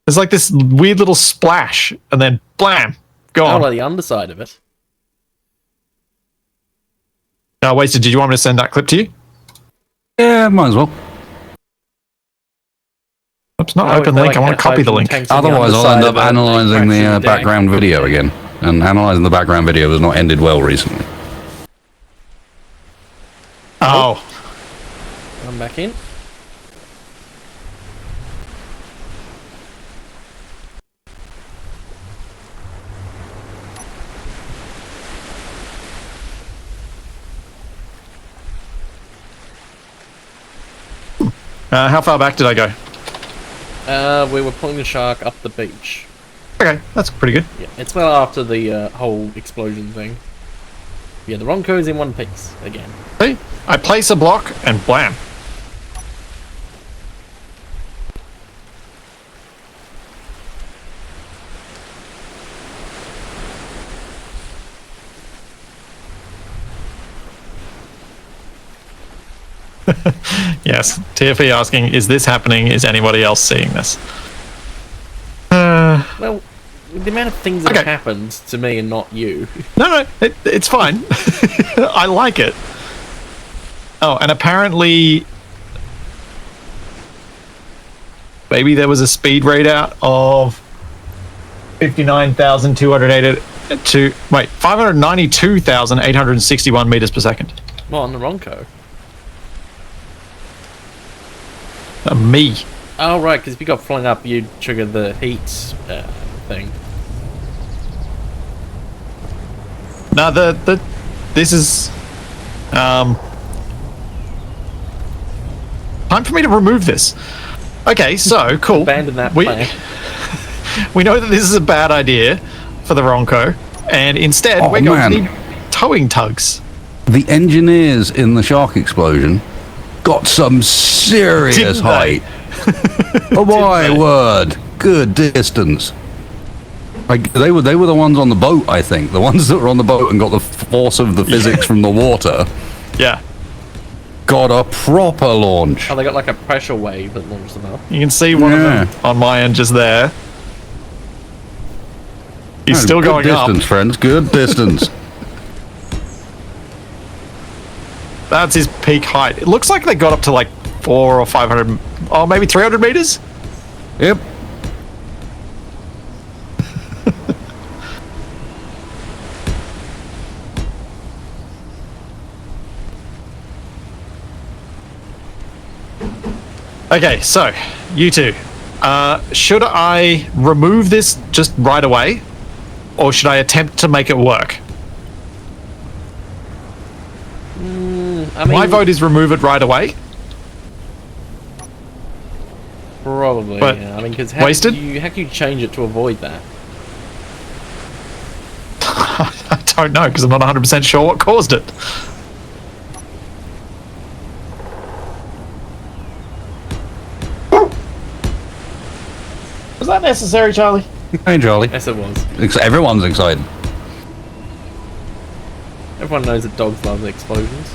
[SPEAKER 1] There's like this weird little splash and then blam,
[SPEAKER 3] Oh,
[SPEAKER 1] gone.
[SPEAKER 3] like the underside of it.
[SPEAKER 1] No, Wasted, did you want me to send that clip to you?
[SPEAKER 2] Yeah, might as well.
[SPEAKER 1] Oops, not
[SPEAKER 3] Oh,
[SPEAKER 1] open
[SPEAKER 3] they're
[SPEAKER 1] link.
[SPEAKER 3] like
[SPEAKER 1] I want to copy the
[SPEAKER 3] hydrogen
[SPEAKER 1] link.
[SPEAKER 3] tanks on the
[SPEAKER 2] Otherwise, I'll end
[SPEAKER 3] underside
[SPEAKER 2] up
[SPEAKER 3] of it,
[SPEAKER 2] analysing
[SPEAKER 3] crashing
[SPEAKER 2] the
[SPEAKER 3] deck.
[SPEAKER 2] background video again. And analysing the background video has not ended well recently.
[SPEAKER 1] Oh,
[SPEAKER 3] I'm back in.
[SPEAKER 1] how far back did I go?
[SPEAKER 3] We were pulling the shark up the beach.
[SPEAKER 1] Okay, that's pretty good.
[SPEAKER 3] Yeah, it's well after the whole explosion thing. Yeah, the Ronco's in one piece again.
[SPEAKER 1] See, I place a block and blam. Yes, TFE asking, is this happening? Is anybody else seeing this?
[SPEAKER 3] Well, the amount of things that
[SPEAKER 1] Okay.
[SPEAKER 3] have happened to me and not you.
[SPEAKER 1] No, it's fine. I like it. Oh, and apparently maybe there was a speed readout of 592,861 meters per second.
[SPEAKER 3] Well, on the Ronco.
[SPEAKER 1] Me.
[SPEAKER 3] Oh, right, because if you got flung up, you'd trigger the heat thing.
[SPEAKER 1] No, this is time for me to remove this. Okay, so cool.
[SPEAKER 3] Abandon that plan.
[SPEAKER 1] We know that this is a bad idea for the Ronco, and instead we're going to need towing tugs.
[SPEAKER 2] The engineers in the shark explosion got some serious
[SPEAKER 1] Didn't they?
[SPEAKER 2] height. Oh my word! Good distance. Like they were the ones on the boat, I think. The ones that were on the boat and got the force of the physics from the water.
[SPEAKER 1] Yeah.
[SPEAKER 2] Got a proper launch.
[SPEAKER 3] Oh, they got like a pressure wave that launched them up.
[SPEAKER 1] You can see one of them on my end just there. He's still going
[SPEAKER 2] good
[SPEAKER 1] up.
[SPEAKER 2] distance, friends. Good distance.
[SPEAKER 1] That's his peak height. It looks like they got up to like 400 or 500, or maybe 300 meters.
[SPEAKER 2] Yep.
[SPEAKER 1] Okay, so you two, should I remove this just right away, or should I attempt to make it work?
[SPEAKER 3] I mean,
[SPEAKER 1] My vote is remove it right away.
[SPEAKER 3] probably.
[SPEAKER 1] But
[SPEAKER 3] Yeah. I mean, because
[SPEAKER 1] wasted?
[SPEAKER 3] how can you change it to avoid that?
[SPEAKER 1] I don't know, because I'm not 100% sure what caused it. Was that necessary, Charlie?
[SPEAKER 2] Hey, Charlie.
[SPEAKER 3] Yes, it was.
[SPEAKER 2] Everyone's excited.
[SPEAKER 3] Everyone knows that dogs love explosions.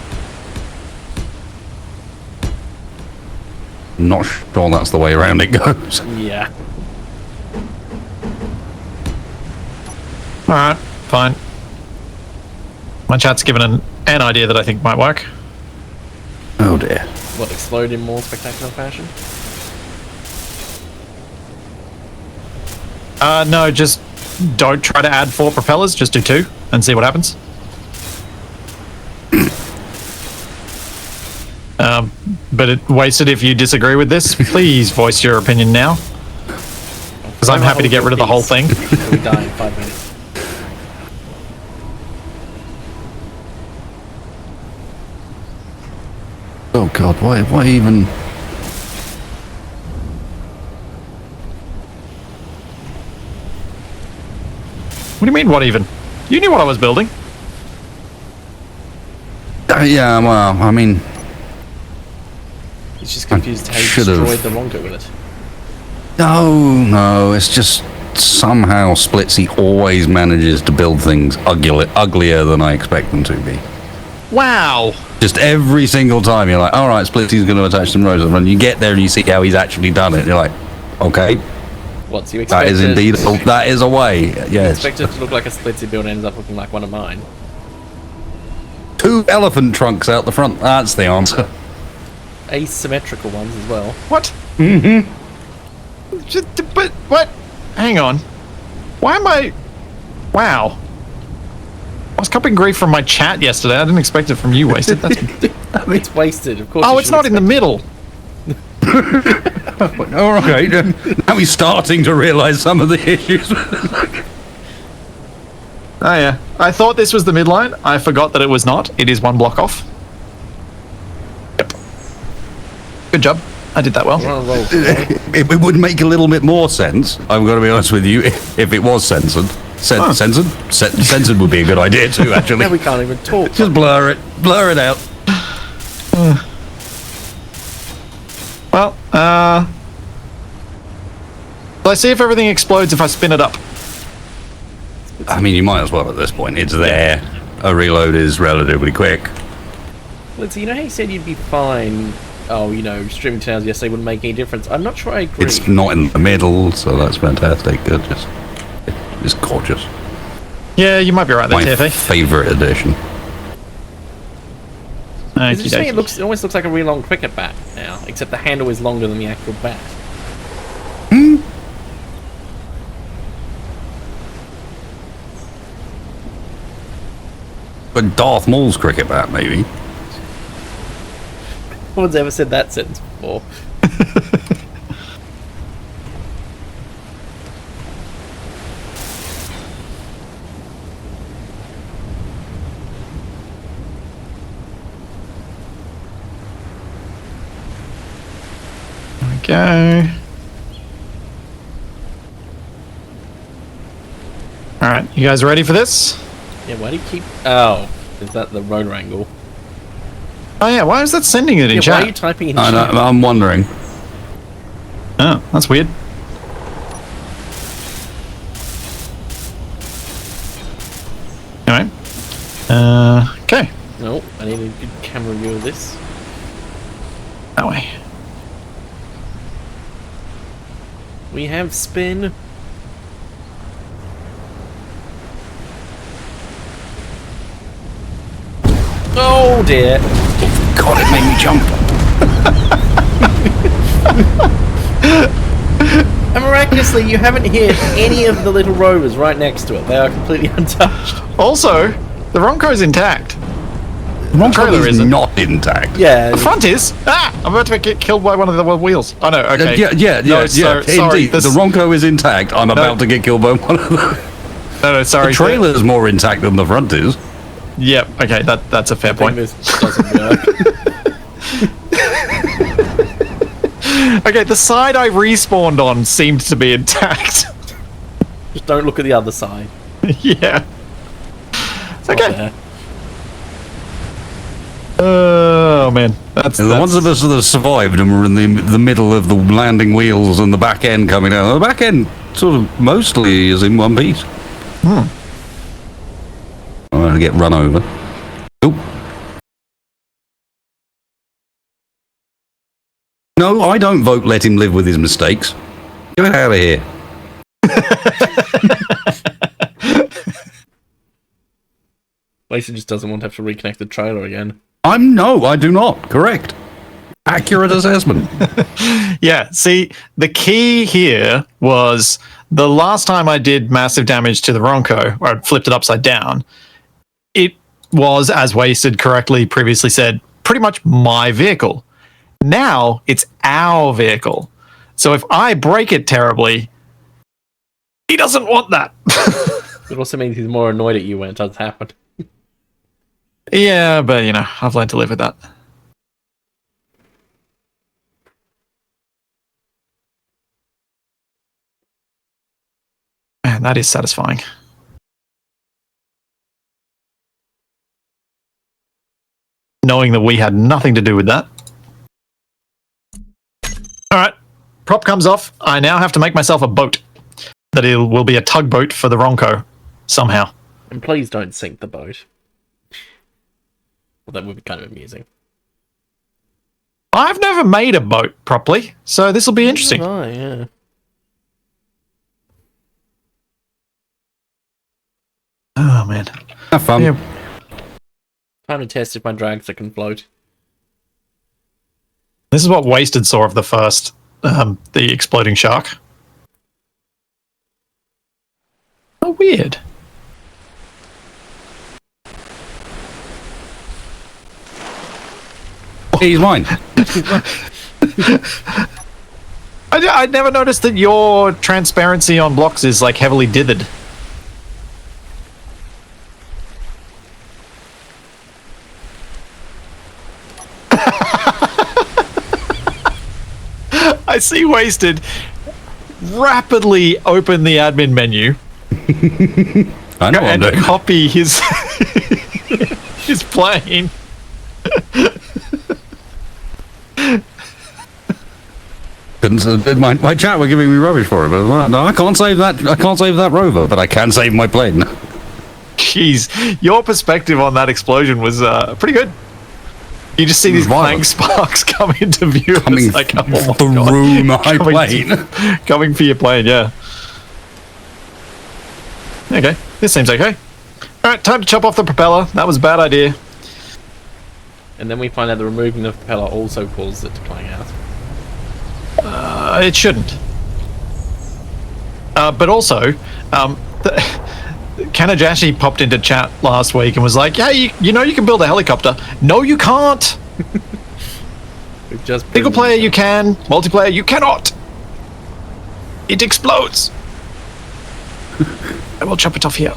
[SPEAKER 2] Not sure that's the way around it goes.
[SPEAKER 3] Yeah.
[SPEAKER 1] Alright, fine. My chat's given an idea that I think might work.
[SPEAKER 2] Oh dear.
[SPEAKER 3] What, explode in more spectacular fashion?
[SPEAKER 1] No, just don't try to add 4 propellers, just do 2 and see what happens. But it wasted if you disagree with this. Please voice your opinion now. Because I'm happy to get rid of the whole thing.
[SPEAKER 3] We die in 5 minutes.
[SPEAKER 2] Oh god, why even...
[SPEAKER 1] What do you mean, what even? You knew what I was building.
[SPEAKER 2] yeah, well, I mean...
[SPEAKER 3] He's just confused how you
[SPEAKER 2] should've-
[SPEAKER 3] destroyed the Ronco with it.
[SPEAKER 2] No, it's just somehow Splitsie always manages to build things uglier than I expect them to be.
[SPEAKER 1] Wow.
[SPEAKER 2] Just every single time you're like, all right, Splitsie's going to attach some rows, and you get there and you see how he's actually done it. And you're like, okay,
[SPEAKER 3] What, so you expect
[SPEAKER 2] that is indeed, that is a way. Yes,
[SPEAKER 3] expect it to look like a Splitsie build and ends up looking like one of mine.
[SPEAKER 2] 2 elephant trunks out the front. That's the answer.
[SPEAKER 3] Asymmetrical ones as well.
[SPEAKER 1] What? Mm-hmm. But what? Hang on. Why am I... Wow. I was copying grief from my chat yesterday. I didn't expect it from you, Wasted. That's...
[SPEAKER 3] It's wasted, of course.
[SPEAKER 1] Oh,
[SPEAKER 3] you
[SPEAKER 1] it's
[SPEAKER 3] should
[SPEAKER 1] not in the
[SPEAKER 3] expect
[SPEAKER 1] middle.
[SPEAKER 2] All right, now he's starting to realise some of the issues.
[SPEAKER 1] Oh, yeah. I thought this was the midline. I forgot that it was not. It is 1 block off. Yep. Good job. I did that well.
[SPEAKER 3] We're on a roll.
[SPEAKER 2] It would make a little bit more sense, I'm going to be honest with you, if it was censored. Censored? Censored would be a good idea too, actually.
[SPEAKER 3] Now we can't even talk.
[SPEAKER 2] Just blur it out.
[SPEAKER 1] Well, let's see if everything explodes if I spin it up.
[SPEAKER 2] I mean, you might as well at this point. It's there. A reload is relatively quick.
[SPEAKER 3] Lindsay, you know how you said you'd be fine? Oh, you know, streaming 10 hours yesterday wouldn't make any difference. I'm not sure I agree.
[SPEAKER 2] It's not in the middle, so that's fantastic. It's gorgeous.
[SPEAKER 1] Yeah, you might be right there,
[SPEAKER 2] My
[SPEAKER 1] TFA.
[SPEAKER 2] favourite edition.
[SPEAKER 3] Is it just saying it almost looks like a really long cricket bat now, except the handle is longer than the actual bat.
[SPEAKER 2] Darth Maul's cricket bat, maybe.
[SPEAKER 3] No one's ever said that sentence before.
[SPEAKER 1] Go. Alright, you guys ready for this?
[SPEAKER 3] Yeah, why do you keep... Oh, is that the rotor angle?
[SPEAKER 1] Oh yeah, why is that sending it in
[SPEAKER 3] Yeah,
[SPEAKER 1] chat?
[SPEAKER 3] why are you typing in
[SPEAKER 2] I
[SPEAKER 3] chat?
[SPEAKER 2] know, I'm wondering.
[SPEAKER 1] Oh, that's weird. Alright. Okay.
[SPEAKER 3] No, I need a good camera view of this.
[SPEAKER 1] That way.
[SPEAKER 3] We have spin. Oh dear.
[SPEAKER 2] God, it made me jump.
[SPEAKER 3] And miraculously, you haven't hit any of the little rovers right next to it. They are completely untouched.
[SPEAKER 1] Also, the Ronco's intact.
[SPEAKER 2] The
[SPEAKER 1] trailer
[SPEAKER 2] is
[SPEAKER 1] isn't.
[SPEAKER 2] not intact.
[SPEAKER 3] Yeah.
[SPEAKER 1] The front is. Ah! I'm about to get killed by one of the wheels. Oh no, okay.
[SPEAKER 2] Yeah.
[SPEAKER 1] Sorry,
[SPEAKER 2] Indeed,
[SPEAKER 1] this-
[SPEAKER 2] the Ronco is intact. I'm about to get killed by one of them.
[SPEAKER 1] No, sorry.
[SPEAKER 2] The trailer's more intact than the front is.
[SPEAKER 1] Yep, okay, that's a fair
[SPEAKER 3] I think
[SPEAKER 1] point.
[SPEAKER 3] this doesn't work.
[SPEAKER 1] Okay, the side I respawned on seemed to be intact.
[SPEAKER 3] Just don't look at the other side.
[SPEAKER 1] Yeah.
[SPEAKER 3] It's not
[SPEAKER 1] Okay.
[SPEAKER 3] there.
[SPEAKER 1] Oh man, that's
[SPEAKER 2] The ones of us that have survived and were in the middle of the landing wheels and the back end coming down. The back end sort of mostly is in one piece. I'm going to get run over. Oop. No, I don't vote let him live with his mistakes. Get out of here.
[SPEAKER 3] Lisa just doesn't want to have to reconnect the trailer again.
[SPEAKER 2] I do not. Correct. Accurate assessment.
[SPEAKER 1] Yeah, see, the key here was the last time I did massive damage to the Ronco, or I flipped it upside down, it was, as Wasted correctly previously said, pretty much my vehicle. Now it's our vehicle. So if I break it terribly, he doesn't want that.
[SPEAKER 3] It also means he's more annoyed at you when it does happen.
[SPEAKER 1] Yeah, but you know, I've learned to live with that. Man, that is satisfying. Knowing that we had nothing to do with that. Alright, prop comes off. I now have to make myself a boat. That it will be a tugboat for the Ronco, somehow.
[SPEAKER 3] And please don't sink the boat. Well, that would be kind of amusing.
[SPEAKER 1] I've never made a boat properly, so this will be interesting.
[SPEAKER 3] Oh, yeah.
[SPEAKER 1] Oh, man.
[SPEAKER 2] Have fun.
[SPEAKER 1] Yeah.
[SPEAKER 3] Time to test if my dragster can float.
[SPEAKER 1] This is what Wasted saw of the first, the exploding shark. Oh, weird.
[SPEAKER 2] He's mine.
[SPEAKER 1] I never noticed that your transparency on blocks is like heavily dithered. I see Wasted rapidly open the admin menu
[SPEAKER 2] I know what I'm
[SPEAKER 1] and
[SPEAKER 2] doing.
[SPEAKER 1] copy his his plane.
[SPEAKER 2] My chat were giving me rubbish for it, but no, I can't save that. I can't save that rover, but I can save my plane.
[SPEAKER 1] Jeez, your perspective on that explosion was pretty good. You just see these
[SPEAKER 2] Violent.
[SPEAKER 1] blank sparks come into view. And
[SPEAKER 2] Coming
[SPEAKER 1] it's like, oh my
[SPEAKER 2] through my
[SPEAKER 1] Coming
[SPEAKER 2] plane.
[SPEAKER 1] coming for your plane, yeah. Okay, this seems okay. All right, time to chop off the propeller. That was a bad idea.
[SPEAKER 3] And then we find out that removing the propeller also causes it to clang out.
[SPEAKER 1] It shouldn't. But also, Kanajashi popped into chat last week and was like, "Yeah, you know you can build a helicopter." No, you can't.
[SPEAKER 3] We've just
[SPEAKER 1] Single player you can, multiplayer you cannot. It explodes. I will chop it off here.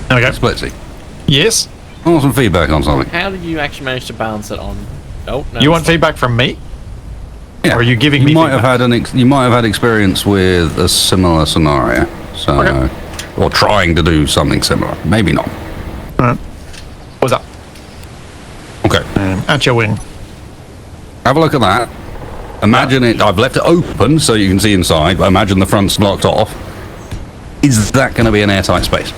[SPEAKER 1] There we go.
[SPEAKER 2] Splitsie.
[SPEAKER 1] Yes.
[SPEAKER 2] I want some feedback on something.
[SPEAKER 3] How did you actually manage to balance it on? Oh, no.
[SPEAKER 1] You want feedback from me?
[SPEAKER 2] Yeah.
[SPEAKER 1] Or are you giving me
[SPEAKER 2] might
[SPEAKER 1] feedback?
[SPEAKER 2] have had you might have had experience with a similar scenario, so
[SPEAKER 1] Okay.
[SPEAKER 2] or trying to do something similar. Maybe not.
[SPEAKER 1] Alright. What's up?
[SPEAKER 2] Okay.
[SPEAKER 1] At your wing.
[SPEAKER 2] Have a look at that. Imagine it. I've left it open so you can see inside, but imagine the front's locked off. Is that going to be an airtight space?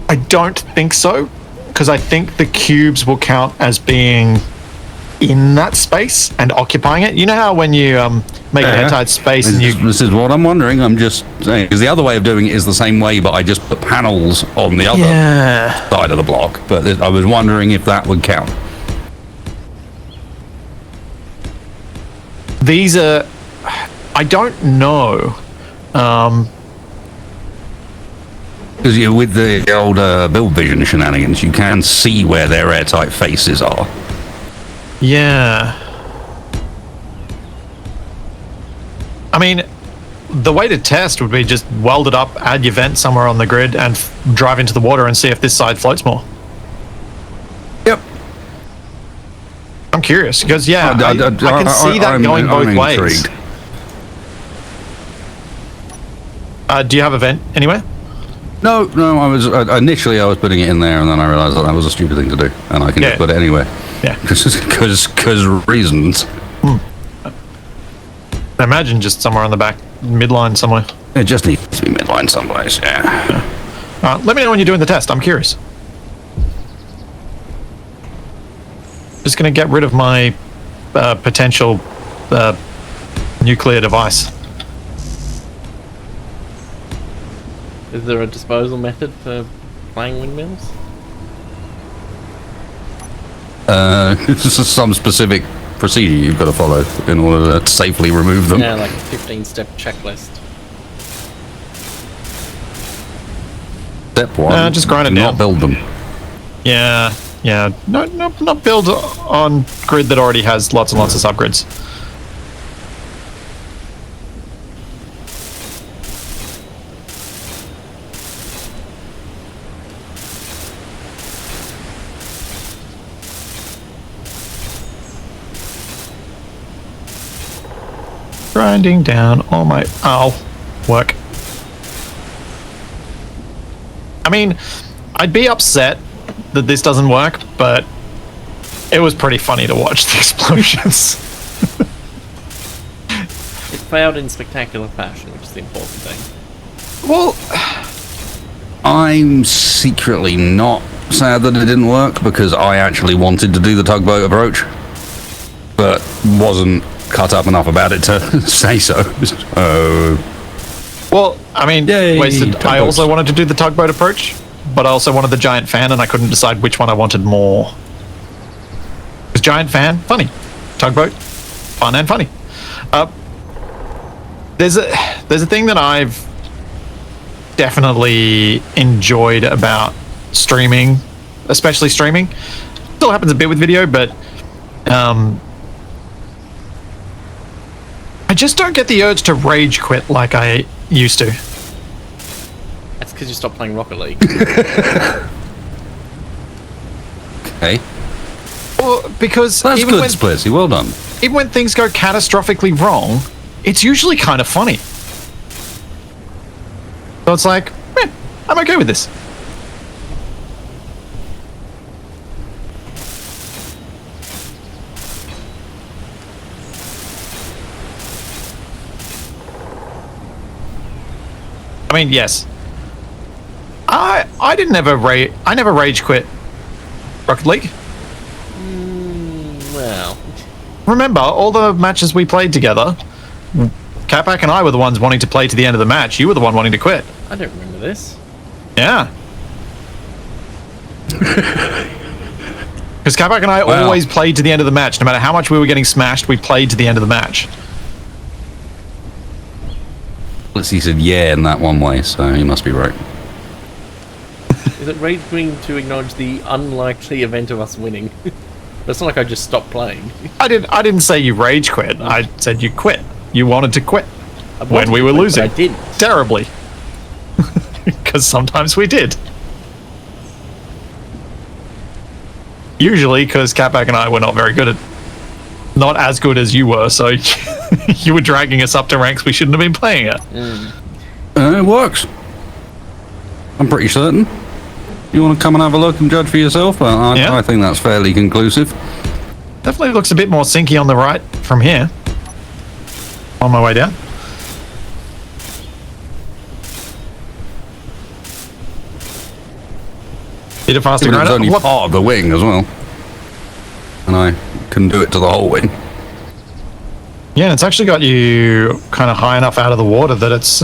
[SPEAKER 1] I don't think so, because I think the cubes will count as being in that space and occupying it. You know how when you make an airtight space and you...
[SPEAKER 2] This is what I'm wondering. I'm just saying, because the other way of doing it is the same way, but I just put panels on the other
[SPEAKER 1] Yeah.
[SPEAKER 2] side of the block. But I was wondering if that would count.
[SPEAKER 1] These are... I don't know.
[SPEAKER 2] Because with the old build vision shenanigans, you can see where their airtight faces are.
[SPEAKER 1] Yeah. I mean, the way to test would be just weld it up, add your vent somewhere on the grid, and drive into the water and see if this side floats more.
[SPEAKER 2] Yep.
[SPEAKER 1] I'm curious, because, yeah, I can see that going both ways.
[SPEAKER 2] Intrigued.
[SPEAKER 1] Do you have a vent anywhere?
[SPEAKER 2] No, I was initially I was putting it in there, and then I realised that was a stupid thing to do, and I can just put it anywhere.
[SPEAKER 1] Yeah.
[SPEAKER 2] Because reasons.
[SPEAKER 1] Imagine just somewhere on the back midline somewhere.
[SPEAKER 2] It just needs to be midline someplace. Yeah.
[SPEAKER 1] Let me know when you're doing the test. I'm curious. Just gonna get rid of my potential nuclear device.
[SPEAKER 3] Is there a disposal method for playing windmills?
[SPEAKER 2] This is some specific procedure you've got to follow in order to safely remove them.
[SPEAKER 3] Yeah, like a 15-step checklist.
[SPEAKER 2] Step one:
[SPEAKER 1] just grind it
[SPEAKER 2] not
[SPEAKER 1] down.
[SPEAKER 2] build them.
[SPEAKER 1] Yeah. Not build on grid that already has lots and lots of subgrids. Grinding down all my... work. I mean, I'd be upset that this doesn't work, but it was pretty funny to watch the explosions.
[SPEAKER 3] It failed in spectacular fashion, which is the important thing.
[SPEAKER 1] Well,
[SPEAKER 2] I'm secretly not sad that it didn't work, because I actually wanted to do the tugboat approach, but wasn't cut up enough about it to say so.
[SPEAKER 1] well, I mean,
[SPEAKER 2] Yay,
[SPEAKER 1] wasted. I
[SPEAKER 2] tugboats.
[SPEAKER 1] also wanted to do the tugboat approach, but I also wanted the giant fan, and I couldn't decide which one I wanted more. Because giant fan, funny. Tugboat, fun and funny. There's a thing that I've definitely enjoyed about streaming, especially streaming. Still happens a bit with video, but I just don't get the urge to rage quit like I used to.
[SPEAKER 3] That's because you stopped playing Rocket League.
[SPEAKER 2] Okay.
[SPEAKER 1] Well, because
[SPEAKER 2] That's
[SPEAKER 1] even
[SPEAKER 2] good,
[SPEAKER 1] when,
[SPEAKER 2] Splitsie. Well done.
[SPEAKER 1] even when things go catastrophically wrong, it's usually kind of funny. So it's like, I'm okay with this. I mean, yes. I never rage quit Rocket League.
[SPEAKER 3] Well,
[SPEAKER 1] Remember all the matches we played together? Capac and I were the ones wanting to play to the end of the match. You were the one wanting to quit.
[SPEAKER 3] I don't remember this.
[SPEAKER 1] Yeah. Because Capac and I
[SPEAKER 2] Wow.
[SPEAKER 1] always played to the end of the match. No matter how much we were getting smashed, we played to the end of the match.
[SPEAKER 2] Splitsie said yeah in that one way, so he must be right.
[SPEAKER 3] Is it rage quitting to acknowledge the unlikely event of us winning? It's not like I just stopped playing.
[SPEAKER 1] I didn't say you rage quit. I said you quit. You wanted to quit
[SPEAKER 3] I
[SPEAKER 1] when
[SPEAKER 3] wanted
[SPEAKER 1] we
[SPEAKER 3] to
[SPEAKER 1] were
[SPEAKER 3] quit, but
[SPEAKER 1] losing.
[SPEAKER 3] I didn't.
[SPEAKER 1] Terribly. Because sometimes we did. Usually because Catback and I were not very good at... Not as good as you were, so you were dragging us up to ranks we shouldn't have been playing at.
[SPEAKER 2] It works. I'm pretty certain. You want to come and have a look and judge for yourself? But
[SPEAKER 1] Yeah.
[SPEAKER 2] I think that's fairly conclusive.
[SPEAKER 1] Definitely looks a bit more sinky on the right from here. On my way down. Did it faster,
[SPEAKER 2] Given it was
[SPEAKER 1] Grinder?
[SPEAKER 2] only
[SPEAKER 1] What-
[SPEAKER 2] part of the wing as well. And I can do it to the whole wing.
[SPEAKER 1] Yeah, it's actually got you kind of high enough out of the water that it's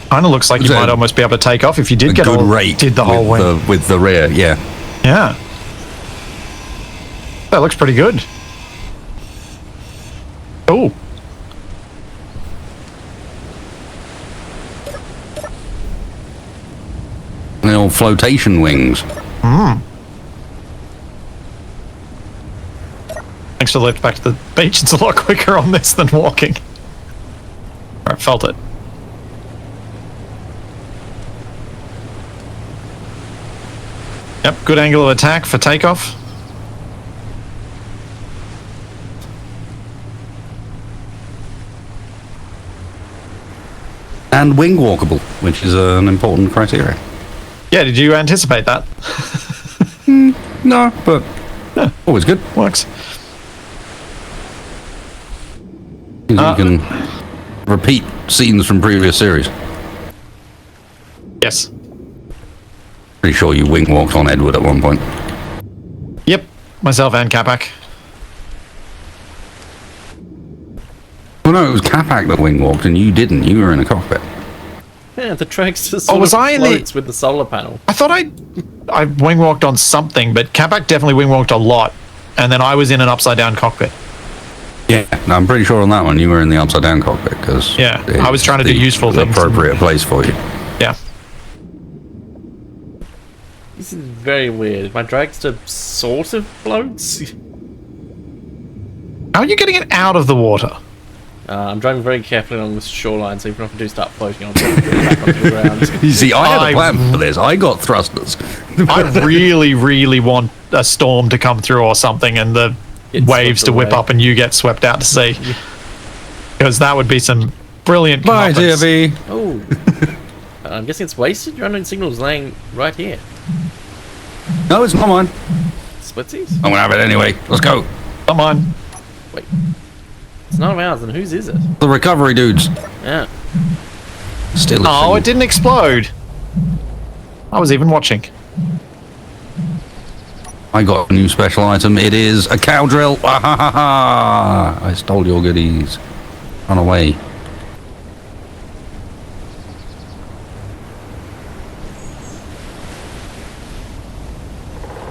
[SPEAKER 1] kind of looks like you
[SPEAKER 2] So,
[SPEAKER 1] might almost be able to take off if you did
[SPEAKER 2] A
[SPEAKER 1] get
[SPEAKER 2] good
[SPEAKER 1] all,
[SPEAKER 2] rate
[SPEAKER 1] did the whole wing.
[SPEAKER 2] with the rear, yeah.
[SPEAKER 1] Yeah, that looks pretty good. Oh,
[SPEAKER 2] The old flotation wings.
[SPEAKER 1] thanks for the lift back to the beach. It's a lot quicker on this than walking. All right, felt it. Yep, good angle of attack for takeoff.
[SPEAKER 2] And wing walkable, which is an important criteria.
[SPEAKER 1] Yeah, did you anticipate that?
[SPEAKER 2] No, but always good.
[SPEAKER 1] Works.
[SPEAKER 2] You can repeat scenes from previous series.
[SPEAKER 1] Yes.
[SPEAKER 2] Pretty sure you wing walked on Edward at one point.
[SPEAKER 1] Yep, myself and Capac.
[SPEAKER 2] Well, no, it was Capac that wing walked, and you didn't. You were in a cockpit.
[SPEAKER 3] Yeah, the dragster sort
[SPEAKER 1] was
[SPEAKER 3] of
[SPEAKER 1] I in the-
[SPEAKER 3] floats with the solar panel.
[SPEAKER 1] I thought I wing walked on something, but Capac definitely wing walked a lot, and then I was in an upside down cockpit.
[SPEAKER 2] Yeah, no, I'm pretty sure on that one you were in the upside down cockpit because
[SPEAKER 1] Yeah, I was trying to do useful
[SPEAKER 2] the
[SPEAKER 1] things.
[SPEAKER 2] appropriate place for you.
[SPEAKER 1] Yeah.
[SPEAKER 3] This is very weird. My dragster sort of floats.
[SPEAKER 1] How are you getting it out of the water?
[SPEAKER 3] I'm driving very carefully along this shoreline, so even if I do start floating, I'll get back onto the ground.
[SPEAKER 2] You see, I had
[SPEAKER 1] I-
[SPEAKER 2] a plan for this. I got thrusters.
[SPEAKER 1] I really, really want a storm to come through or something, and the
[SPEAKER 3] Get
[SPEAKER 1] waves
[SPEAKER 3] swept
[SPEAKER 1] to whip
[SPEAKER 3] away.
[SPEAKER 1] up and you get swept out to sea. Because that would be some brilliant
[SPEAKER 2] Bye,
[SPEAKER 1] comeuppance.
[SPEAKER 2] DFE.
[SPEAKER 3] Oh. I'm guessing it's wasted. Your unknown signal is laying right here.
[SPEAKER 2] No, it's not mine.
[SPEAKER 3] Splitsies?
[SPEAKER 2] I'm gonna have it anyway. Let's go.
[SPEAKER 1] Come on.
[SPEAKER 3] Wait. It's not ours, then whose is it?
[SPEAKER 2] The recovery dudes.
[SPEAKER 3] Yeah.
[SPEAKER 2] Still.
[SPEAKER 1] Oh, it didn't explode. I was even watching.
[SPEAKER 2] I got a new special item. It is a cow drill. Ah, ha, ha, ha. I stole your goodies. Run away.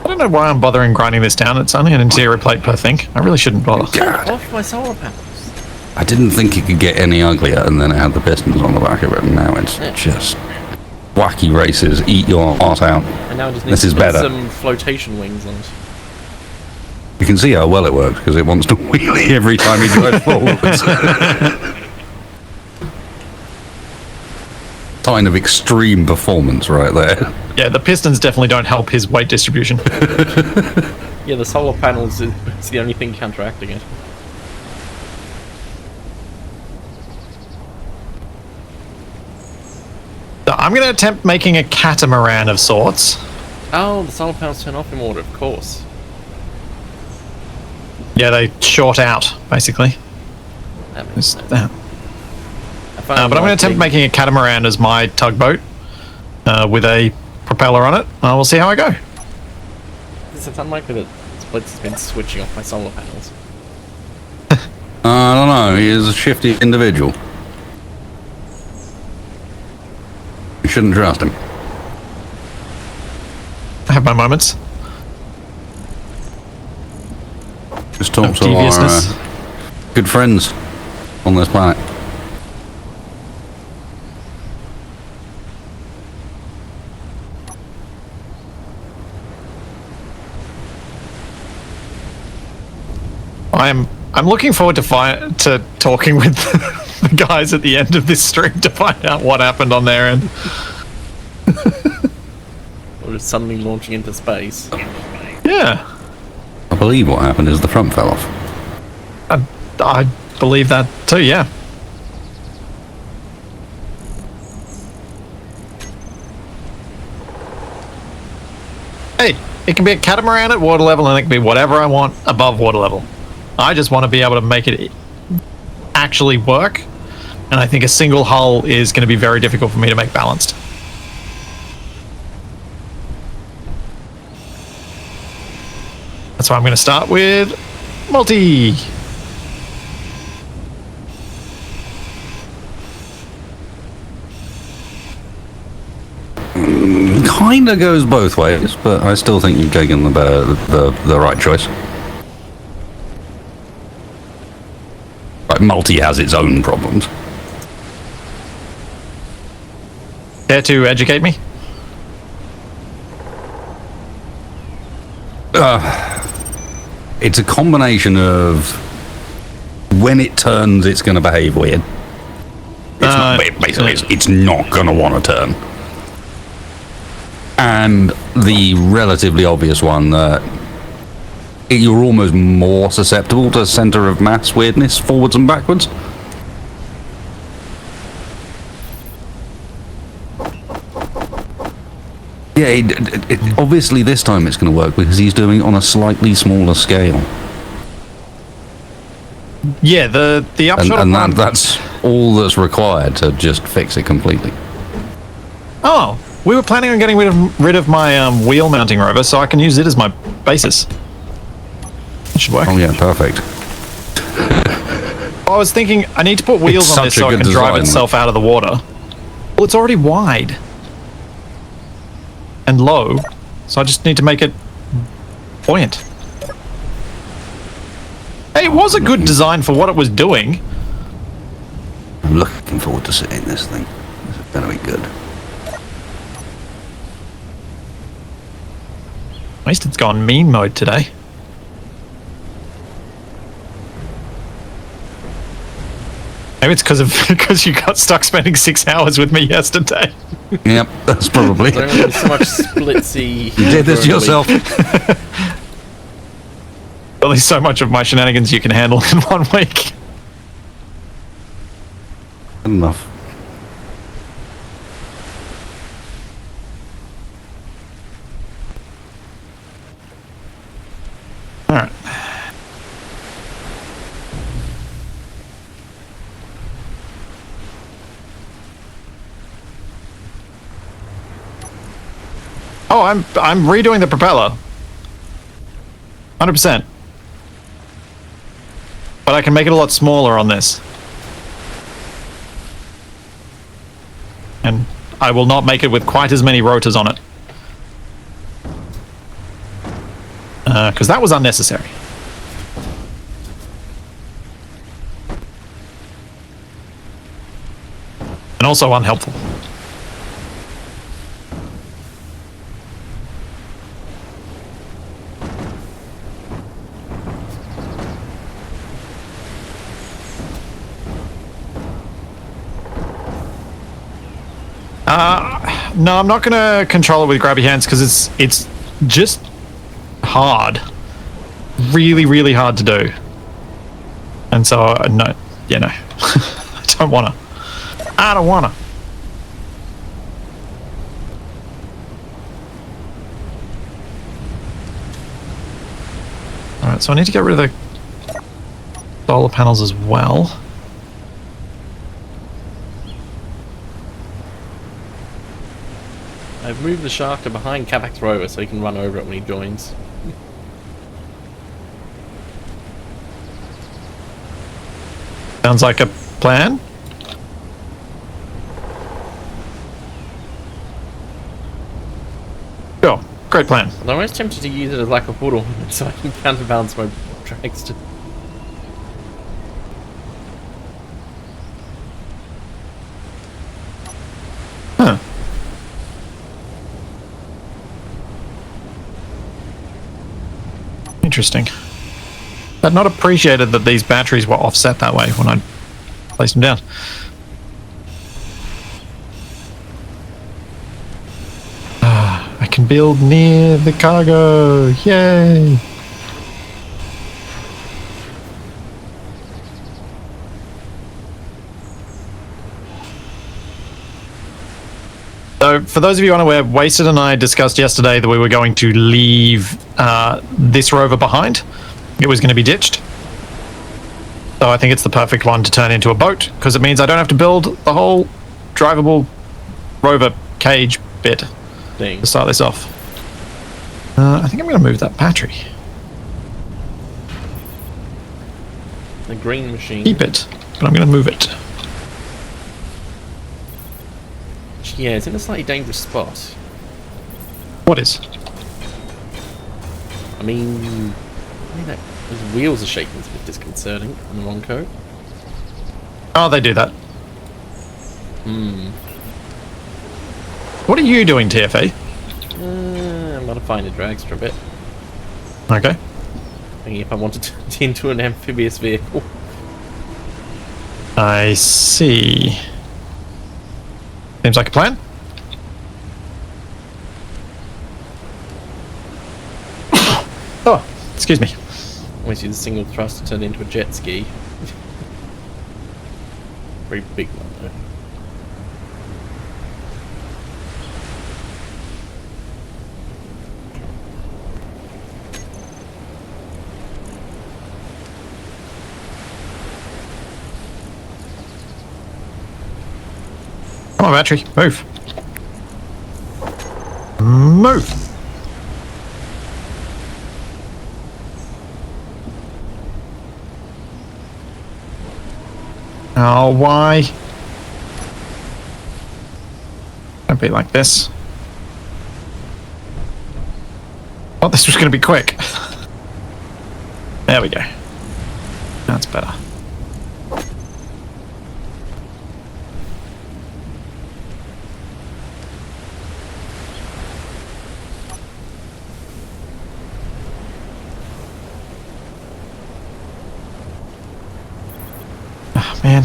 [SPEAKER 1] I don't know why I'm bothering grinding this down. It's only an interior plate per thing. I really shouldn't bother.
[SPEAKER 2] God.
[SPEAKER 3] Off my solar panels.
[SPEAKER 2] I didn't think it could get any uglier, and then it had the pistons on the back of it, and now it's
[SPEAKER 3] Yeah.
[SPEAKER 2] just wacky races. Eat your heart out.
[SPEAKER 3] And now I just need
[SPEAKER 2] This
[SPEAKER 3] to
[SPEAKER 2] is
[SPEAKER 3] put
[SPEAKER 2] better.
[SPEAKER 3] some flotation wings on it.
[SPEAKER 2] You can see how well it works because it wants to wheelie every time he drives forwards. Sign of extreme performance right there.
[SPEAKER 1] Yeah, the pistons definitely don't help his weight distribution.
[SPEAKER 3] Yeah, the solar panels is the only thing counteracting it.
[SPEAKER 1] So I'm going to attempt making a catamaran of sorts.
[SPEAKER 3] Oh, the solar panels turn off in water, of course.
[SPEAKER 1] Yeah, they short out, basically.
[SPEAKER 3] That makes
[SPEAKER 1] Just
[SPEAKER 3] sense.
[SPEAKER 1] that.
[SPEAKER 3] I find
[SPEAKER 1] But I'm going to attempt
[SPEAKER 3] lightning-
[SPEAKER 1] making a catamaran as my tugboat with a propeller on it. We'll see how I go.
[SPEAKER 3] It's unlikely that Split's has been switching off my solar panels.
[SPEAKER 2] I don't know. He is a shifty individual. You shouldn't trust him.
[SPEAKER 1] have my moments.
[SPEAKER 2] Just talk
[SPEAKER 1] Of
[SPEAKER 2] to our
[SPEAKER 1] deviousness.
[SPEAKER 2] good friends on this planet.
[SPEAKER 1] I'm looking forward to talking with the guys at the end of this stream to find out what happened on their end.
[SPEAKER 3] Or just suddenly launching into space.
[SPEAKER 1] Yeah,
[SPEAKER 2] I believe what happened is the front fell off.
[SPEAKER 1] I believe that too. Yeah. Hey, it can be a catamaran at water level, and it can be whatever I want above water level. I just want to be able to make it actually work, and I think a single hull is going to be very difficult for me to make balanced. That's why I'm going to start with multi.
[SPEAKER 2] Kinda goes both ways, but I still think you've taken the right choice. Like, multi has its own problems.
[SPEAKER 1] Care to educate me?
[SPEAKER 2] It's a combination of when it turns, it's going to behave weird. It's not going to want to turn. And the relatively obvious one that you're almost more susceptible to center of mass weirdness forwards and backwards. Yeah, obviously this time it's going to work because he's doing it on a slightly smaller scale.
[SPEAKER 1] Yeah, the upshot
[SPEAKER 2] And
[SPEAKER 1] of
[SPEAKER 2] that's all that's required to just fix it completely.
[SPEAKER 1] Oh, we were planning on getting rid of my wheel mounting rover, so I can use it as my basis. That should work.
[SPEAKER 2] Oh yeah, perfect.
[SPEAKER 1] I was thinking I need to put wheels
[SPEAKER 2] It's
[SPEAKER 1] on this
[SPEAKER 2] such a
[SPEAKER 1] so it
[SPEAKER 2] good
[SPEAKER 1] can drive
[SPEAKER 2] design.
[SPEAKER 1] itself out of the water. Well, it's already wide and low, so I just need to make it buoyant. Hey, it was a good design for what it was doing.
[SPEAKER 2] I'm looking forward to seeing this thing. This is going to be good.
[SPEAKER 1] At least it's gone meme mode today. Maybe it's because you got stuck spending 6 hours with me yesterday.
[SPEAKER 2] Yep, that's probably
[SPEAKER 3] There's only so much Splitsie.
[SPEAKER 2] You did this yourself.
[SPEAKER 1] Only so much of my shenanigans you can handle in 1 week.
[SPEAKER 2] Enough.
[SPEAKER 1] Alright. Oh, I'm redoing the propeller. 100%. But I can make it a lot smaller on this. And I will not make it with quite as many rotors on it. Because that was unnecessary. And also unhelpful. No, I'm not going to control it with grabby hands because it's just hard. Really, really hard to do. And so, no, you know, I don't want to. I don't want to. Alright, so I need to get rid of the solar panels as well.
[SPEAKER 3] I've moved the shaft to behind Capac's rover so he can run over it when he joins.
[SPEAKER 1] Sounds like a plan. Sure, great. great plan.
[SPEAKER 3] I'm always tempted to use it as like a hood so I can counterbalance my dragster.
[SPEAKER 1] Huh. Interesting. I'd not appreciated that these batteries were offset that way when I placed them down. I can build near the cargo. Yay! So, for those of you unaware, Wasted and I discussed yesterday that we were going to leave this rover behind. It was going to be ditched. So I think it's the perfect one to turn into a boat, because it means I don't have to build the whole drivable rover cage bit
[SPEAKER 3] Thing.
[SPEAKER 1] to start this off. I think I'm going to move that battery.
[SPEAKER 3] The green machine.
[SPEAKER 1] Keep it, but I'm going to move it.
[SPEAKER 3] Yeah, it's in a slightly dangerous spot.
[SPEAKER 1] What is?
[SPEAKER 3] I mean that those wheels are shaking. It's a bit disconcerting on the wrong coat.
[SPEAKER 1] Oh, they do that.
[SPEAKER 3] Hmm.
[SPEAKER 1] What are you doing, TFA?
[SPEAKER 3] I'm modifying the dragster a bit.
[SPEAKER 1] Okay.
[SPEAKER 3] Thinking if I wanted to turn it into an amphibious vehicle.
[SPEAKER 1] I see. Seems like a plan. Oh, excuse me.
[SPEAKER 3] Always use a single thrust to turn it into a jet ski. Very big one though.
[SPEAKER 1] Come on, battery. Move. Move. Oh, why? Don't be like this. Oh, this was going to be quick. There we go. That's better. Oh, man.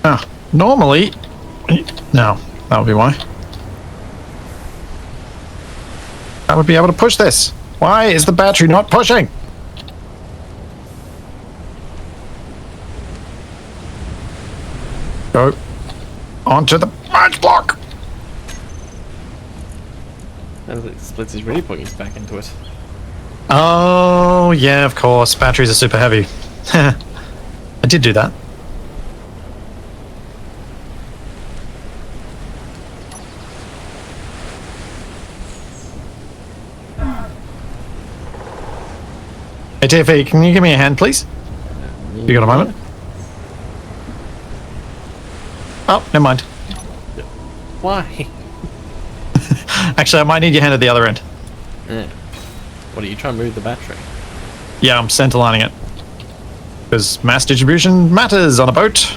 [SPEAKER 1] Ah, normally... No, that would be why. I would be able to push this. Why is the battery not pushing? Go onto the march block.
[SPEAKER 3] Sounds like Splitsie's really putting his back into it.
[SPEAKER 1] Oh, yeah, of course. Batteries are super heavy. I did do that. Hey, TFE, can you give me a hand, please? You got a moment? Oh, never mind.
[SPEAKER 3] Why?
[SPEAKER 1] Actually, I might need your hand at the other end.
[SPEAKER 3] What are you trying to move the battery?
[SPEAKER 1] Yeah, I'm center lining it. Because mass distribution matters on a boat.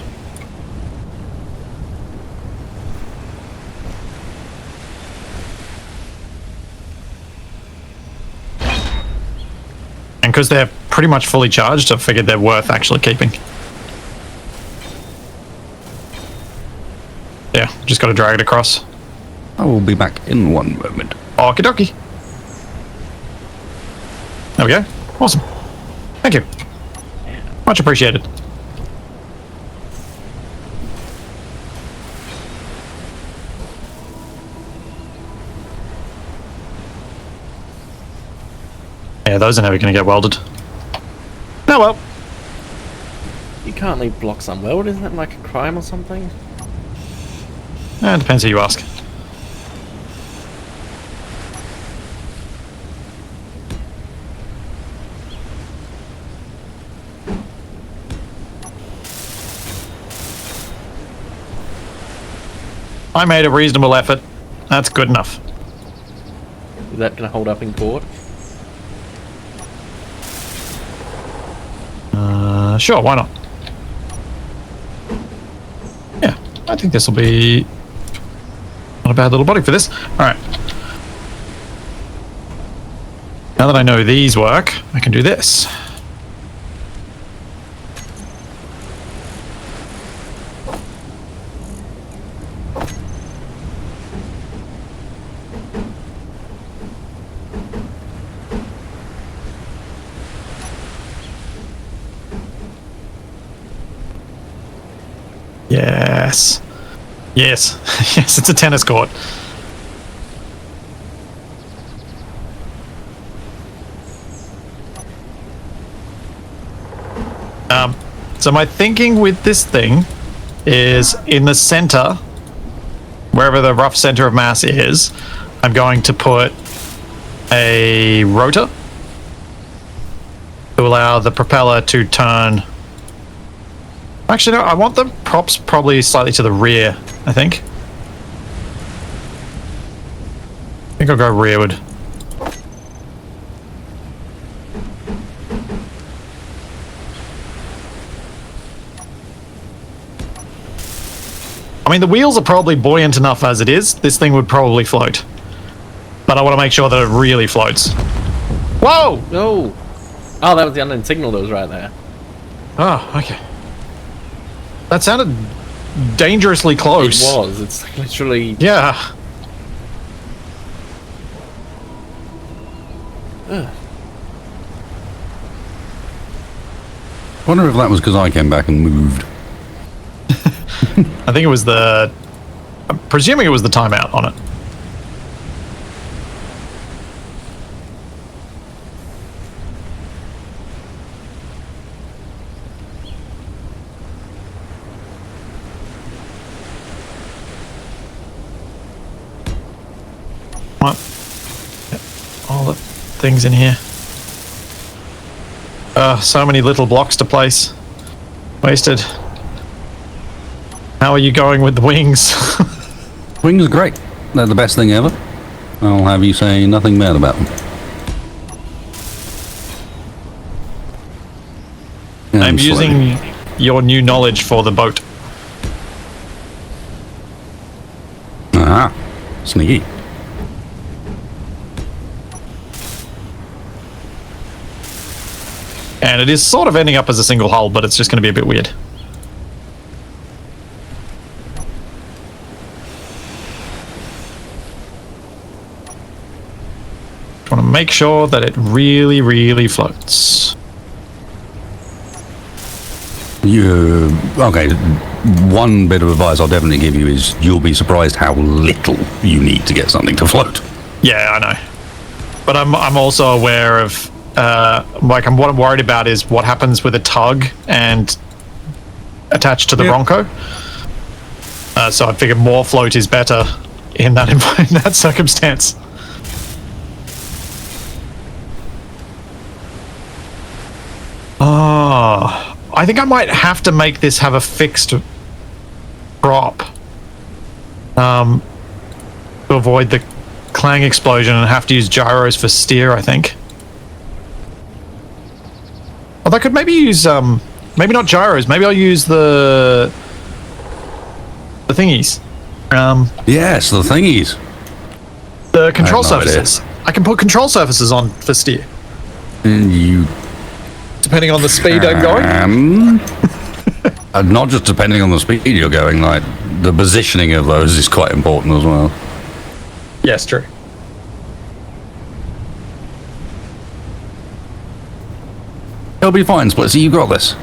[SPEAKER 1] And because they're pretty much fully charged, I figured they're worth actually keeping. Yeah, just got to drag it across.
[SPEAKER 2] I will be back in one moment.
[SPEAKER 1] Okie dokie. There we go. Awesome. Thank you. Much appreciated. Yeah, those are never going to get welded. Oh well.
[SPEAKER 3] You can't leave blocks unwelded, isn't that like a crime or something?
[SPEAKER 1] It depends who you ask. I made a reasonable effort. That's good enough.
[SPEAKER 3] Is that going to hold up in court?
[SPEAKER 1] Sure, why not? Yeah, I think this will be not a bad little body for this. All right. Now that I know these work, I can do this. Yes. Yes. Yes, it's a tennis court. So my thinking with this thing is in the center, wherever the rough center of mass is, I'm going to put a rotor to allow the propeller to turn. Actually, no, I want the props probably slightly to the rear, I think. I think I'll go rearward. I mean, the wheels are probably buoyant enough as it is. This thing would probably float. But I want to make sure that it really floats. Whoa!
[SPEAKER 3] No! Oh, that was the unknown signal that was right there.
[SPEAKER 1] Oh, okay. That sounded dangerously close.
[SPEAKER 3] It was. It's like literally...
[SPEAKER 1] Yeah.
[SPEAKER 2] I wonder if that was because I came back and moved.
[SPEAKER 1] I think it was the... I'm presuming it was the timeout on it. What? All the things in here. So many little blocks to place. Wasted. How are you going with the wings?
[SPEAKER 2] Wings are great. They're the best thing ever. I'll have you say nothing bad about them.
[SPEAKER 1] I'm using your new knowledge for the boat.
[SPEAKER 2] Ah, sneaky.
[SPEAKER 1] And it is sort of ending up as a single hull, but it's just going to be a bit weird. I want to make sure that it really, really floats.
[SPEAKER 2] Okay, one bit of advice I'll definitely give you is you'll be surprised how little you need to get something to float.
[SPEAKER 1] Yeah, I know. But I'm also aware of, what I'm worried about is what happens with a tug and attached to the Bronco. So I figure more float is better in that in that circumstance. Oh, I think I might have to make this have a fixed prop to avoid the clang explosion and have to use gyros for steer, I think. Although I could maybe use, maybe not gyros, maybe I'll use the thingies.
[SPEAKER 2] Yes, the thingies.
[SPEAKER 1] The control
[SPEAKER 2] I have no
[SPEAKER 1] surfaces. I can put control surfaces on for steer.
[SPEAKER 2] And you
[SPEAKER 1] Depending on the speed I'm going.
[SPEAKER 2] not just depending on the speed you're going, like the positioning of those is quite important as well.
[SPEAKER 1] Yes, true.
[SPEAKER 2] It'll be fine, Splitsie, you got this.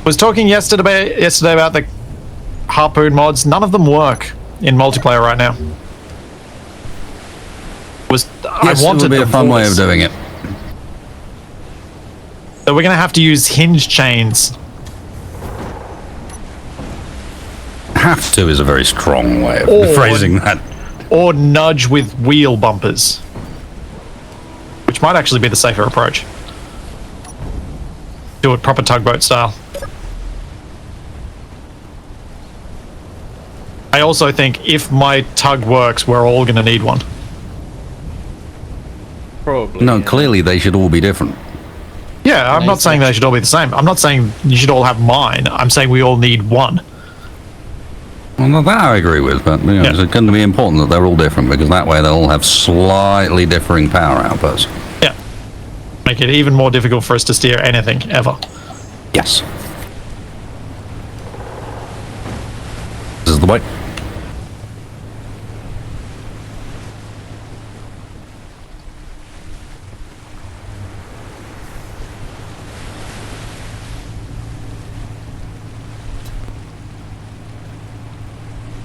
[SPEAKER 1] Was talking yesterday about the harpoon mods. None of them work in multiplayer right now.
[SPEAKER 2] Yes,
[SPEAKER 1] I wanted
[SPEAKER 2] it would be a fun way of doing it.
[SPEAKER 1] So we're going to have to use hinge chains.
[SPEAKER 2] Have to is a very strong way of phrasing that.
[SPEAKER 1] Or nudge with wheel bumpers. Which might actually be the safer approach. Do it proper tugboat style. I also think if my tug works, we're all going to need one.
[SPEAKER 3] Probably.
[SPEAKER 2] No,
[SPEAKER 3] yeah.
[SPEAKER 2] clearly they should all be different.
[SPEAKER 1] Yeah, I'm not saying they should all be the same. I'm not saying you should all have mine. I'm saying we all need one.
[SPEAKER 2] Well, that I agree with, but you know,
[SPEAKER 1] Yeah.
[SPEAKER 2] it's going to be important that they're all different because that way they'll all have slightly differing power outputs.
[SPEAKER 1] Yeah. Make it even more difficult for us to steer anything, ever.
[SPEAKER 2] Yes. This is the way.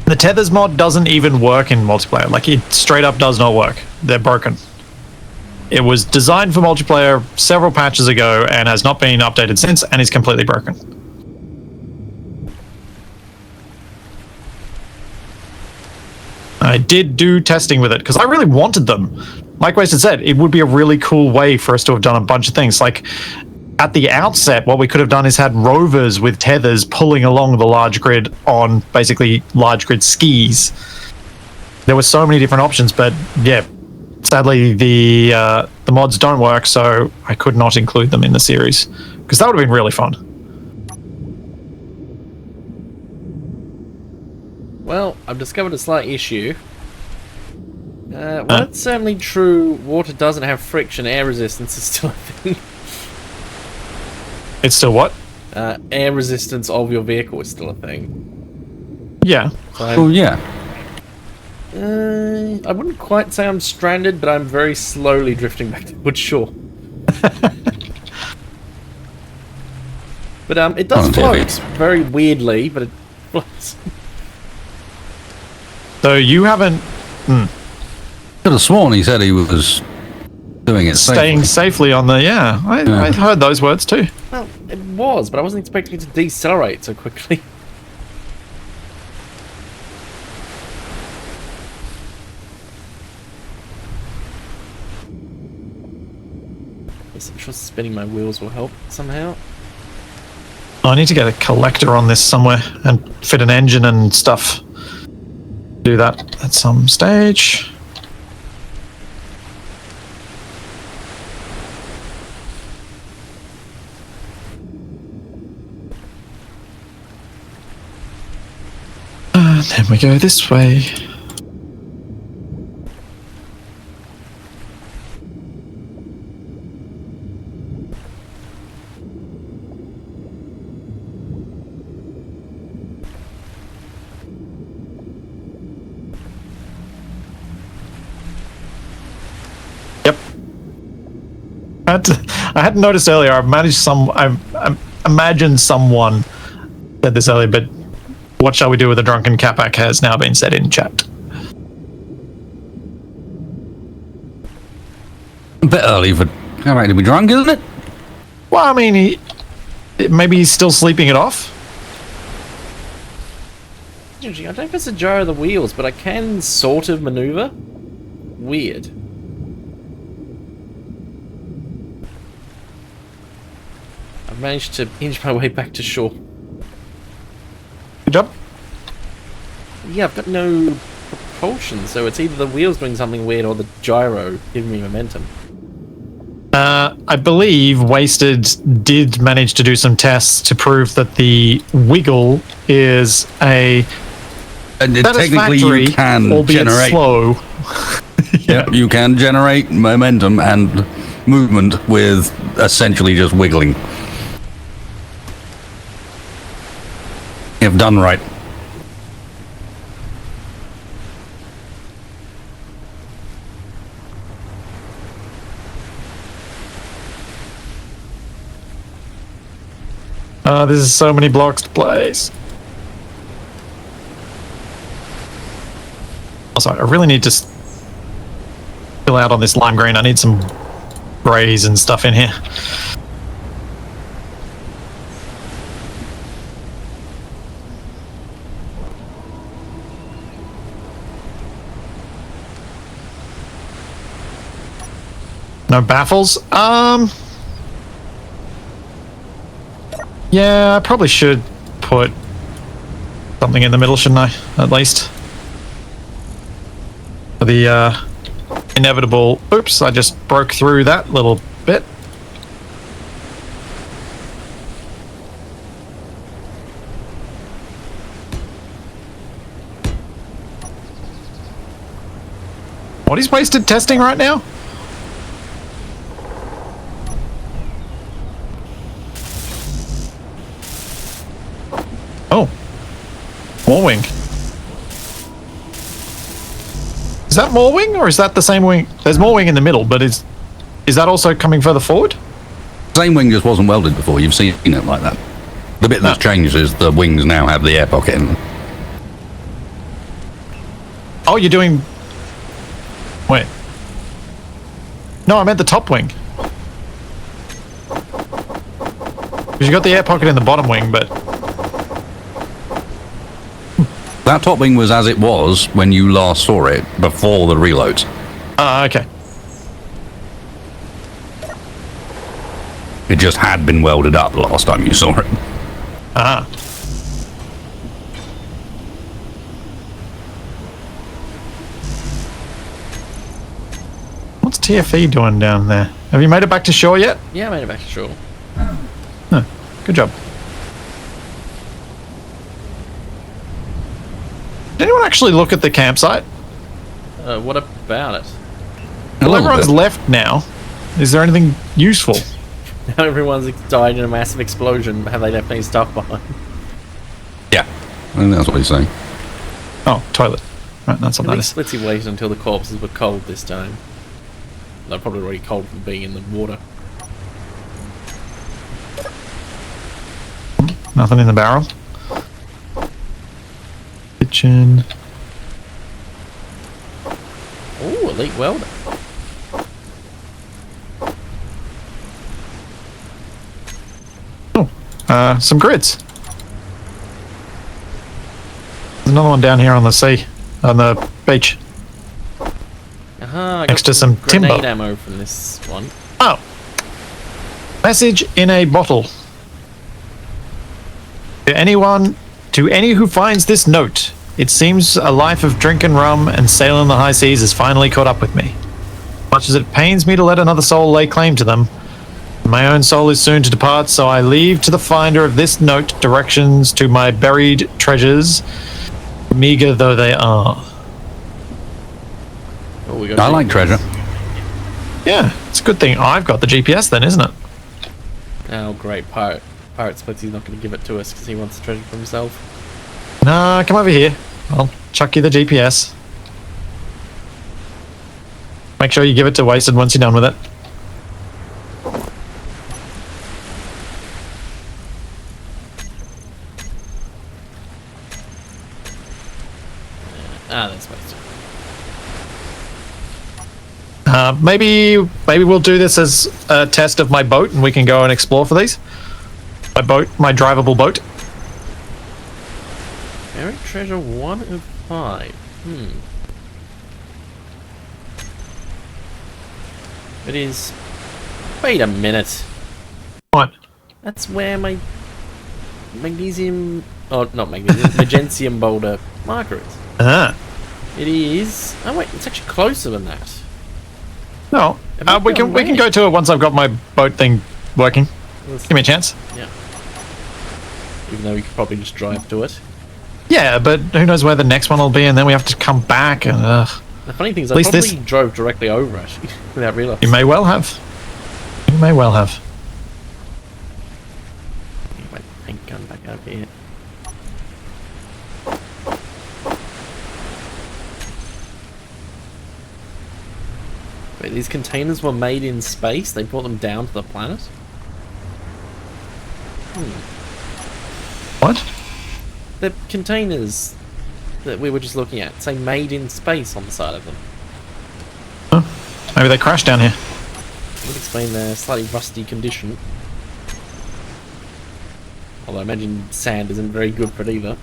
[SPEAKER 1] The tethers mod doesn't even work in multiplayer. Like, it straight up does not work. They're broken. It was designed for multiplayer several patches ago and has not been updated since and is completely broken. I did do testing with it because I really wanted them. Like Wasted said, it would be a really cool way for us to have done a bunch of things. Like, at the outset, what we could have done is had rovers with tethers pulling along the large grid on basically large grid skis. There were so many different options, but yeah, sadly the mods don't work, so I could not include them in the series because that would have been really fun.
[SPEAKER 3] Well, I've discovered a slight issue. Well, it's certainly true. Water doesn't have friction. Air resistance is still a thing.
[SPEAKER 1] It's still what?
[SPEAKER 3] Air resistance of your vehicle is still a thing.
[SPEAKER 1] Yeah.
[SPEAKER 3] So
[SPEAKER 2] Oh, yeah.
[SPEAKER 3] I wouldn't quite say I'm stranded, but I'm very slowly drifting back towards shore. But it does
[SPEAKER 2] Oh,
[SPEAKER 3] float very weirdly, but it floats.
[SPEAKER 1] So you haven't
[SPEAKER 2] Could have sworn he said he was doing it
[SPEAKER 1] staying safely on the I heard those words too.
[SPEAKER 3] Well, it was, but I wasn't expecting it to decelerate so quickly. Yes, I'm sure spinning my wheels will help somehow.
[SPEAKER 1] I need to get a collector on this somewhere and fit an engine and stuff. Do that at some stage. Then we go this way. Yep. I hadn't noticed earlier. I imagined someone said this earlier, but what shall we do with a drunken Capac has now been said in chat.
[SPEAKER 2] A bit early for Capac to be drunk, isn't it?
[SPEAKER 1] Well, I mean, maybe he's still sleeping it off.
[SPEAKER 3] Interesting. I don't know if it's a gyro of the wheels, but I can sort of maneuver. Weird. I've managed to inch my way back to shore.
[SPEAKER 1] Good job.
[SPEAKER 3] Yeah, I've got no propulsion, so it's either the wheels doing something weird or the gyro giving me momentum.
[SPEAKER 1] I believe Wasted did manage to do some tests to prove that the wiggle is a
[SPEAKER 2] And technically
[SPEAKER 1] satisfactory,
[SPEAKER 2] you can
[SPEAKER 1] albeit
[SPEAKER 2] generate...
[SPEAKER 1] slow.
[SPEAKER 2] Yeah, you can generate momentum and movement with essentially just wiggling. If done right.
[SPEAKER 1] This is so many blocks to place. Also, I really need to fill out on this lime green. I need some grays and stuff in here. No baffles? Yeah, I probably should put something in the middle, shouldn't I? At least. For the inevitable. Oops! I just broke through that little bit. What is wasted testing right now? Oh. More wing. Is that more wing or is that the same wing? There's more wing in the middle, but is that also coming further forward?
[SPEAKER 2] Same wing just wasn't welded before. You've seen it like that. The bit that's changed is the wings now have the air pocket in them.
[SPEAKER 1] Oh, you're doing... Wait. No, I meant the top wing. Because you got the air pocket in the bottom wing, but...
[SPEAKER 2] That top wing was as it was when you last saw it, before the reloads.
[SPEAKER 1] Ah, okay.
[SPEAKER 2] It just had been welded up last time you saw it.
[SPEAKER 1] Ah. What's TFE doing down there? Have you made it back to shore yet?
[SPEAKER 3] Yeah, I made it back to shore.
[SPEAKER 1] Huh. Good job. Did anyone actually look at the campsite?
[SPEAKER 3] What about it?
[SPEAKER 1] Well, everyone's left now. Is there anything useful?
[SPEAKER 3] Now everyone's died in a massive explosion. Have they left any stuff behind?
[SPEAKER 2] Yeah, I think that's what he's saying.
[SPEAKER 1] Oh, toilet. Right, that's what
[SPEAKER 3] I
[SPEAKER 1] that
[SPEAKER 3] think
[SPEAKER 1] is.
[SPEAKER 3] Splitsie waited until the corpses were cold this time. They're probably already cold from being in the water.
[SPEAKER 1] Nothing in the barrel. Kitchen.
[SPEAKER 3] Oh, elite welder.
[SPEAKER 1] Some grids. There's another one down here on the sea, on the beach.
[SPEAKER 3] Aha, I
[SPEAKER 1] Next
[SPEAKER 3] got
[SPEAKER 1] to some
[SPEAKER 3] grenade
[SPEAKER 1] timber.
[SPEAKER 3] ammo from this one.
[SPEAKER 1] Oh! Message in a bottle. To any who finds this note, it seems a life of drinking rum and sailing the high seas has finally caught up with me. Much as it pains me to let another soul lay claim to them, my own soul is soon to depart, so I leave to the finder of this note directions to my buried treasures, meager though they are.
[SPEAKER 3] Oh, we got
[SPEAKER 2] I like treasure.
[SPEAKER 1] Yeah, it's a good thing I've got the GPS then, isn't it?
[SPEAKER 3] Oh, great. Pirate Splitsie's not going to give it to us because he wants the treasure for himself.
[SPEAKER 1] Nah, come over here. I'll chuck you the GPS. Make sure you give it to Wasted once you're done with it.
[SPEAKER 3] Ah, that's Wasted.
[SPEAKER 1] Maybe we'll do this as a test of my boat and we can go and explore for these. My boat, my drivable boat.
[SPEAKER 3] Buried treasure 1 of 5. It is... Wait a minute.
[SPEAKER 1] What?
[SPEAKER 3] That's where my magnesium... Oh, not magnesium. Magentium boulder marker is.
[SPEAKER 1] Ah.
[SPEAKER 3] It is... Oh wait, it's actually closer than that.
[SPEAKER 1] No.
[SPEAKER 3] Have you
[SPEAKER 1] We can
[SPEAKER 3] gone
[SPEAKER 1] go to it once I've got my boat thing working. Give me a chance.
[SPEAKER 3] Yeah. Even though we could probably just drive to it.
[SPEAKER 1] Yeah, but who knows where the next one will be, and then we have to come back and
[SPEAKER 3] The funny thing is,
[SPEAKER 1] At
[SPEAKER 3] I
[SPEAKER 1] least
[SPEAKER 3] probably
[SPEAKER 1] this-
[SPEAKER 3] drove directly over it without realising.
[SPEAKER 1] you may well have. You may well have.
[SPEAKER 3] Get my paint gun back up here. Wait, these containers were made in space? They brought them down to the planet?
[SPEAKER 1] What?
[SPEAKER 3] The containers that we were just looking at say made in space on the side of them.
[SPEAKER 1] Oh, maybe they crashed down here.
[SPEAKER 3] Would explain their slightly rusty condition. Although I imagine sand isn't very good for it either.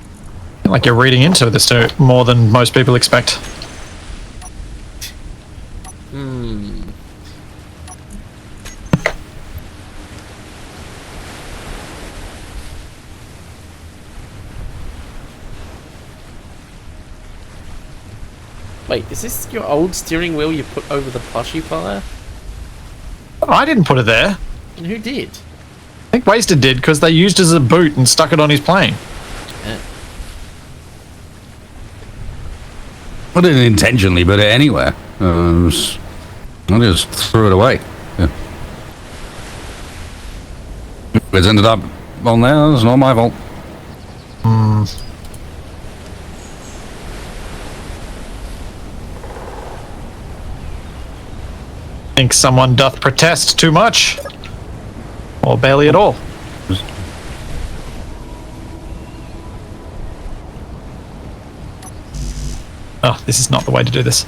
[SPEAKER 1] Like you're reading into this too, more than most people expect.
[SPEAKER 3] Wait, is this your old steering wheel you put over the plushie fire?
[SPEAKER 1] I didn't put it there.
[SPEAKER 3] And who did?
[SPEAKER 1] I think Wasted did because they used it as a boot and stuck it on his plane.
[SPEAKER 3] Yeah.
[SPEAKER 2] I didn't intentionally put it anywhere. I just threw it away. Yeah. It's ended up on there. It's not my fault.
[SPEAKER 1] Think someone doth protest too much, or barely at all. Oh, this is not the way to do this.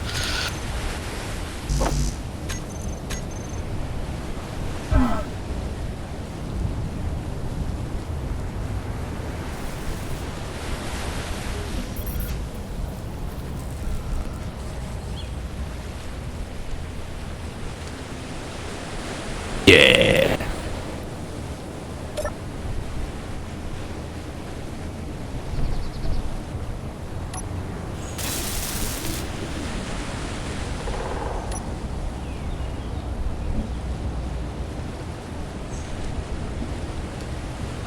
[SPEAKER 2] Yeah.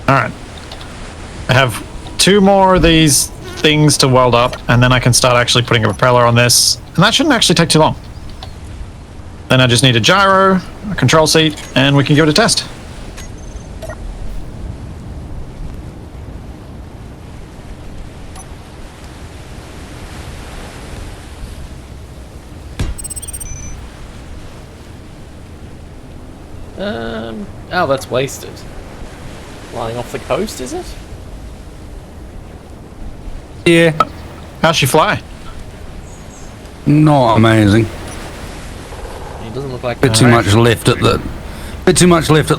[SPEAKER 1] Alright. I have 2 more of these things to weld up, and then I can start actually putting a propeller on this. And that shouldn't actually take too long. Then I just need a gyro, a control seat, and we can give it a test.
[SPEAKER 3] Oh, that's Wasted. Flying off the coast, is it?
[SPEAKER 2] Yeah.
[SPEAKER 1] How's she fly?
[SPEAKER 2] Not amazing.
[SPEAKER 3] It doesn't look like
[SPEAKER 2] Bit too much lift at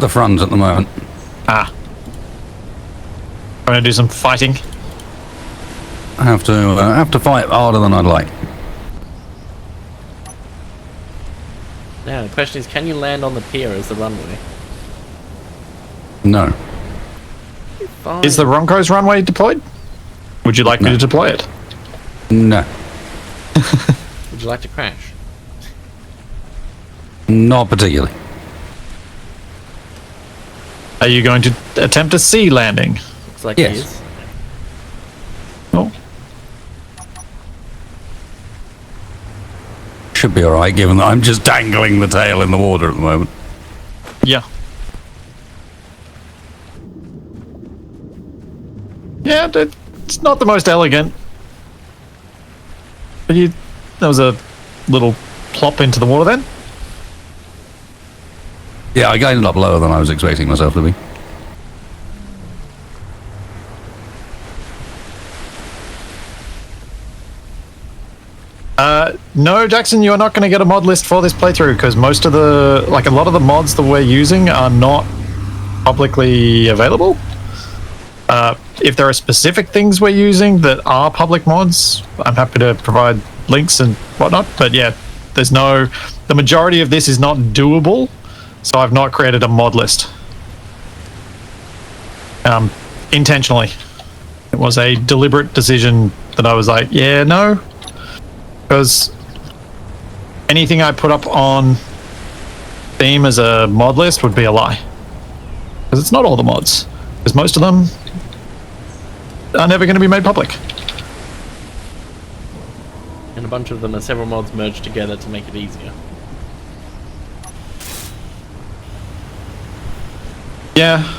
[SPEAKER 2] the front at the moment.
[SPEAKER 1] Ah. I'm gonna do some fighting.
[SPEAKER 2] I have to fight harder than I'd like.
[SPEAKER 3] Now, the question is, can you land on the pier as the runway?
[SPEAKER 2] No.
[SPEAKER 3] Fine.
[SPEAKER 1] Is the Ronco's runway deployed? Would you like me to deploy it?
[SPEAKER 2] No.
[SPEAKER 3] Would you like to crash?
[SPEAKER 2] Not particularly.
[SPEAKER 1] Are you going to attempt a sea landing?
[SPEAKER 3] Looks like
[SPEAKER 2] Yes.
[SPEAKER 3] he is.
[SPEAKER 1] Oh.
[SPEAKER 2] Should be alright, given that I'm just dangling the tail in the water at the moment.
[SPEAKER 1] Yeah. Yeah, it's not the most elegant. But that was a little plop into the water then.
[SPEAKER 2] Yeah, I ended up lower than I was expecting myself to be.
[SPEAKER 1] No, Jackson, you are not going to get a mod list for this playthrough because most of a lot of the mods that we're using are not publicly available. If there are specific things we're using that are public mods, I'm happy to provide links and whatnot. But yeah, the majority of this is not doable, so I've not created a mod list. Intentionally. It was a deliberate decision that I was like, yeah, no. Because anything I put up on Steam as a mod list would be a lie. Because it's not all the mods. Because most of them are never going to be made public.
[SPEAKER 3] And a bunch of them are several mods merged together to make it easier.
[SPEAKER 1] Yeah.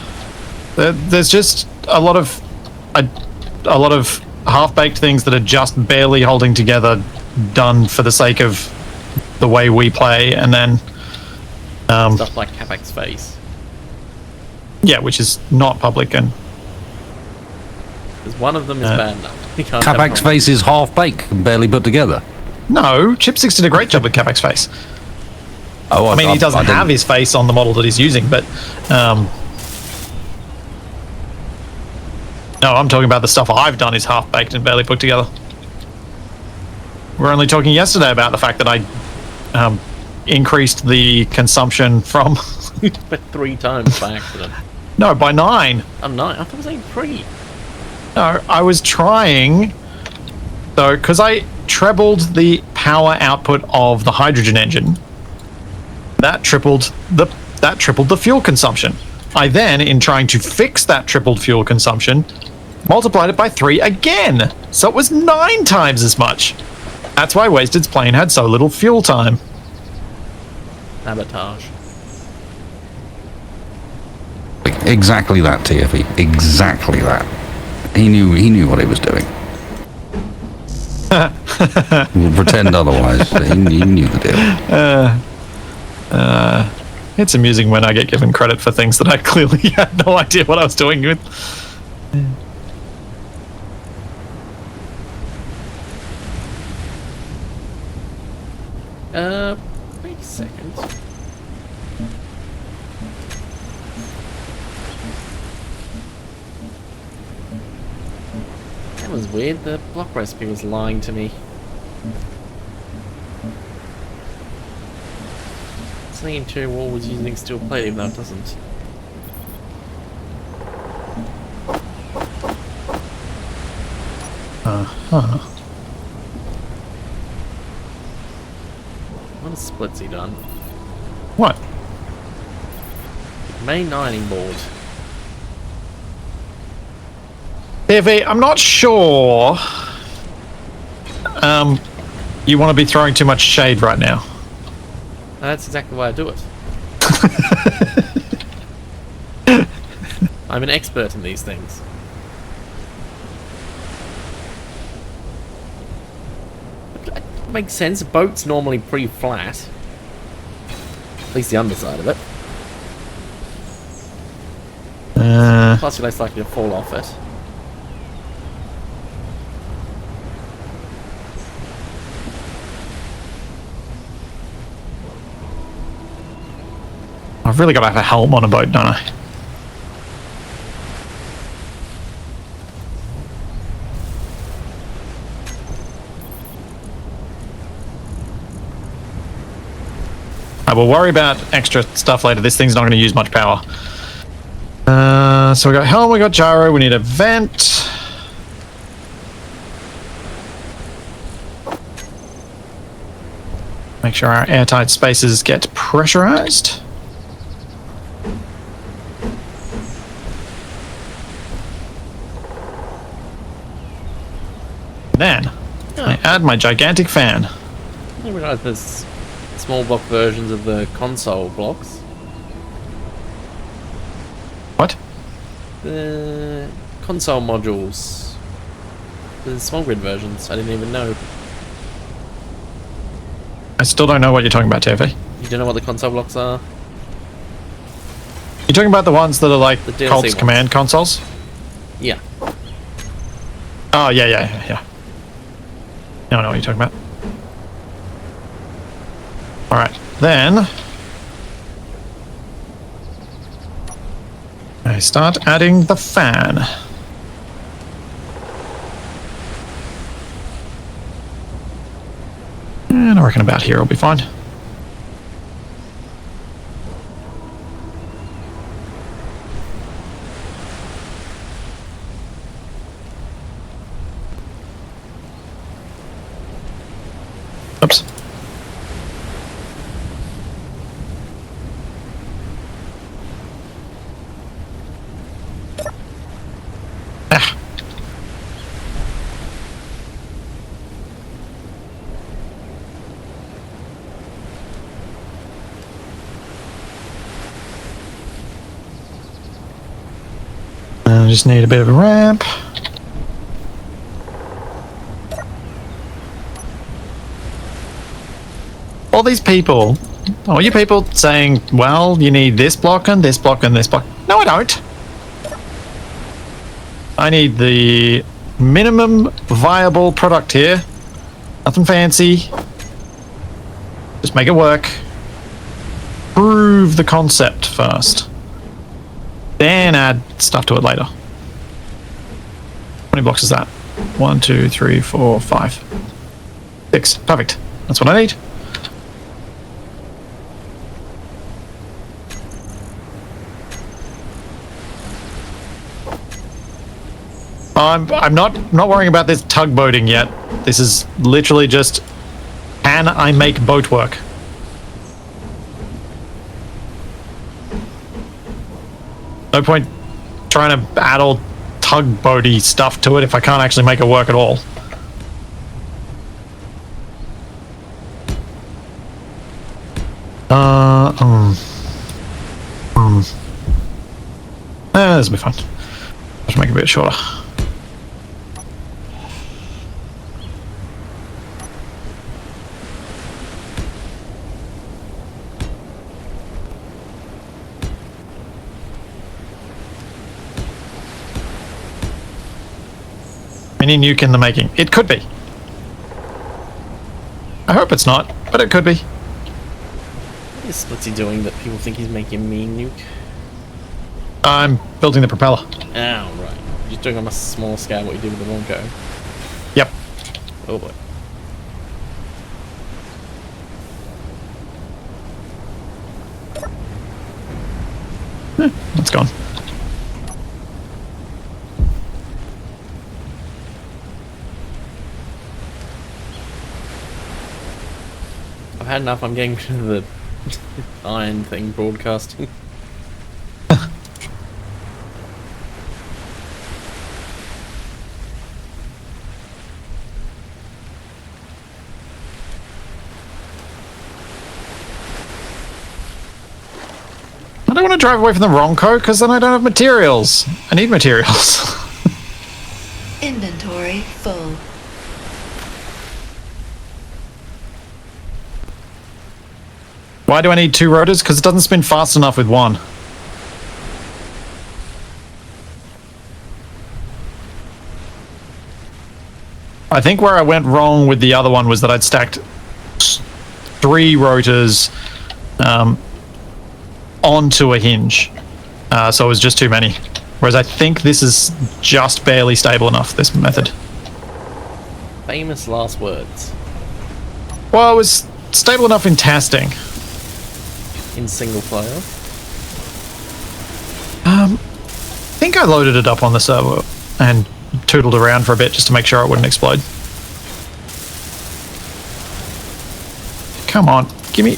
[SPEAKER 1] There's just a lot of half-baked things that are just barely holding together, done for the sake of the way we play, and then
[SPEAKER 3] Stuff like Capac's face.
[SPEAKER 1] yeah, which is not public. And
[SPEAKER 3] Because one of them is bad enough. You can't have
[SPEAKER 2] Capac's
[SPEAKER 3] one.
[SPEAKER 2] face is half-baked and barely put together.
[SPEAKER 1] no, Chipsix did a great job with Capac's face.
[SPEAKER 2] Oh,
[SPEAKER 1] I mean, he doesn't
[SPEAKER 2] didn't-
[SPEAKER 1] have his face on the model that he's using, but no, I'm talking about the stuff I've done is half-baked and barely put together. We were only talking yesterday about the fact that I increased the consumption from
[SPEAKER 3] But 3 times by accident.
[SPEAKER 1] no, by 9.
[SPEAKER 3] I'm not. I thought it was saying 3.
[SPEAKER 1] No, I was trying, though, because I trebled the power output of the hydrogen engine, that tripled the fuel consumption. I then, in trying to fix that tripled fuel consumption, multiplied it by 3 again. So it was 9 times as much. That's why Wasted's plane had so little fuel time.
[SPEAKER 3] Sabotage.
[SPEAKER 2] Exactly that, TFE. Exactly that. He knew what he was doing. We'll pretend otherwise. He knew the deal.
[SPEAKER 1] It's amusing when I get given credit for things that I clearly had no idea what I was doing with.
[SPEAKER 3] Wait a second. That was weird. The block recipe was lying to me. The interior wall was using steel plate, even though it doesn't. What has Splitsie done?
[SPEAKER 1] What?
[SPEAKER 3] Main ironing board.
[SPEAKER 1] TV, I'm not sure. You want to be throwing too much shade right now.
[SPEAKER 3] That's exactly why I do it. I'm an expert in these things. It makes sense. A boat's normally pretty flat. At least the underside of it. Plus you're less likely to fall off it.
[SPEAKER 1] I've really got to have a helm on a boat, don't I? I will worry about extra stuff later. This thing's not going to use much power. So we got helm, we got gyro, we need a vent. Make sure our airtight spaces get pressurized. Then, I add my gigantic fan.
[SPEAKER 3] I realize there's small block versions of the console blocks.
[SPEAKER 1] What?
[SPEAKER 3] The console modules. The small grid versions. I didn't even know.
[SPEAKER 1] I still don't know what you're talking about, TV.
[SPEAKER 3] You don't know what the console blocks are?
[SPEAKER 1] You're talking about the ones that are like
[SPEAKER 3] The DLC
[SPEAKER 1] Colt's
[SPEAKER 3] ones.
[SPEAKER 1] command consoles?
[SPEAKER 3] Yeah.
[SPEAKER 1] Oh, yeah. Now I know what you're talking about. Alright, then I start adding the fan. And I reckon about here will be fine. Oops. Ah. I just need a bit of a ramp. All these people, all you people saying, well, you need this block and this block and this block. No, I don't. I need the minimum viable product here. Nothing fancy. Just make it work. Prove the concept first. Then add stuff to it later. How many blocks is that? 1, 2, 3, 4, 5, 6. Perfect. That's what I need. I'm not worrying about this tugboating yet. This is literally just Can I make boat work? No point trying to add all tugboaty stuff to it if I can't actually make it work at all. This will be fun. Just make it a bit shorter. Mini nuke in the making. It could be. I hope it's not, but it could be.
[SPEAKER 3] What is Splitsie doing that people think he's making me nuke?
[SPEAKER 1] I'm building the propeller.
[SPEAKER 3] Oh, right. Just doing on a small scale what you did with the Wonko.
[SPEAKER 1] Yep.
[SPEAKER 3] Oh boy.
[SPEAKER 1] It's gone.
[SPEAKER 3] I've had enough. I'm getting rid of the iron thing broadcasting.
[SPEAKER 1] I don't want to drive away from the Ronco because then I don't have materials. I need materials.
[SPEAKER 5] Inventory full.
[SPEAKER 1] Why do I need 2 rotors? Because it doesn't spin fast enough with one. I think where I went wrong with the other one was that I'd stacked 3 rotors onto a hinge. So it was just too many. Whereas I think this is just barely stable enough, this method.
[SPEAKER 3] Famous last words.
[SPEAKER 1] Well, it was stable enough in testing.
[SPEAKER 3] In single player.
[SPEAKER 1] I think I loaded it up on the server and tootled around for a bit just to make sure it wouldn't explode. Come on, give me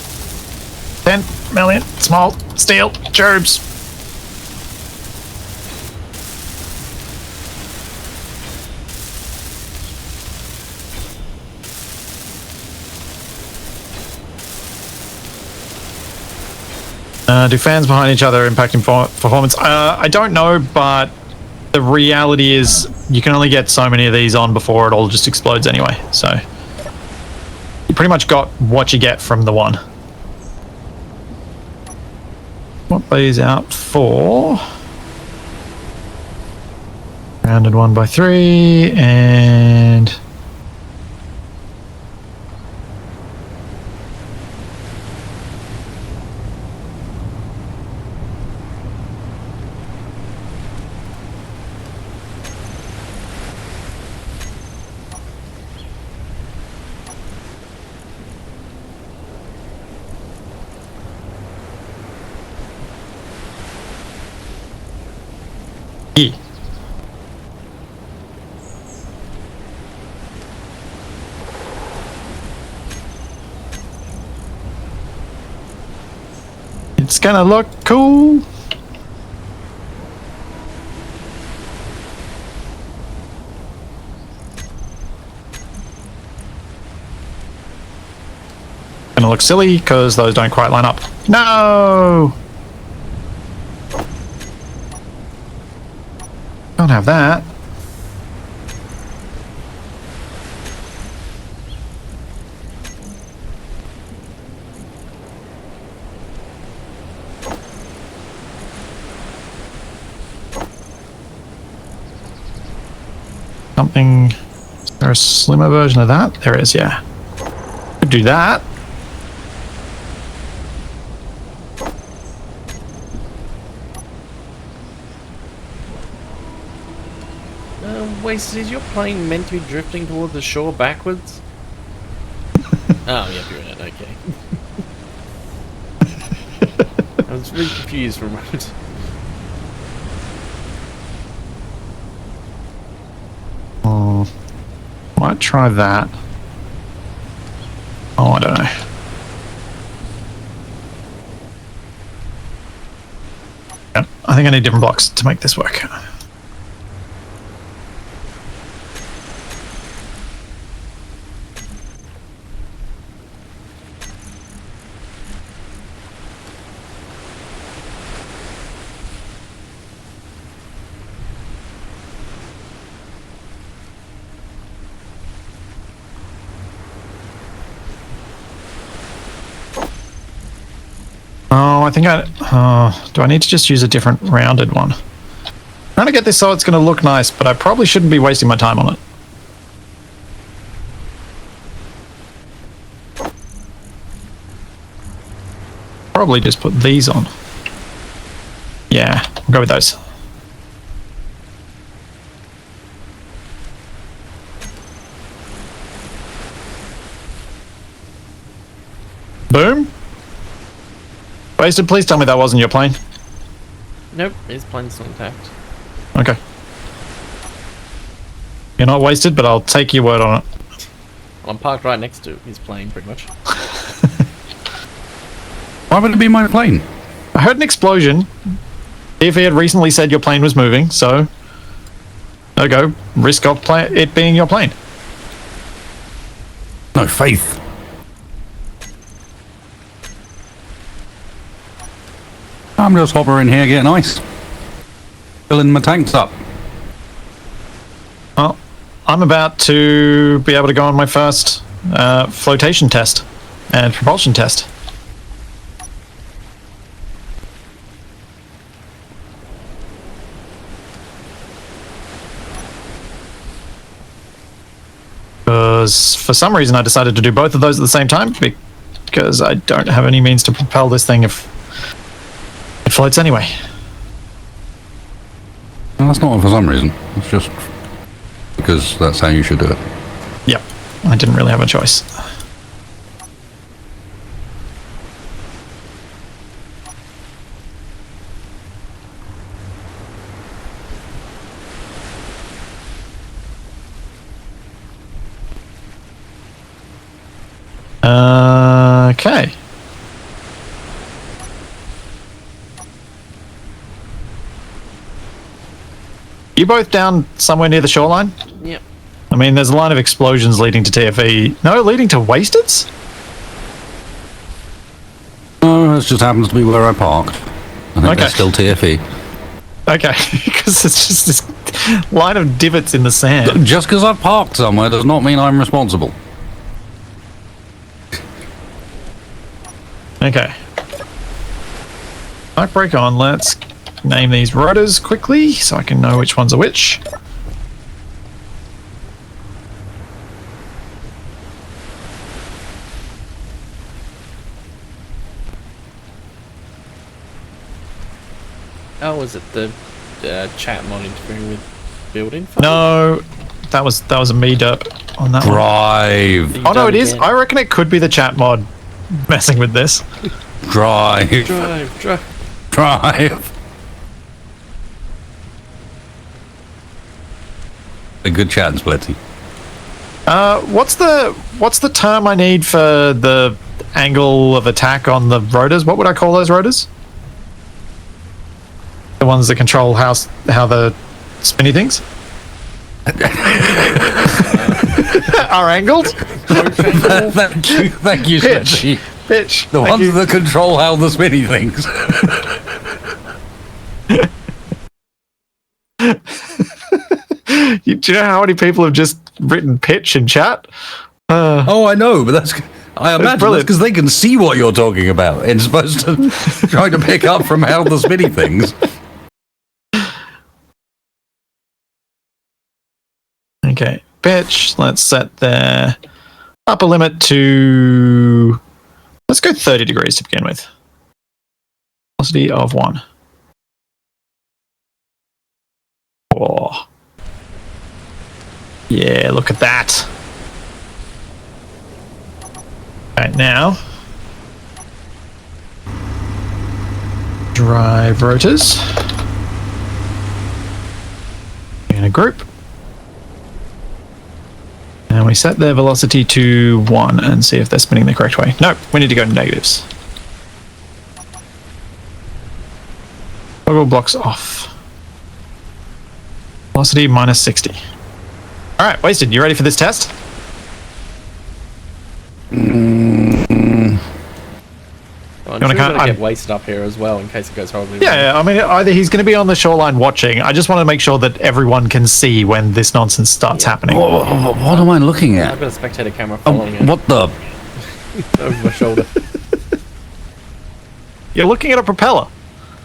[SPEAKER 1] 10 million small steel tubes. Do fans behind each other impacting performance? I don't know, but the reality is you can only get so many of these on before it all just explodes anyway. So you pretty much got what you get from the one. Swap these out for rounded 1 by 3 and E. It's gonna look cool. Gonna look silly because those don't quite line up. No! Don't have that. Something. Is there a slimmer version of that? There is, yeah. Could do that.
[SPEAKER 3] Wasted, is your plane meant to be drifting toward the shore backwards? Oh, yep, you're in it, okay. I was really confused for a moment.
[SPEAKER 1] Might try that. Oh, I don't know. Yep, I think I need different blocks to make this work. Oh, I think do I need to just use a different rounded one? I'm trying to get this so it's going to look nice, but I probably shouldn't be wasting my time on it. Probably just put these on. Yeah, I'll go with those. Boom. Wasted, please tell me that wasn't your plane.
[SPEAKER 3] Nope, his plane's still intact.
[SPEAKER 1] Okay. You're not wasted, but I'll take your word on it.
[SPEAKER 3] Well, I'm parked right next to his plane, pretty much.
[SPEAKER 2] Why would it be my plane?
[SPEAKER 1] I heard an explosion. If he had recently said your plane was moving, so there you go. Risk of it being your plane.
[SPEAKER 2] No faith. I'm just hovering here getting ice. Filling my tanks up.
[SPEAKER 1] Well, I'm about to be able to go on my first flotation test and propulsion test. Because for some reason I decided to do both of those at the same time because I don't have any means to propel this thing if it floats anyway.
[SPEAKER 2] Well, that's not for some reason. It's just because that's how you should do it.
[SPEAKER 1] Yep, I didn't really have a choice. Okay. You both down somewhere near the shoreline?
[SPEAKER 3] Yep.
[SPEAKER 1] I mean, there's a line of explosions leading to TFE. No, leading to Wasteds?
[SPEAKER 2] No, this just happens to be where I parked. I think
[SPEAKER 1] Okay.
[SPEAKER 2] there's still TFE.
[SPEAKER 1] Okay, because it's just this line of divots in the sand.
[SPEAKER 2] Just because I've parked somewhere does not mean I'm responsible.
[SPEAKER 1] Okay. Back brake on. Let's name these rotors quickly so I can know which ones are which.
[SPEAKER 3] Oh, was it the chat mod interfering with building?
[SPEAKER 1] No, that was a me derp on that one.
[SPEAKER 2] Drive.
[SPEAKER 1] Oh no, it is. I reckon it could be the chat mod messing with this.
[SPEAKER 2] Drive.
[SPEAKER 3] Drive.
[SPEAKER 2] A good chat in Splitsie.
[SPEAKER 1] What's the term I need for the angle of attack on the rotors? What would I call those rotors? The ones that control how the spinny things are angled.
[SPEAKER 2] Thank you, Splitsie.
[SPEAKER 1] Pitch.
[SPEAKER 2] The ones that control how the spinny things.
[SPEAKER 1] Do you know how many people have just written pitch in chat?
[SPEAKER 2] Oh, I know, but I imagine that's
[SPEAKER 1] brilliant.
[SPEAKER 2] because they can see what you're talking about and supposed to try to pick up from how the spinny things.
[SPEAKER 1] Okay, pitch. Let's set their upper limit to. Let's go 30 degrees to begin with. Velocity of 1. Oh. Yeah, look at that. Right now, drive rotors in a group. And we we set their velocity to 1 and see if they're spinning the correct way? Nope, we need to go to negatives. Toggle blocks off. Velocity minus 60. All right, Wasted, you ready for this test?
[SPEAKER 3] Well, I'm
[SPEAKER 1] You wanna
[SPEAKER 3] sure
[SPEAKER 1] cut-
[SPEAKER 3] gonna get
[SPEAKER 1] I'm-
[SPEAKER 3] Wasted up here as well in case it goes horribly wrong.
[SPEAKER 1] Yeah, I mean, either he's going to be on the shoreline watching. I just want to make sure that everyone can see when this nonsense starts happening.
[SPEAKER 2] What am I looking
[SPEAKER 3] I've
[SPEAKER 2] at?
[SPEAKER 3] got a spectator camera
[SPEAKER 2] Oh,
[SPEAKER 3] following it
[SPEAKER 2] what the?
[SPEAKER 3] over my shoulder.
[SPEAKER 1] You're looking at a propeller.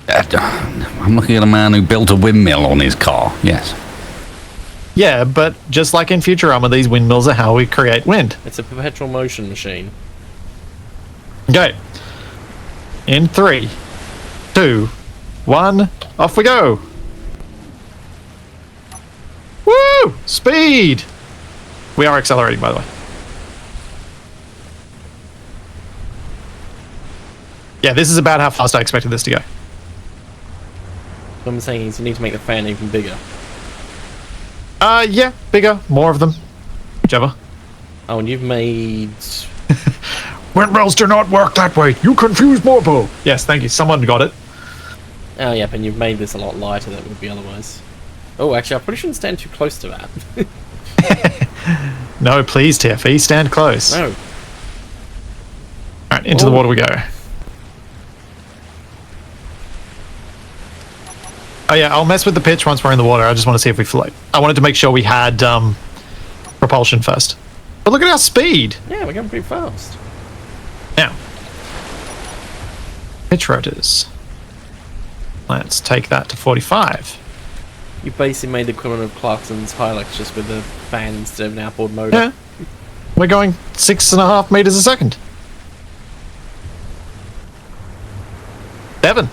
[SPEAKER 2] I'm looking at a man who built a windmill on his car. Yes.
[SPEAKER 1] Yeah, but just like in Futurama, these windmills are how we create wind.
[SPEAKER 3] It's a perpetual motion machine.
[SPEAKER 1] Okay. In 3, 2, 1, off we go. Woo! Speed! We are accelerating, by the way. Yeah, this is about how fast I expected this to go.
[SPEAKER 3] What I'm saying is you need to make the fan even bigger.
[SPEAKER 1] Yeah, bigger, more of them. Whichever.
[SPEAKER 3] Oh, and you've made...
[SPEAKER 1] Windmills do not work that way. You confuse Morbo. Yes, thank you. Someone got it.
[SPEAKER 3] Oh, yeah, and you've made this a lot lighter than it would be otherwise. Oh, actually, I probably shouldn't stand too close to that.
[SPEAKER 1] No, please, TFE, stand close.
[SPEAKER 3] No.
[SPEAKER 1] All right, into the
[SPEAKER 3] Oh.
[SPEAKER 1] water we go. Oh yeah, I'll mess with the pitch once we're in the water. I just want to see if we float. I wanted to make sure we had propulsion first. But look at our speed.
[SPEAKER 3] Yeah, we're going pretty fast.
[SPEAKER 1] Now, pitch rotors. Let's take that to 45.
[SPEAKER 3] You basically made the equivalent of Clarkson's Hilux just with the fan instead of an outboard motor.
[SPEAKER 1] Yeah, we're going 6.5 meters a second. 7.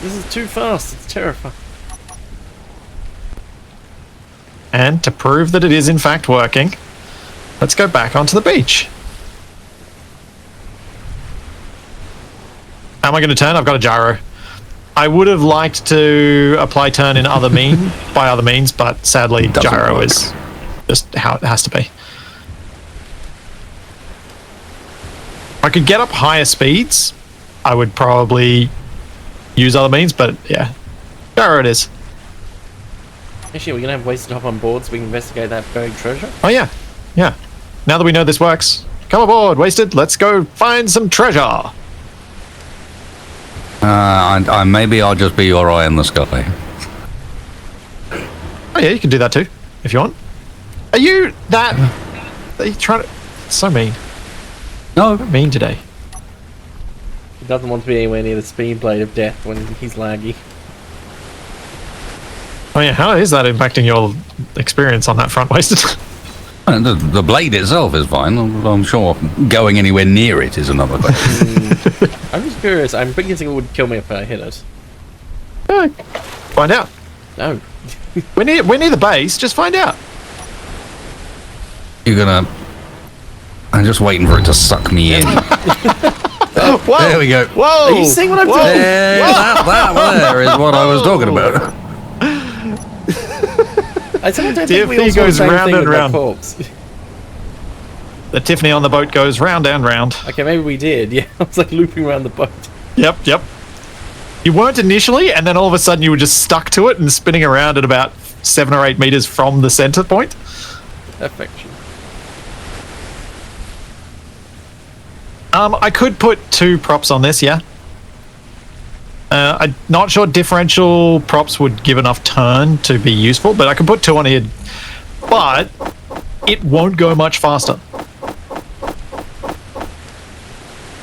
[SPEAKER 3] This is too fast. It's terrifying.
[SPEAKER 1] And to prove that it is in fact working, let's go back onto the beach. How am I going to turn? I've got a gyro. I would have liked to apply turn in other by other means, but sadly
[SPEAKER 2] Doesn't
[SPEAKER 1] gyro
[SPEAKER 2] work.
[SPEAKER 1] is just how it has to be. I could get up higher speeds. I would probably use other means, but yeah, gyro it is.
[SPEAKER 3] Actually, we're going to have Wasted hop on board so we can investigate that buried treasure.
[SPEAKER 1] Oh yeah, yeah. Now that we know this works, come aboard, Wasted. Let's go find some treasure.
[SPEAKER 2] Maybe I'll just be your eye in the sky.
[SPEAKER 1] Oh yeah, you can do that too, if you want. Are you that? Are you trying to? So mean.
[SPEAKER 2] No.
[SPEAKER 1] Mean today.
[SPEAKER 3] He doesn't want to be anywhere near the speed blade of death when he's laggy.
[SPEAKER 1] Oh yeah, how is that impacting your experience on that front, Wasted?
[SPEAKER 2] The blade itself is fine. I'm sure going anywhere near it is another question.
[SPEAKER 3] I'm just curious. I'm thinking it would kill me if I hit it.
[SPEAKER 1] Yeah, find out.
[SPEAKER 3] No.
[SPEAKER 1] We're near the base. Just find out.
[SPEAKER 2] You're gonna... I'm just waiting for it to suck me in.
[SPEAKER 1] Whoa!
[SPEAKER 2] There we go.
[SPEAKER 1] Whoa!
[SPEAKER 3] Are you seeing what I'm doing?
[SPEAKER 2] There, that there is what I was talking about.
[SPEAKER 3] I sometimes think
[SPEAKER 1] Dear
[SPEAKER 3] we
[SPEAKER 1] Fee
[SPEAKER 3] all saw the
[SPEAKER 1] goes
[SPEAKER 3] same
[SPEAKER 1] round
[SPEAKER 3] thing
[SPEAKER 1] and
[SPEAKER 3] with that
[SPEAKER 1] round.
[SPEAKER 3] corpse.
[SPEAKER 1] The Tiffany on the boat goes round and round.
[SPEAKER 3] Okay, maybe we did. Yeah, I was like looping around the boat.
[SPEAKER 1] Yep. You weren't initially, and then all of a sudden you were just stuck to it and spinning around at about 7 or 8 meters from the center point.
[SPEAKER 3] Perfection.
[SPEAKER 1] I could put 2 props on this, yeah. I'm not sure differential props would give enough turn to be useful, but I can put 2 on here. But it won't go much faster.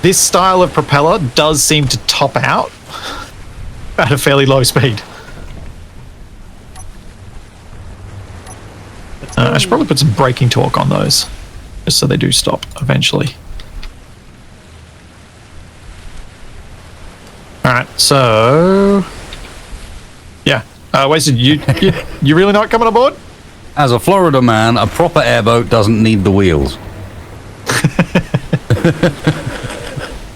[SPEAKER 1] This style of propeller does seem to top out at a fairly low speed. I should probably put some braking torque on those, just so they do stop eventually. Alright, so... Yeah. Wasted, you really not coming aboard?
[SPEAKER 2] As a Florida man, a proper airboat doesn't need the wheels.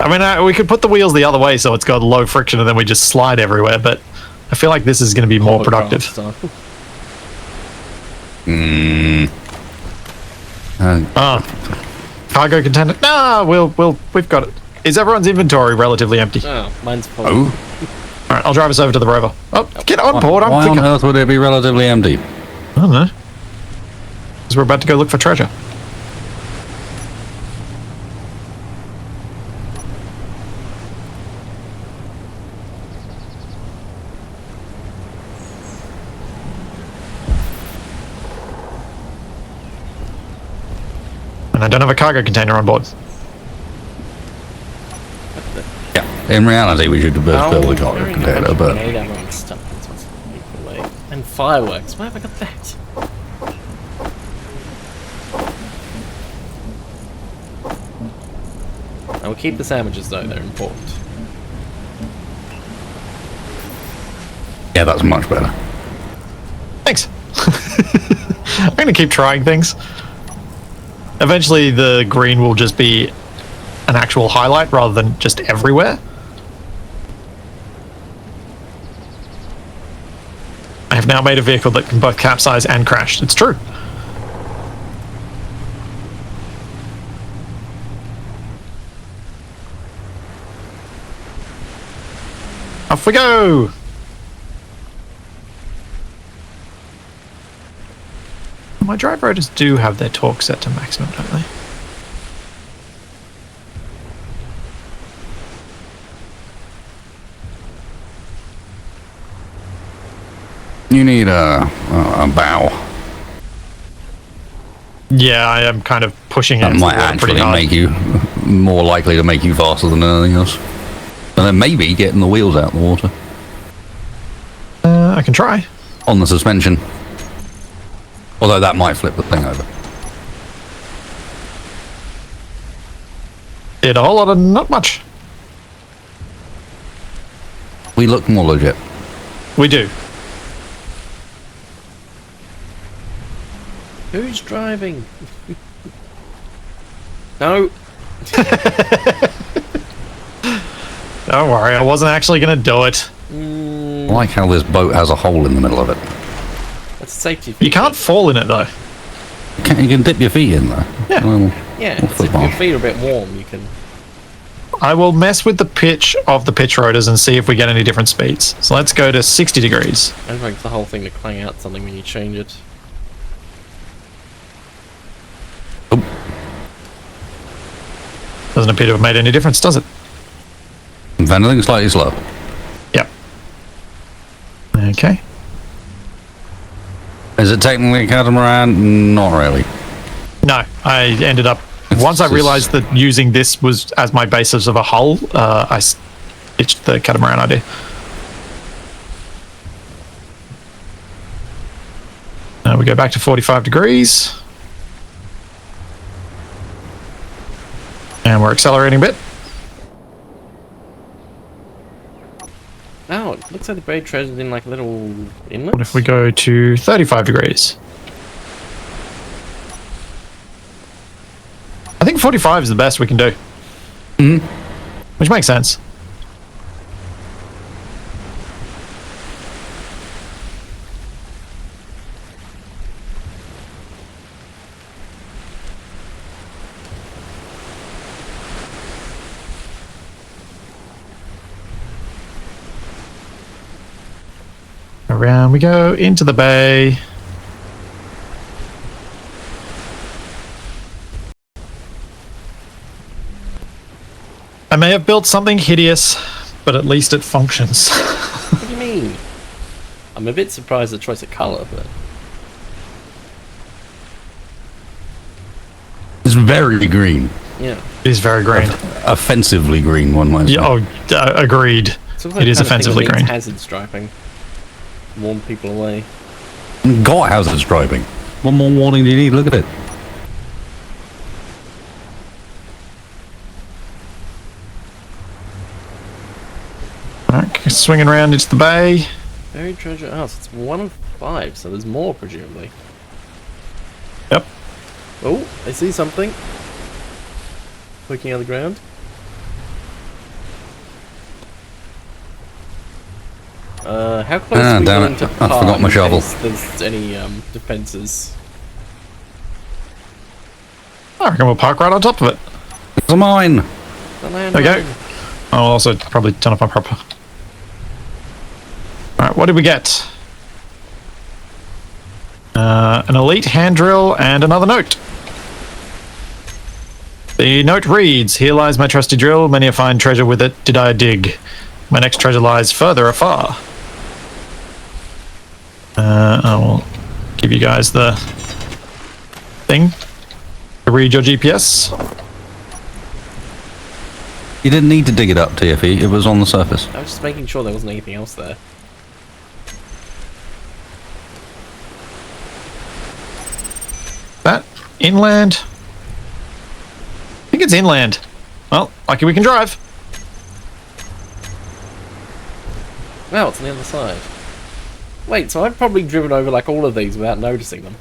[SPEAKER 1] I mean, we could put the wheels the other way so it's got low friction and then we just slide everywhere, but I feel like this is going to be more productive. Cargo container. Nah, we've got it. Is everyone's inventory relatively empty?
[SPEAKER 3] Oh, mine's full.
[SPEAKER 2] Oh,
[SPEAKER 1] All right, I'll drive us over to the rover. Oh, get on board. I'm
[SPEAKER 2] why on
[SPEAKER 1] thinking.
[SPEAKER 2] earth would it be relatively empty?
[SPEAKER 1] I don't know. Because we're about to go look for treasure. And I don't have a cargo container on board.
[SPEAKER 2] Yeah, in reality, we should have built a cargo
[SPEAKER 3] very
[SPEAKER 2] container,
[SPEAKER 3] much
[SPEAKER 2] but
[SPEAKER 3] grenade ammo and stuff. That's what's keep away. And fireworks. Why have I got that? I will keep the sandwiches though. They're important.
[SPEAKER 2] yeah, that's much better.
[SPEAKER 1] Thanks. I'm going to keep trying things. Eventually, the green will just be an actual highlight rather than just everywhere. I have now made a vehicle that can both capsize and crash. It's true. Off we go! My drive rotors do have their torque set to maximum, don't they?
[SPEAKER 2] You need a bow.
[SPEAKER 1] Yeah, I am kind of pushing it.
[SPEAKER 2] That
[SPEAKER 1] into the
[SPEAKER 2] might
[SPEAKER 1] water pretty
[SPEAKER 2] actually
[SPEAKER 1] hard.
[SPEAKER 2] make you more likely to make you faster than anything else. And then maybe getting the wheels out of the water.
[SPEAKER 1] I can try.
[SPEAKER 2] On the suspension. Although that might flip the thing over.
[SPEAKER 1] Did a whole lot of not much.
[SPEAKER 2] We look more legit.
[SPEAKER 1] We do.
[SPEAKER 3] Who's driving? No.
[SPEAKER 1] Don't worry, I wasn't actually going to do it.
[SPEAKER 2] I like how this boat has a hole in the middle of it.
[SPEAKER 3] That's a safety.
[SPEAKER 1] You can't fall in it though.
[SPEAKER 2] You can dip your feet in there.
[SPEAKER 1] Yeah.
[SPEAKER 2] Well,
[SPEAKER 3] Yeah,
[SPEAKER 2] we'll
[SPEAKER 3] it's
[SPEAKER 2] flip
[SPEAKER 3] if your
[SPEAKER 2] on.
[SPEAKER 3] feet are a bit warm, you can.
[SPEAKER 1] I will mess with the pitch of the pitch rotors and see if we get any different speeds. So let's go to 60 degrees.
[SPEAKER 3] I don't like the whole thing to clang out something when you change it.
[SPEAKER 1] Doesn't appear to have made any difference, does it?
[SPEAKER 2] If anything, slightly slow.
[SPEAKER 1] Yep. Okay.
[SPEAKER 2] Is it technically a catamaran? Not really.
[SPEAKER 1] No, I ended up... Once I realized that using this was as my basis of a hull, I ditched the catamaran idea. We go back to 45 degrees. And we're accelerating a bit.
[SPEAKER 3] Oh, it looks like the buried treasure's in like a little inlet.
[SPEAKER 1] What if we go to 35 degrees? I think 45 is the best we can do.
[SPEAKER 2] Mm-hmm.
[SPEAKER 1] Which makes sense. Around we go into the bay. I may have built something hideous, but at least it functions.
[SPEAKER 3] What do you mean? I'm a bit surprised at the choice of colour, but
[SPEAKER 2] It's very green.
[SPEAKER 3] yeah.
[SPEAKER 1] It is very green.
[SPEAKER 2] Offensively green, one might say.
[SPEAKER 1] Yeah, agreed.
[SPEAKER 3] So like
[SPEAKER 1] It is
[SPEAKER 3] the kind of thing that
[SPEAKER 1] offensively
[SPEAKER 3] needs
[SPEAKER 1] green.
[SPEAKER 3] hazard striping. Warn people away.
[SPEAKER 2] Got hazard striping. What more warning do you need? Look at it.
[SPEAKER 1] Alright, swinging around into the bay.
[SPEAKER 3] Buried treasure. Oh, so it's 1 of 5, so there's more presumably.
[SPEAKER 1] Yep.
[SPEAKER 3] Oh, I see something. Poking out of the ground. How close are we
[SPEAKER 2] damn
[SPEAKER 3] going
[SPEAKER 2] it.
[SPEAKER 3] to
[SPEAKER 2] I
[SPEAKER 3] park
[SPEAKER 2] forgot my
[SPEAKER 3] in
[SPEAKER 2] shovel.
[SPEAKER 3] case there's any defences?
[SPEAKER 1] I reckon we'll park right on top of it.
[SPEAKER 2] It's mine.
[SPEAKER 3] There
[SPEAKER 1] we go. I'll also probably turn off my proper. Alright, what did we get? An elite hand drill and another note. The note reads, "Here lies my trusty drill, many a fine treasure with it did I dig. My next treasure lies further afar." I will give you guys the thing to read your GPS.
[SPEAKER 2] You didn't need to dig it up, TFE. It was on the surface.
[SPEAKER 3] I was just making sure there wasn't anything else there.
[SPEAKER 1] That inland? I think it's inland. Well, lucky we can drive.
[SPEAKER 3] Wow, it's on the other side. Wait, so I've probably driven over like all of these without noticing them.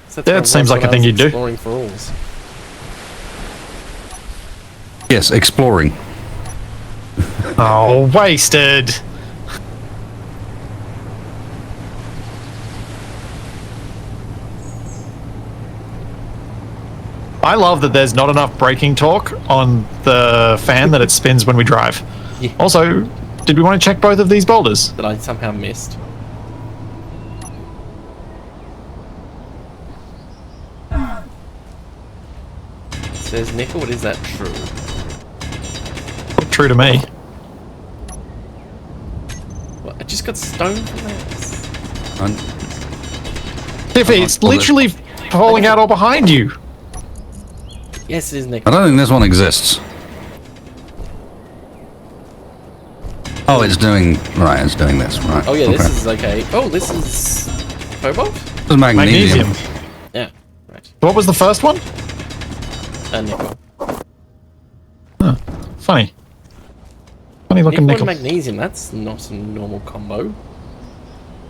[SPEAKER 3] So
[SPEAKER 1] Yeah, it seems like a thing you'd do.
[SPEAKER 3] Exploring for alls.
[SPEAKER 2] Yes, exploring.
[SPEAKER 1] Oh, wasted. I love that there's not enough braking torque on the fan that it spins when we drive.
[SPEAKER 3] Yeah.
[SPEAKER 1] Also, did we want to check both of these boulders?
[SPEAKER 3] That I somehow missed. It says nickel, is that true?
[SPEAKER 1] True to me.
[SPEAKER 3] What, I just got stoned from that?
[SPEAKER 1] Tiffy, it's literally falling out all behind you.
[SPEAKER 3] Yes, it is
[SPEAKER 2] I
[SPEAKER 3] nickel.
[SPEAKER 2] don't think this one exists. Oh, it's doing... Right, it's doing this. Right.
[SPEAKER 3] Oh yeah,
[SPEAKER 2] okay.
[SPEAKER 3] this is okay. Oh, this is cobalt?
[SPEAKER 2] This is magnesium.
[SPEAKER 3] Yeah, right.
[SPEAKER 1] What was the first one?
[SPEAKER 3] Nickel.
[SPEAKER 1] Funny. Funny looking
[SPEAKER 3] Nickel
[SPEAKER 1] nickel.
[SPEAKER 3] and magnesium, that's not a normal combo.
[SPEAKER 1] Well,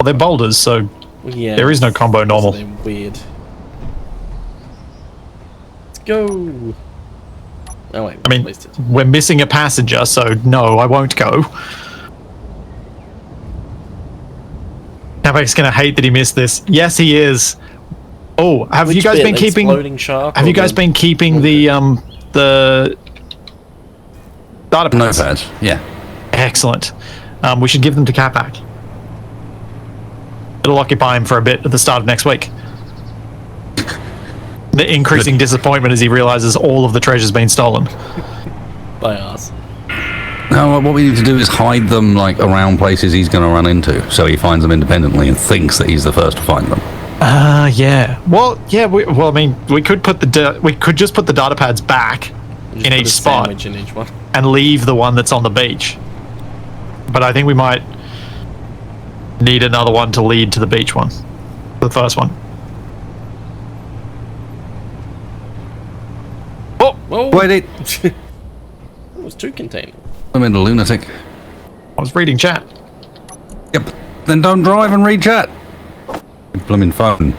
[SPEAKER 1] they're boulders, so
[SPEAKER 3] Well, yeah.
[SPEAKER 1] there is no combo normal.
[SPEAKER 3] They're weird. Let's go. Oh wait,
[SPEAKER 1] I mean,
[SPEAKER 3] wasted.
[SPEAKER 1] we're missing a passenger, so no, I won't go. Navek's gonna hate that he missed this. Yes, he is. Oh, have
[SPEAKER 3] Which
[SPEAKER 1] you guys
[SPEAKER 3] bit?
[SPEAKER 1] been
[SPEAKER 3] The
[SPEAKER 1] keeping?
[SPEAKER 3] exploding shark
[SPEAKER 1] Have
[SPEAKER 3] or
[SPEAKER 1] you guys
[SPEAKER 3] the-
[SPEAKER 1] been keeping the data pads?
[SPEAKER 2] Notepads. Yeah.
[SPEAKER 1] Excellent. We should give them to Capac. It'll occupy him for a bit at the start of next week. The increasing disappointment as he realizes all of the treasure's been stolen.
[SPEAKER 3] By us.
[SPEAKER 2] No, what we need to do is hide them like around places he's going to run into, so he finds them independently and thinks that he's the first to find them.
[SPEAKER 1] Yeah. Well, yeah. Well, I mean, we could put we could just put the data pads back
[SPEAKER 3] Just
[SPEAKER 1] in
[SPEAKER 3] put
[SPEAKER 1] each
[SPEAKER 3] a
[SPEAKER 1] spot
[SPEAKER 3] sandwich in each one.
[SPEAKER 1] and leave the one that's on the beach. But I think we might need another one to lead to the beach one. The first one. Oh,
[SPEAKER 3] Whoa!
[SPEAKER 2] Wait, it...
[SPEAKER 3] It was two containers.
[SPEAKER 2] I'm in a lunatic.
[SPEAKER 1] I was reading chat.
[SPEAKER 2] Yep. Then don't drive and read chat. Blooming phone.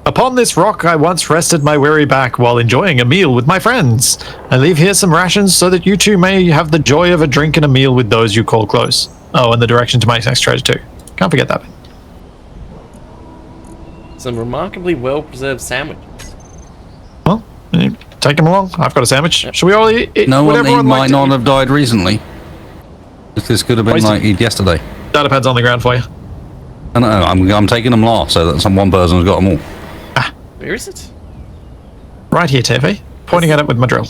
[SPEAKER 1] Upon this rock I once rested my weary back while enjoying a meal with my friends. I leave here some rations so that you too may have the joy of a drink and a meal with those you call close. Oh, and the direction to my next treasure too. Can't forget that bit.
[SPEAKER 3] Some remarkably well-preserved sandwiches.
[SPEAKER 1] Well, take them along. I've got a sandwich. Should we all eat?
[SPEAKER 2] No
[SPEAKER 1] would
[SPEAKER 2] one, he
[SPEAKER 1] everyone like
[SPEAKER 2] might
[SPEAKER 1] to
[SPEAKER 2] not
[SPEAKER 1] eat?
[SPEAKER 2] have died recently. This could have been
[SPEAKER 1] Wasted.
[SPEAKER 2] like yesterday.
[SPEAKER 1] Data pads on the ground for you.
[SPEAKER 2] I know, I'm taking them last so that one person's got them all.
[SPEAKER 3] Where is it?
[SPEAKER 1] Right here, TV. Pointing at it with my drill.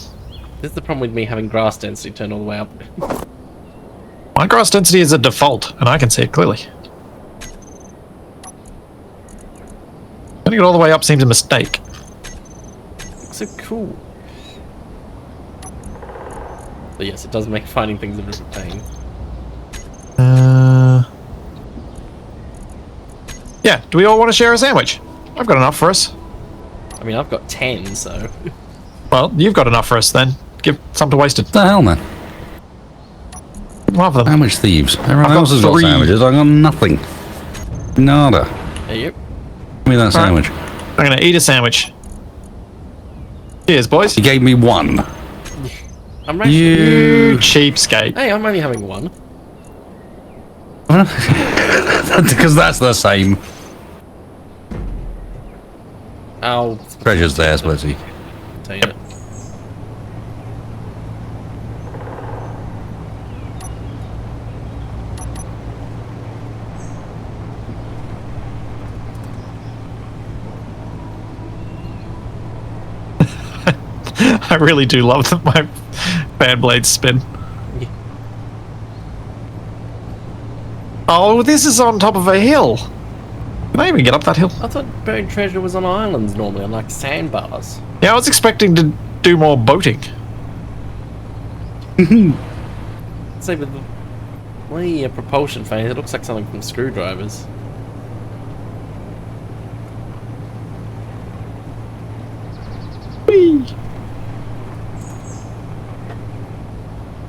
[SPEAKER 3] This is the problem with me having grass density turned all the way up.
[SPEAKER 1] My grass density is a default, and I can see it clearly. Getting it all the way up seems a mistake.
[SPEAKER 3] Looks so cool. But yes, it does make finding things a bit of a pain.
[SPEAKER 1] Yeah, do we all want to share a sandwich? I've got enough for us.
[SPEAKER 3] I mean, I've got 10, so...
[SPEAKER 1] Well, you've got enough for us then. Give some to Wasted.
[SPEAKER 2] What the hell, man?
[SPEAKER 1] One of them.
[SPEAKER 2] Sandwich thieves. Everyone
[SPEAKER 1] I've got
[SPEAKER 2] else has got
[SPEAKER 1] 3.
[SPEAKER 2] sandwiches. I got nothing. Nada.
[SPEAKER 3] Hey, yep.
[SPEAKER 2] Give me that sandwich.
[SPEAKER 1] I'm going to eat a sandwich. Cheers, boys.
[SPEAKER 2] He gave me one.
[SPEAKER 3] I'm rationing.
[SPEAKER 1] You cheapskate.
[SPEAKER 3] Hey, I'm only having one.
[SPEAKER 2] Because that's the same.
[SPEAKER 3] I'll
[SPEAKER 2] Treasure's there, Splitsie.
[SPEAKER 3] Tell you.
[SPEAKER 1] I really do love that my fan blades spin.
[SPEAKER 3] Yeah.
[SPEAKER 1] Oh, this is on top of a hill. Can I even get up that hill?
[SPEAKER 3] I thought buried treasure was on islands normally, on like sandbars.
[SPEAKER 1] Yeah, I was expecting to do more boating.
[SPEAKER 3] Say with the propulsion phase, it looks like something from screwdrivers.
[SPEAKER 1] Whee!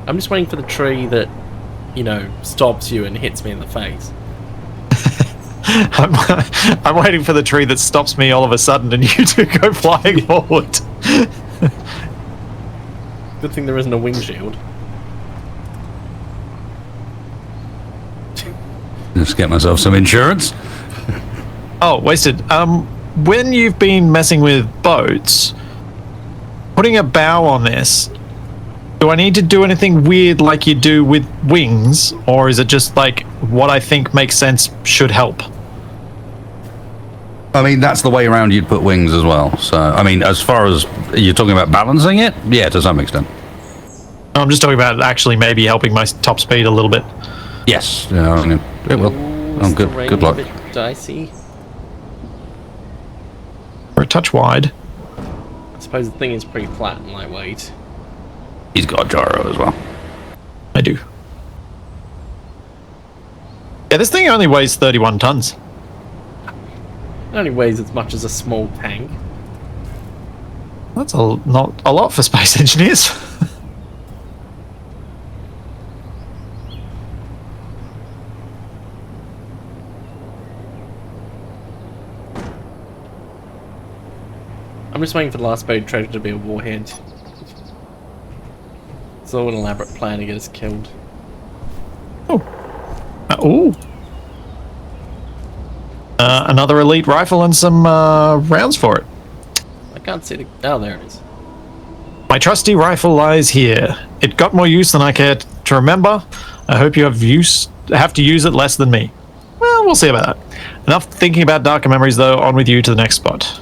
[SPEAKER 3] I'm just waiting for the tree that, you know, stops you and hits me in the face.
[SPEAKER 1] I'm waiting for the tree that stops me all of a sudden and you two go flying forward.
[SPEAKER 3] Good thing there isn't a windshield.
[SPEAKER 2] Just get myself some insurance.
[SPEAKER 1] Oh, wasted. When you've been messing with boats, putting a bow on this, do I need to do anything weird like you do with wings, or is it just like what I think makes sense should help?
[SPEAKER 2] I mean, that's the way around you'd put wings as well. So, I mean, as far as you're talking about balancing it, yeah, to some extent.
[SPEAKER 1] I'm just talking about actually maybe helping my top speed a little bit.
[SPEAKER 2] Yes, yeah, I mean, it will. Oh, good, good luck.
[SPEAKER 3] A bit dicey.
[SPEAKER 1] Or a touch wide.
[SPEAKER 3] I suppose the thing is pretty flat and lightweight.
[SPEAKER 2] He's got gyro as well.
[SPEAKER 1] I do. Yeah, this thing only weighs 31 tons.
[SPEAKER 3] It only weighs as much as a small tank.
[SPEAKER 1] That's not a lot for space engineers.
[SPEAKER 3] I'm just waiting for the last buried treasure to be a warhead. It's all an elaborate plan to get us killed.
[SPEAKER 1] Oh. Ooh. Another elite rifle and some rounds for it.
[SPEAKER 3] I can't see the... Oh, there it is.
[SPEAKER 1] My trusty rifle lies here. It got more use than I care to remember. I hope you have to use it less than me. Well, we'll see about that. Enough thinking about darker memories, though. On with you to the next spot.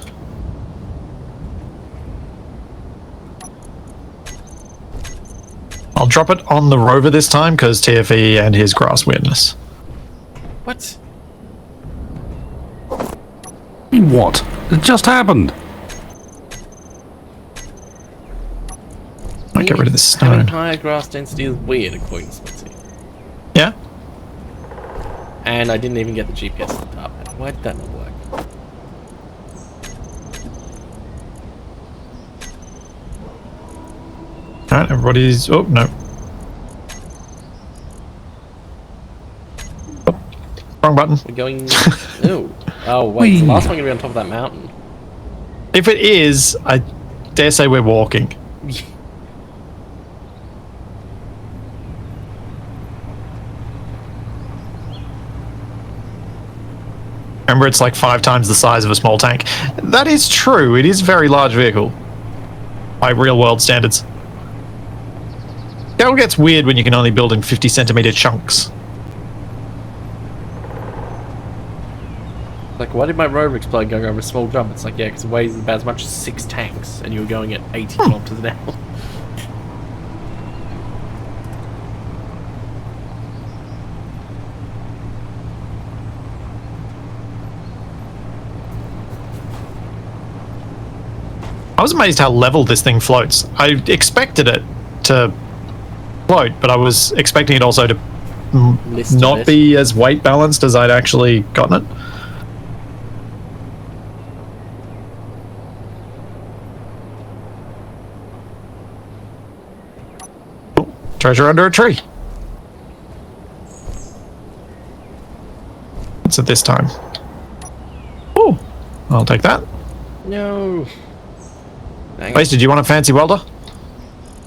[SPEAKER 1] I'll drop it on the rover this time because TFE and his grass weirdness.
[SPEAKER 3] What?
[SPEAKER 2] What? It just happened.
[SPEAKER 1] Might get rid of this
[SPEAKER 3] Having
[SPEAKER 1] stone.
[SPEAKER 3] higher grass density is weird, according to Splitsie.
[SPEAKER 1] Yeah?
[SPEAKER 3] And I didn't even get the GPS up. Why did that not work?
[SPEAKER 1] Alright, everybody's... Oh, no. Oh, wrong button.
[SPEAKER 3] We're going... Ooh. Oh, wait, is the last one going to be on top of that mountain?
[SPEAKER 1] If it is, I dare say we're walking. Remember, it's like 5 times the size of a small tank. That is true. It is a very large vehicle. By real-world standards. It all gets weird when you can only build in 50-centimeter chunks.
[SPEAKER 3] Like, why did my rover explode going over a small jump? It's like, yeah, because it weighs about as much as 6 tanks, and you were going at 80 kilometers an hour.
[SPEAKER 1] I was amazed how level this thing floats. I expected it to float, but I was expecting it also to not be as weight balanced as I'd actually gotten it. Oh, treasure under a tree. What's it this time? Oh, I'll take that.
[SPEAKER 3] No.
[SPEAKER 1] Wasted, do you want a fancy welder?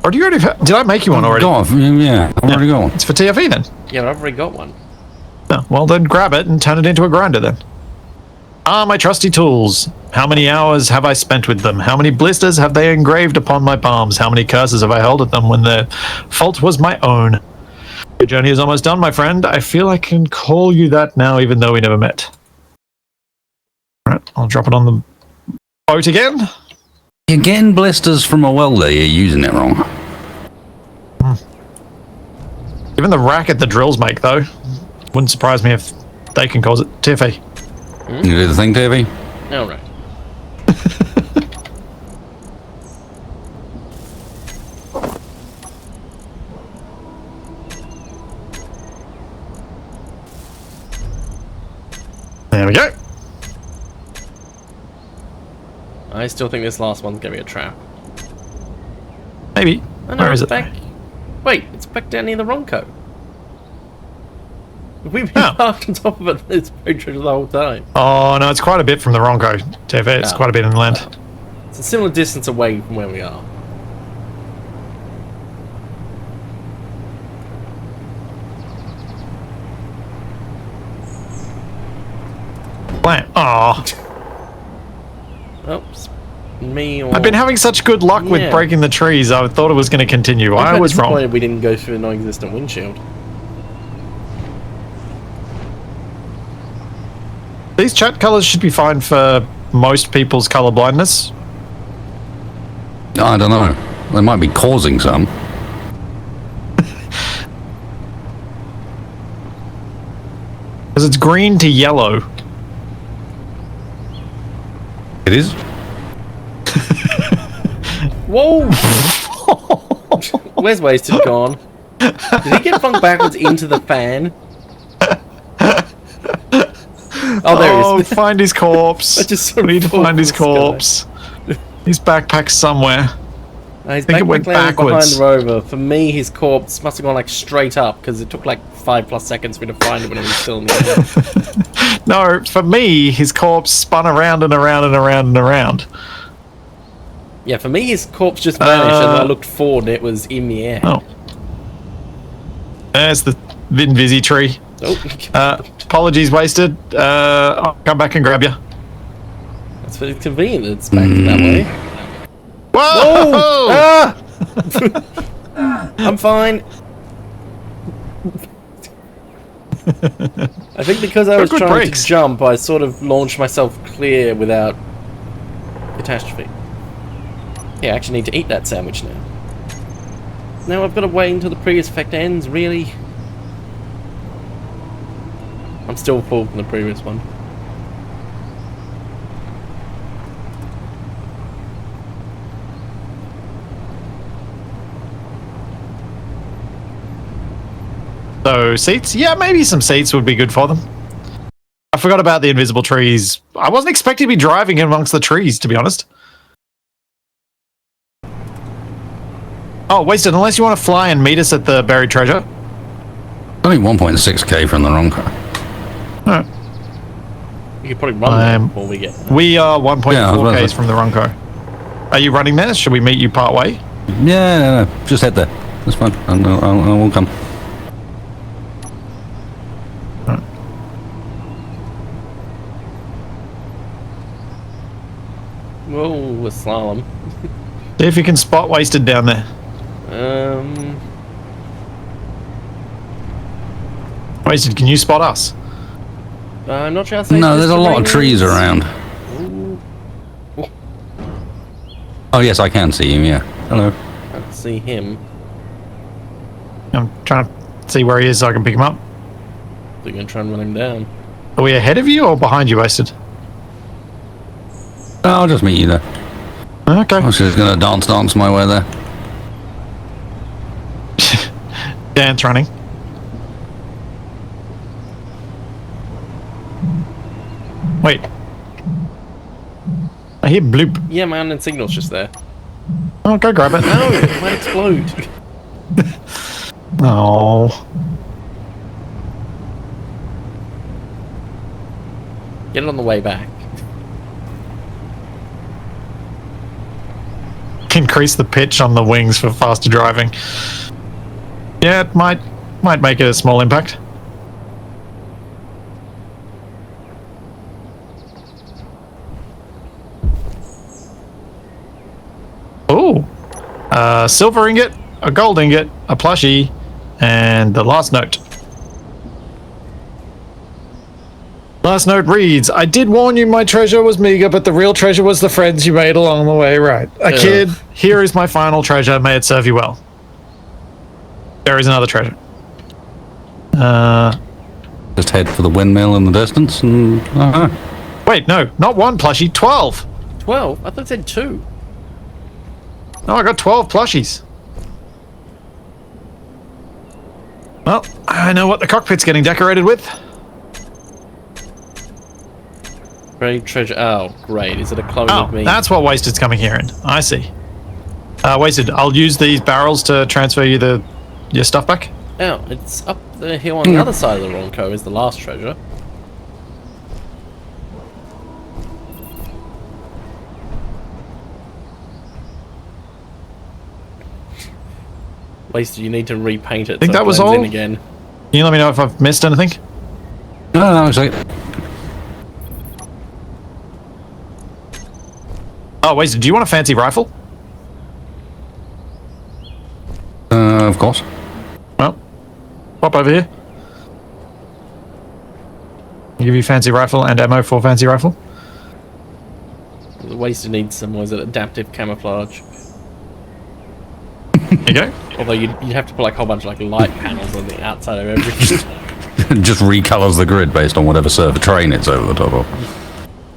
[SPEAKER 1] Or do you already... Did I make you one already?
[SPEAKER 2] Yeah, I've already got one.
[SPEAKER 1] It's for TFE then.
[SPEAKER 3] Yeah, but I've already got one.
[SPEAKER 1] Oh, well, then grab it and turn it into a grinder then. are my trusty tools? How many hours have I spent with them? How many blisters have they engraved upon my palms? How many curses have I held at them when the fault was my own? Your journey is almost done, my friend. I feel I can call you that now, even though we never met. All right, I'll drop it on the boat again.
[SPEAKER 2] You're getting blisters from a welder, you're using it wrong.
[SPEAKER 1] Given the racket the drills make, though, wouldn't surprise me if they can cause it. Tiffy.
[SPEAKER 2] You do the thing, TV?
[SPEAKER 3] All right.
[SPEAKER 1] There we go.
[SPEAKER 3] I still think this last one's gonna be a trap.
[SPEAKER 1] Maybe.
[SPEAKER 3] Oh, no,
[SPEAKER 1] Where is
[SPEAKER 3] it's
[SPEAKER 1] it?
[SPEAKER 3] back. Wait, it's back down near the Ronco. We've been
[SPEAKER 1] Oh.
[SPEAKER 3] parked on top of it. It's very true the whole time.
[SPEAKER 1] Oh, no, it's quite a bit from the Ronco, Tiffy. It's
[SPEAKER 3] Oh.
[SPEAKER 1] quite a bit inland.
[SPEAKER 3] It's a similar distance away from where we are.
[SPEAKER 1] Plant. Oh,
[SPEAKER 3] Oops. Me or...
[SPEAKER 1] I've been having such good luck with
[SPEAKER 3] Yeah.
[SPEAKER 1] breaking the trees. I thought it was going to continue. I was wrong.
[SPEAKER 3] disappointed we didn't go through the non-existent windshield.
[SPEAKER 1] These chat colors should be fine for most people's color blindness.
[SPEAKER 2] I don't know. They might be causing some.
[SPEAKER 1] Because it's green to yellow.
[SPEAKER 2] It is?
[SPEAKER 3] Whoa! Where's Wasted gone? Did he get flung backwards into the fan? Oh, there he
[SPEAKER 1] Oh,
[SPEAKER 3] is.
[SPEAKER 1] find his corpse.
[SPEAKER 3] I just sort
[SPEAKER 1] We need to
[SPEAKER 3] of fall
[SPEAKER 1] find his
[SPEAKER 3] from the sky.
[SPEAKER 1] corpse. His backpack's somewhere.
[SPEAKER 3] His
[SPEAKER 1] think it went
[SPEAKER 3] backpack landed behind
[SPEAKER 1] backwards.
[SPEAKER 3] the rover. For me, his corpse must have gone like straight up because it took like 5+ seconds for me to find it when it was still in the air.
[SPEAKER 1] No, for me, his corpse spun around and around and around and around.
[SPEAKER 3] Yeah, for me, his corpse just vanished and I looked forward and it was in the air.
[SPEAKER 1] Oh. There's the Vinvisi tree.
[SPEAKER 3] Oh.
[SPEAKER 1] Apologies, Wasted. I'll come back and grab you.
[SPEAKER 3] That's very convenient that it's back that way.
[SPEAKER 1] Whoa!
[SPEAKER 3] Ah! I'm fine. I think because I was
[SPEAKER 1] good
[SPEAKER 3] trying
[SPEAKER 1] breaks.
[SPEAKER 3] to jump, I sort of launched myself clear without catastrophe. Yeah, I actually need to eat that sandwich now. Now I've got to wait until the previous effect ends, really? I'm still full from the previous one.
[SPEAKER 1] So, seats? Yeah, maybe some seats would be good for them. I forgot about the invisible trees. I wasn't expecting to be driving amongst the trees, to be honest. Oh, Wasted, unless you want to fly and meet us at the buried treasure.
[SPEAKER 2] Only 1.6k from the wrong car.
[SPEAKER 1] Alright.
[SPEAKER 3] You could probably run there before we get there.
[SPEAKER 1] We are 1.4
[SPEAKER 2] Yeah, I was about to
[SPEAKER 1] Ks
[SPEAKER 2] say.
[SPEAKER 1] from the Ronco. Are you running there? Should we meet you part way?
[SPEAKER 2] Yeah, no, just head there. That's fine. I will come.
[SPEAKER 3] Whoa, a slalom.
[SPEAKER 1] See if you can spot Wasted down there. Wasted, can you spot us?
[SPEAKER 3] I'm not sure how safe
[SPEAKER 2] No,
[SPEAKER 3] this
[SPEAKER 2] there's a lot
[SPEAKER 3] terrain
[SPEAKER 2] of trees
[SPEAKER 3] is.
[SPEAKER 2] around.
[SPEAKER 3] Ooh,
[SPEAKER 2] Oh, yes, I can see him, yeah. Hello.
[SPEAKER 3] I can't see him.
[SPEAKER 1] I'm trying to see where he is so I can pick him up.
[SPEAKER 3] They're gonna try and run him down.
[SPEAKER 1] Are we ahead of you or behind you, Wasted?
[SPEAKER 2] No, I'll just meet you there.
[SPEAKER 1] Okay.
[SPEAKER 2] I was just going to dance my way there.
[SPEAKER 1] Dance running. Wait. I hear bloop.
[SPEAKER 3] Yeah, my unknown signal's just there.
[SPEAKER 1] Oh, go grab it.
[SPEAKER 3] No, it might explode.
[SPEAKER 1] Oh.
[SPEAKER 3] Get it on the way back.
[SPEAKER 1] Increase the pitch on the wings for faster driving. Yeah, it might make it a small impact. a silver ingot, a gold ingot, a plushie, and the last note. Last note reads, I did warn you my treasure was meager, but the real treasure was the friends you made along the way. Right. A kid, here is my final treasure. May it serve you well. There is another treasure.
[SPEAKER 2] Just head for the windmill in the distance and...
[SPEAKER 1] Wait, no, not one plushie, 12.
[SPEAKER 3] 12? I thought it said 2.
[SPEAKER 1] No, I got 12 plushies. Well, I know what the cockpit's getting decorated with.
[SPEAKER 3] Great treasure. Oh, great. Is it a clone
[SPEAKER 1] Oh,
[SPEAKER 3] of me?
[SPEAKER 1] that's what Wasted's coming here in. I see. Wasted, I'll use these barrels to transfer you your stuff back.
[SPEAKER 3] Oh, it's up the hill on the other side of the Ronco is the last treasure. Wasted, you need to repaint it.
[SPEAKER 1] I think
[SPEAKER 3] so
[SPEAKER 1] that
[SPEAKER 3] it
[SPEAKER 1] was
[SPEAKER 3] blends in
[SPEAKER 1] all.
[SPEAKER 3] again.
[SPEAKER 1] Can you let me know if I've missed anything?
[SPEAKER 2] No, that was it.
[SPEAKER 1] Oh, Wasted, do you want a fancy rifle?
[SPEAKER 2] Of course.
[SPEAKER 1] Well, pop over here. I'll give you fancy rifle and ammo for fancy rifle.
[SPEAKER 3] The Wasted needs some, was it adaptive camouflage?
[SPEAKER 1] Here you go.
[SPEAKER 3] Although you'd have to put like a whole bunch of like light panels on the outside of everything.
[SPEAKER 2] Just recolors the grid based on whatever server train it's over the top of.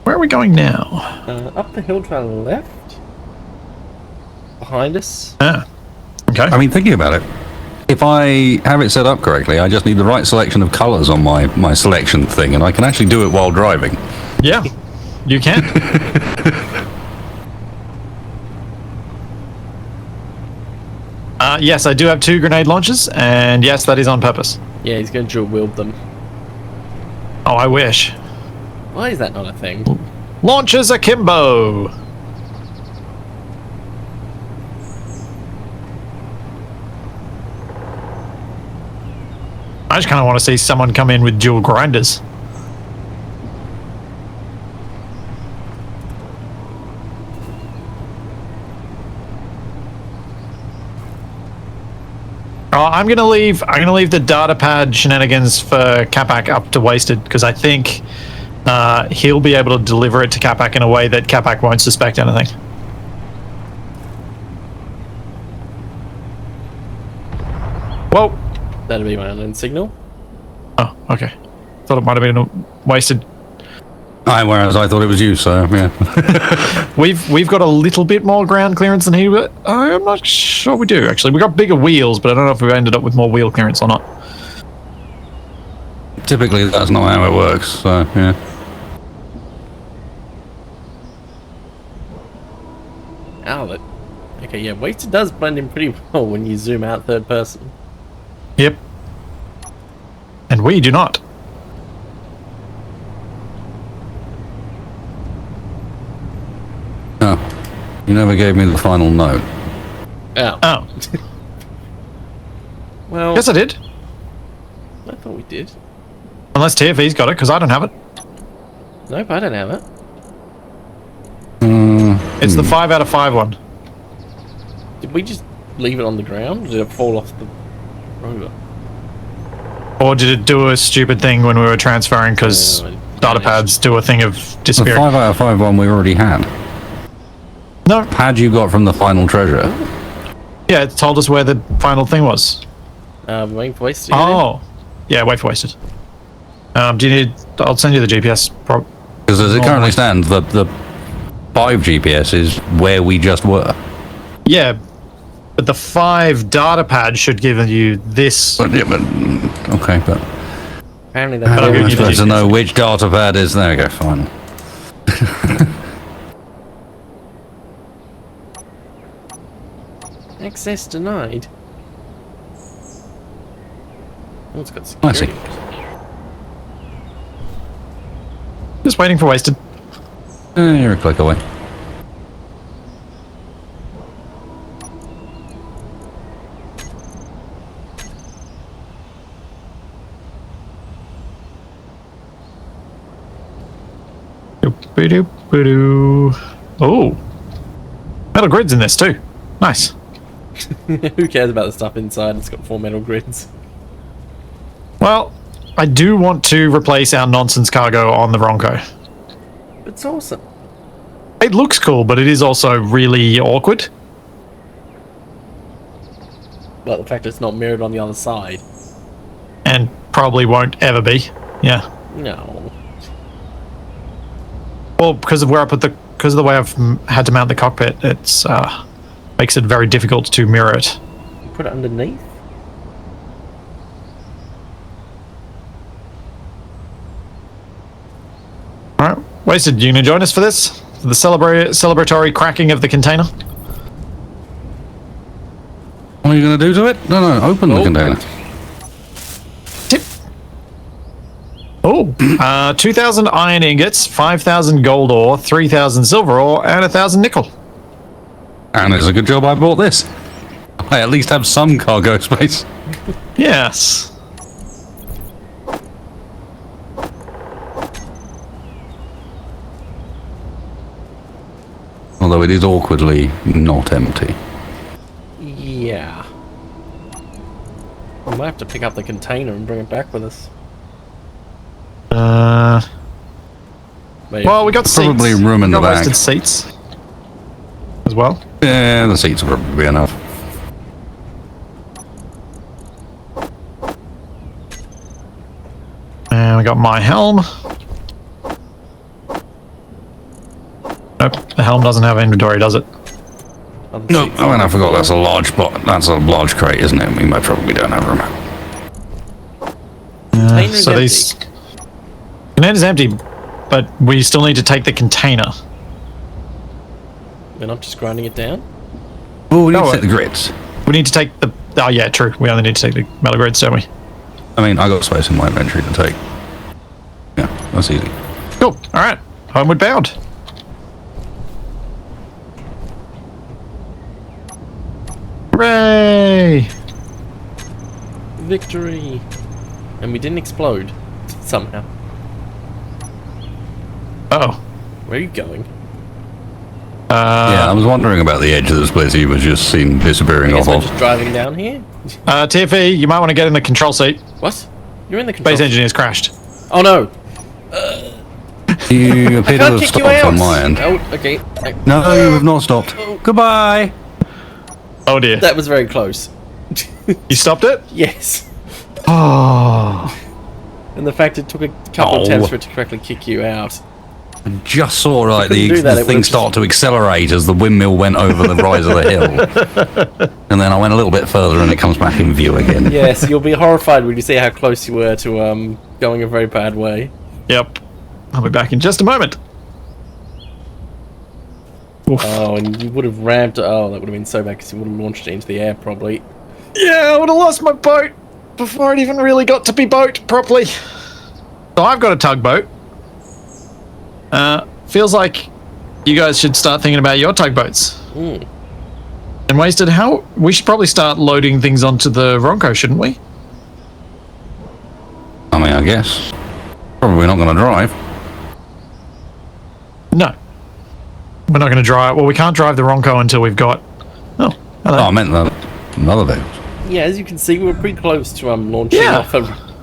[SPEAKER 1] Where are we going now?
[SPEAKER 3] Up the hill to our left. Behind us.
[SPEAKER 1] Ah, okay.
[SPEAKER 2] I mean, thinking about it, if I have it set up correctly, I just need the right selection of colours on my selection thing, and I can actually do it while driving.
[SPEAKER 1] Yeah, you can. Yes, I do have 2 grenade launchers, and yes, that is on purpose.
[SPEAKER 3] Yeah, he's going to dual wield them.
[SPEAKER 1] Oh, I wish.
[SPEAKER 3] Why is that not a thing?
[SPEAKER 1] Launchers akimbo. I just kind of want to see someone come in with dual grinders. Oh, I'm gonna leave the data pad shenanigans for Capac up to Wasted, because I think he'll be able to deliver it to Capac in a way that Capac won't suspect anything. Whoa.
[SPEAKER 3] That'll be my unknown signal.
[SPEAKER 1] Oh, okay. Thought it might have been Wasted.
[SPEAKER 2] Whereas I thought it was you, so yeah.
[SPEAKER 1] We've got a little bit more ground clearance than he, but I'm not sure we do, actually. We got bigger wheels, but I don't know if we've ended up with more wheel clearance or not.
[SPEAKER 2] Typically, that's not how it works, so yeah.
[SPEAKER 3] Outlet. Okay, yeah, Wasted does blend in pretty well when you zoom out third person.
[SPEAKER 1] Yep. And we do not.
[SPEAKER 2] Oh, you never gave me the final note.
[SPEAKER 3] Oh.
[SPEAKER 1] Oh.
[SPEAKER 3] Well,
[SPEAKER 1] Yes, I did.
[SPEAKER 3] I thought we did.
[SPEAKER 1] Unless TFE's got it, because I don't have it.
[SPEAKER 3] Nope, I don't have it.
[SPEAKER 1] It's the 5 out of 5 one.
[SPEAKER 3] Did we just leave it on the ground? Or did it fall off the rover?
[SPEAKER 1] Or did it do a stupid thing when we were transferring, because data pads do a thing of
[SPEAKER 2] The
[SPEAKER 1] disappearing?
[SPEAKER 2] 5 out of 5 one we already had.
[SPEAKER 1] No.
[SPEAKER 2] Pad you got from the final treasure.
[SPEAKER 1] Yeah, it told us where the final thing was.
[SPEAKER 3] Waiting for Wasted.
[SPEAKER 1] Oh. Yeah, wait for Wasted. Do you need... I'll send you the GPS.
[SPEAKER 2] Because as it currently stands, the 5 GPS is where we just were.
[SPEAKER 1] Yeah, but the 5 data pad should give you this.
[SPEAKER 2] Okay, but
[SPEAKER 3] Apparently
[SPEAKER 1] But I'll
[SPEAKER 3] that's
[SPEAKER 1] give
[SPEAKER 2] I'm
[SPEAKER 1] you the
[SPEAKER 2] supposed to
[SPEAKER 1] GPS.
[SPEAKER 2] know which data pad is. There we go, fine.
[SPEAKER 3] access denied. Oh, it's got
[SPEAKER 2] I see.
[SPEAKER 3] security.
[SPEAKER 1] Just waiting for Wasted.
[SPEAKER 2] You're a click away.
[SPEAKER 1] Oh, metal grids in this too. Nice.
[SPEAKER 3] Who cares about the stuff inside? It's got 4 metal grids.
[SPEAKER 1] Well, I do want to replace our nonsense cargo on the Bronco.
[SPEAKER 3] It's awesome.
[SPEAKER 1] It looks cool, but it is also really awkward.
[SPEAKER 3] But the fact it's not mirrored on the other side.
[SPEAKER 1] And probably won't ever be. Yeah.
[SPEAKER 3] No.
[SPEAKER 1] Well, because of the way I've had to mount the cockpit, it's makes it very difficult to mirror it.
[SPEAKER 3] Put it underneath?
[SPEAKER 1] Alright, Wasted, you gonna join us for this? For the celebratory cracking of the container?
[SPEAKER 2] What are you going to do to it? No, open the container.
[SPEAKER 1] Tip. Oh, 2,000 iron ingots, 5,000 gold ore, 3,000 silver ore, and 1,000 nickel.
[SPEAKER 2] And it's a good job I bought this. I at least have some cargo space.
[SPEAKER 1] Yes.
[SPEAKER 2] Although it is awkwardly not empty.
[SPEAKER 3] Yeah. I might have to pick up the container and bring it back with us. Maybe.
[SPEAKER 1] Well, we got seats.
[SPEAKER 2] Probably room in the back.
[SPEAKER 1] Wasted seats as well.
[SPEAKER 2] Yeah, the seats will probably be enough.
[SPEAKER 1] And we got my helm. Nope, the helm doesn't have inventory, does it?
[SPEAKER 2] No, I mean, I forgot that's a large that's a large crate, isn't it? We might probably don't have room.
[SPEAKER 3] Container's
[SPEAKER 1] So
[SPEAKER 3] empty.
[SPEAKER 1] these container's empty, but we still need to take the container.
[SPEAKER 3] We're not just grinding it down?
[SPEAKER 2] Oh, we need
[SPEAKER 1] No,
[SPEAKER 2] to take the grids.
[SPEAKER 1] We need to take the. Oh yeah, true. We only need to take the metal grids, don't we?
[SPEAKER 2] I mean, I got space in my inventory to take. Yeah, that's easy.
[SPEAKER 1] Cool. All right, homeward bound. Hooray!
[SPEAKER 3] Victory! And we didn't explode. Somehow.
[SPEAKER 1] Oh.
[SPEAKER 3] Where are you going?
[SPEAKER 2] Yeah, I was wondering about the edge of the Splitsie was just seen disappearing
[SPEAKER 3] I
[SPEAKER 2] off
[SPEAKER 3] guess we're
[SPEAKER 2] of.
[SPEAKER 3] just driving down here?
[SPEAKER 1] TFE, you might want to get in the control seat.
[SPEAKER 3] What? You're in the control.
[SPEAKER 1] Base engineer's crashed.
[SPEAKER 3] Oh no!
[SPEAKER 2] You
[SPEAKER 3] I
[SPEAKER 2] appear to
[SPEAKER 3] can't
[SPEAKER 2] have
[SPEAKER 3] kick you
[SPEAKER 2] stopped
[SPEAKER 3] out!
[SPEAKER 2] on my end.
[SPEAKER 3] Oh, okay.
[SPEAKER 2] No, you have not stopped. Goodbye!
[SPEAKER 1] Oh dear.
[SPEAKER 3] That was very close.
[SPEAKER 1] You stopped it?
[SPEAKER 3] Yes.
[SPEAKER 1] Oh.
[SPEAKER 3] And the fact it took a couple
[SPEAKER 2] Oh.
[SPEAKER 3] of attempts for it to correctly kick you out.
[SPEAKER 2] Just saw like
[SPEAKER 3] couldn't do that,
[SPEAKER 2] the
[SPEAKER 3] it
[SPEAKER 2] thing
[SPEAKER 3] would've
[SPEAKER 2] start to accelerate as the windmill went over the rise of the hill. And then I went a little bit further and it comes back in view again.
[SPEAKER 3] Yes, you'll be horrified when you see how close you were to going a very bad way.
[SPEAKER 1] Yep. I'll be back in just a moment. Oof.
[SPEAKER 3] Oh, and you would have ramped. Oh, that would have been so bad because you would have launched it into the air probably.
[SPEAKER 1] Yeah, I would have lost my boat before it even really got to be boat properly. So I've got a tugboat. Feels like you guys should start thinking about your tugboats.
[SPEAKER 3] Mm.
[SPEAKER 1] And Wasted, we should probably start loading things onto the Ronco, shouldn't we?
[SPEAKER 2] I mean, I guess. Probably not going to drive.
[SPEAKER 1] No. We're not going to drive. Well, we can't drive the Ronco until we've got. Oh, hello.
[SPEAKER 2] Oh, I meant the other vehicles.
[SPEAKER 3] Yeah, as you can see, we were pretty close to launching
[SPEAKER 1] Yeah.
[SPEAKER 3] off a...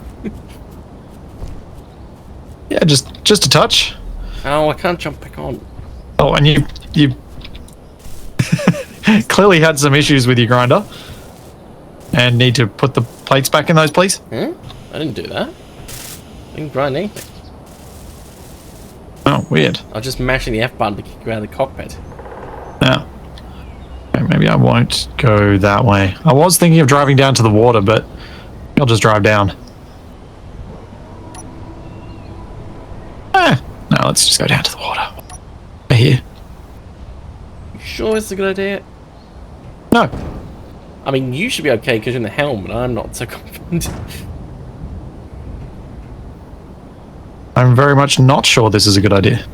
[SPEAKER 1] Yeah, just a touch.
[SPEAKER 3] Oh, I can't jump back on.
[SPEAKER 1] Oh, and you clearly had some issues with your grinder, and need to put the plates back in those, please.
[SPEAKER 3] Huh? I didn't do that. I didn't grind anything.
[SPEAKER 1] Oh, weird.
[SPEAKER 3] I was just mashing the F button to kick you out of the cockpit.
[SPEAKER 1] Yeah. Okay, maybe I won't go that way. I was thinking of driving down to the water, but I'll just drive down. No, let's just go down to the water. We're here.
[SPEAKER 3] You sure it's a good idea?
[SPEAKER 1] No.
[SPEAKER 3] I mean, you should be okay because you're in the helm, but I'm not so confident.
[SPEAKER 1] I'm very much not sure this is a good idea.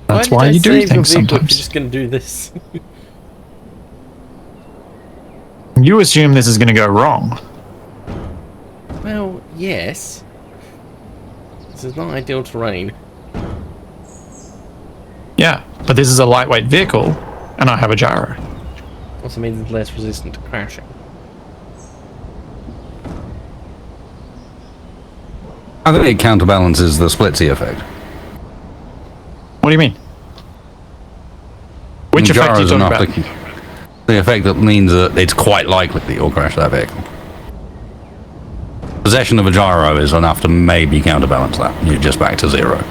[SPEAKER 1] That's why you do things
[SPEAKER 3] You're
[SPEAKER 1] sometimes.
[SPEAKER 3] just going to do this.
[SPEAKER 1] You assume this is going to go wrong.
[SPEAKER 3] Well, yes. This is not ideal terrain.
[SPEAKER 1] Yeah, but this is a lightweight vehicle, and I have a gyro.
[SPEAKER 3] Also means it's less resistant to crashing.
[SPEAKER 2] I think it counterbalances the Splitsie effect.
[SPEAKER 1] What do you mean? Which effect are you
[SPEAKER 2] Gyros
[SPEAKER 1] talking
[SPEAKER 2] enough
[SPEAKER 1] about?
[SPEAKER 2] The effect that means that it's quite likely that you'll crash that vehicle. Possession of a gyro is enough to maybe counterbalance that. You're just back to 0.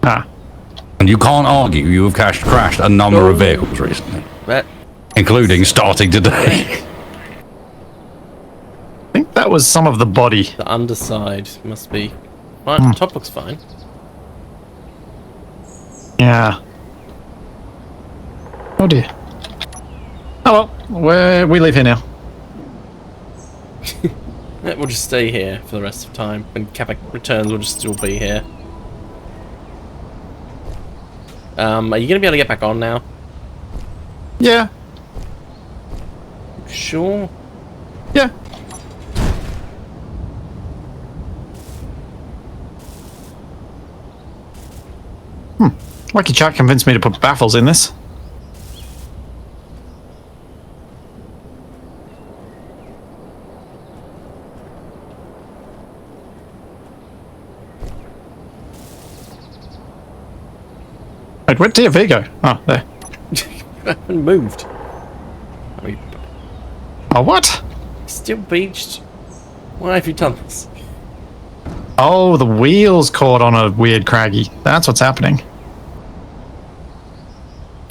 [SPEAKER 1] Ah.
[SPEAKER 2] And you can't argue you have crashed a number of vehicles recently,
[SPEAKER 3] That
[SPEAKER 2] including starting today.
[SPEAKER 1] I think that was some of the body.
[SPEAKER 3] the underside must be fine. Top looks fine.
[SPEAKER 1] Yeah. Oh dear. Oh well, we leave here now.
[SPEAKER 3] Yeah, we'll just stay here for the rest of the time. When Capac returns, we'll just still be here. Are you gonna be able to get back on now?
[SPEAKER 1] Yeah.
[SPEAKER 3] Sure.
[SPEAKER 1] Yeah. Lucky Chuck convinced me to put baffles in this. Wait, where'd DFV go? Oh, there.
[SPEAKER 3] I haven't moved. I mean,
[SPEAKER 1] Oh, what?
[SPEAKER 3] still beached. Why have you done this?
[SPEAKER 1] Oh, the wheels caught on a weird craggy. That's what's happening.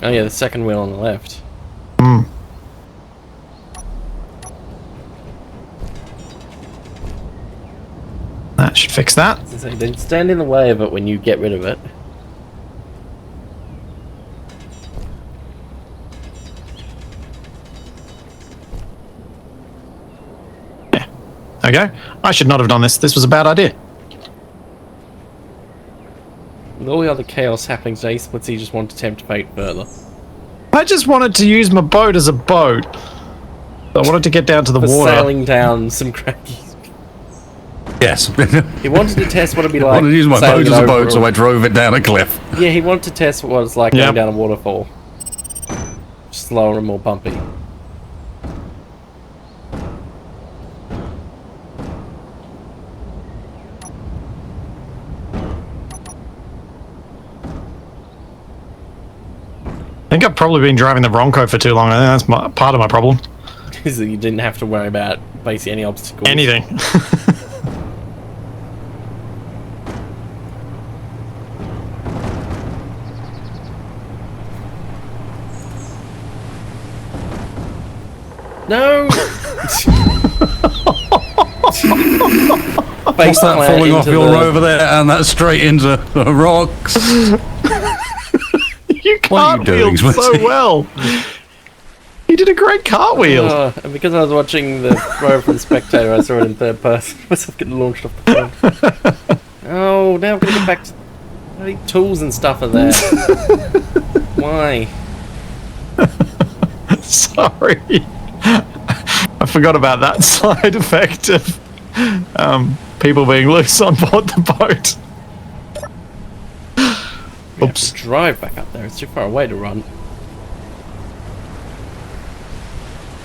[SPEAKER 3] Oh yeah, the second wheel on the left.
[SPEAKER 1] That should fix that.
[SPEAKER 3] So then stand in the way of it when you get rid of it.
[SPEAKER 1] There we go. I should not have done this. This was a bad idea.
[SPEAKER 3] With all the other chaos happening today, Splitsie just wanted to tempt fate further.
[SPEAKER 1] I just wanted to use my boat as a boat. I wanted to get down to the
[SPEAKER 3] For
[SPEAKER 1] water.
[SPEAKER 3] sailing down some craggies.
[SPEAKER 2] Yes.
[SPEAKER 3] He wanted to test what it'd be
[SPEAKER 2] I
[SPEAKER 3] like.
[SPEAKER 2] wanted to use my
[SPEAKER 3] sailing
[SPEAKER 2] boat as a
[SPEAKER 3] over
[SPEAKER 2] boat, so I drove it down a cliff.
[SPEAKER 3] Yeah, he wanted to test what it's like
[SPEAKER 1] Yep.
[SPEAKER 3] going down a waterfall. Slower and more bumpy.
[SPEAKER 1] I think I've probably been driving the Bronco for too long. I think that's part of my problem.
[SPEAKER 3] Is that you didn't have to worry about basically any obstacles.
[SPEAKER 1] Anything.
[SPEAKER 3] No!
[SPEAKER 2] What's that falling off your rover there? And that's straight into the rocks.
[SPEAKER 1] You
[SPEAKER 2] What are you doing,
[SPEAKER 1] cartwheeled so
[SPEAKER 2] Splitsie?
[SPEAKER 1] well. You did a great cartwheel.
[SPEAKER 3] And because I was watching the rover from the spectator, I saw it in third person. Myself getting launched off the phone. Oh, now I'm gonna get back to bloody tools and stuff are there. Why?
[SPEAKER 1] Sorry. I forgot about that side effect of people being loose on board the boat.
[SPEAKER 3] We have
[SPEAKER 1] Oops.
[SPEAKER 3] to drive back up there. It's too far away to run.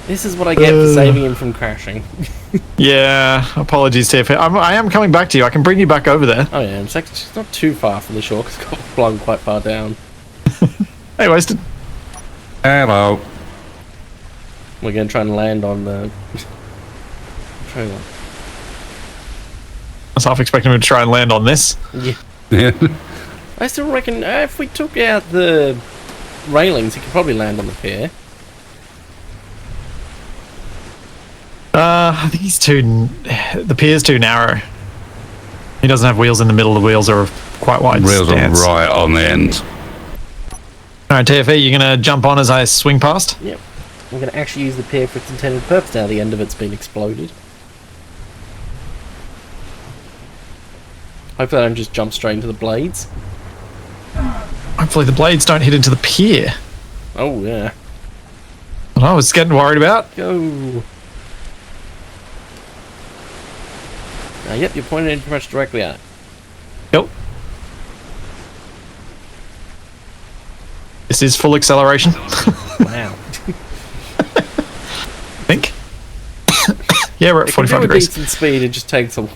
[SPEAKER 3] This is what I get for saving him from crashing.
[SPEAKER 1] Yeah, apologies, Tiff. I am coming back to you. I can bring you back over there.
[SPEAKER 3] Oh yeah, it's actually not too far from the shore because it got flung quite far down.
[SPEAKER 1] Hey, Wasted.
[SPEAKER 2] Hello.
[SPEAKER 3] We're going to try and land on the trailer.
[SPEAKER 1] I was half expecting him to try and land on this.
[SPEAKER 3] Yeah.
[SPEAKER 2] Yeah.
[SPEAKER 3] I still reckon if we took out the railings, he could probably land on the pier.
[SPEAKER 1] I think he's too... The pier's too narrow. He doesn't have wheels in the middle. The wheels are quite wide.
[SPEAKER 2] Rails are
[SPEAKER 1] stance.
[SPEAKER 2] right on the end.
[SPEAKER 1] Alright, TFE, you're going to jump on as I swing past?
[SPEAKER 3] Yep. We're going to actually use the pier for its intended purpose now the end of it's been exploded. Hopefully I don't just jump straight into the blades.
[SPEAKER 1] Hopefully the blades don't hit into the pier.
[SPEAKER 3] Oh yeah.
[SPEAKER 1] What I was getting worried about.
[SPEAKER 3] Go! Yep, you're pointing in pretty much directly at it.
[SPEAKER 1] Yep. This is full acceleration.
[SPEAKER 3] Wow.
[SPEAKER 1] Yeah, we're at 45 degrees.
[SPEAKER 3] Decent speed, it just takes a...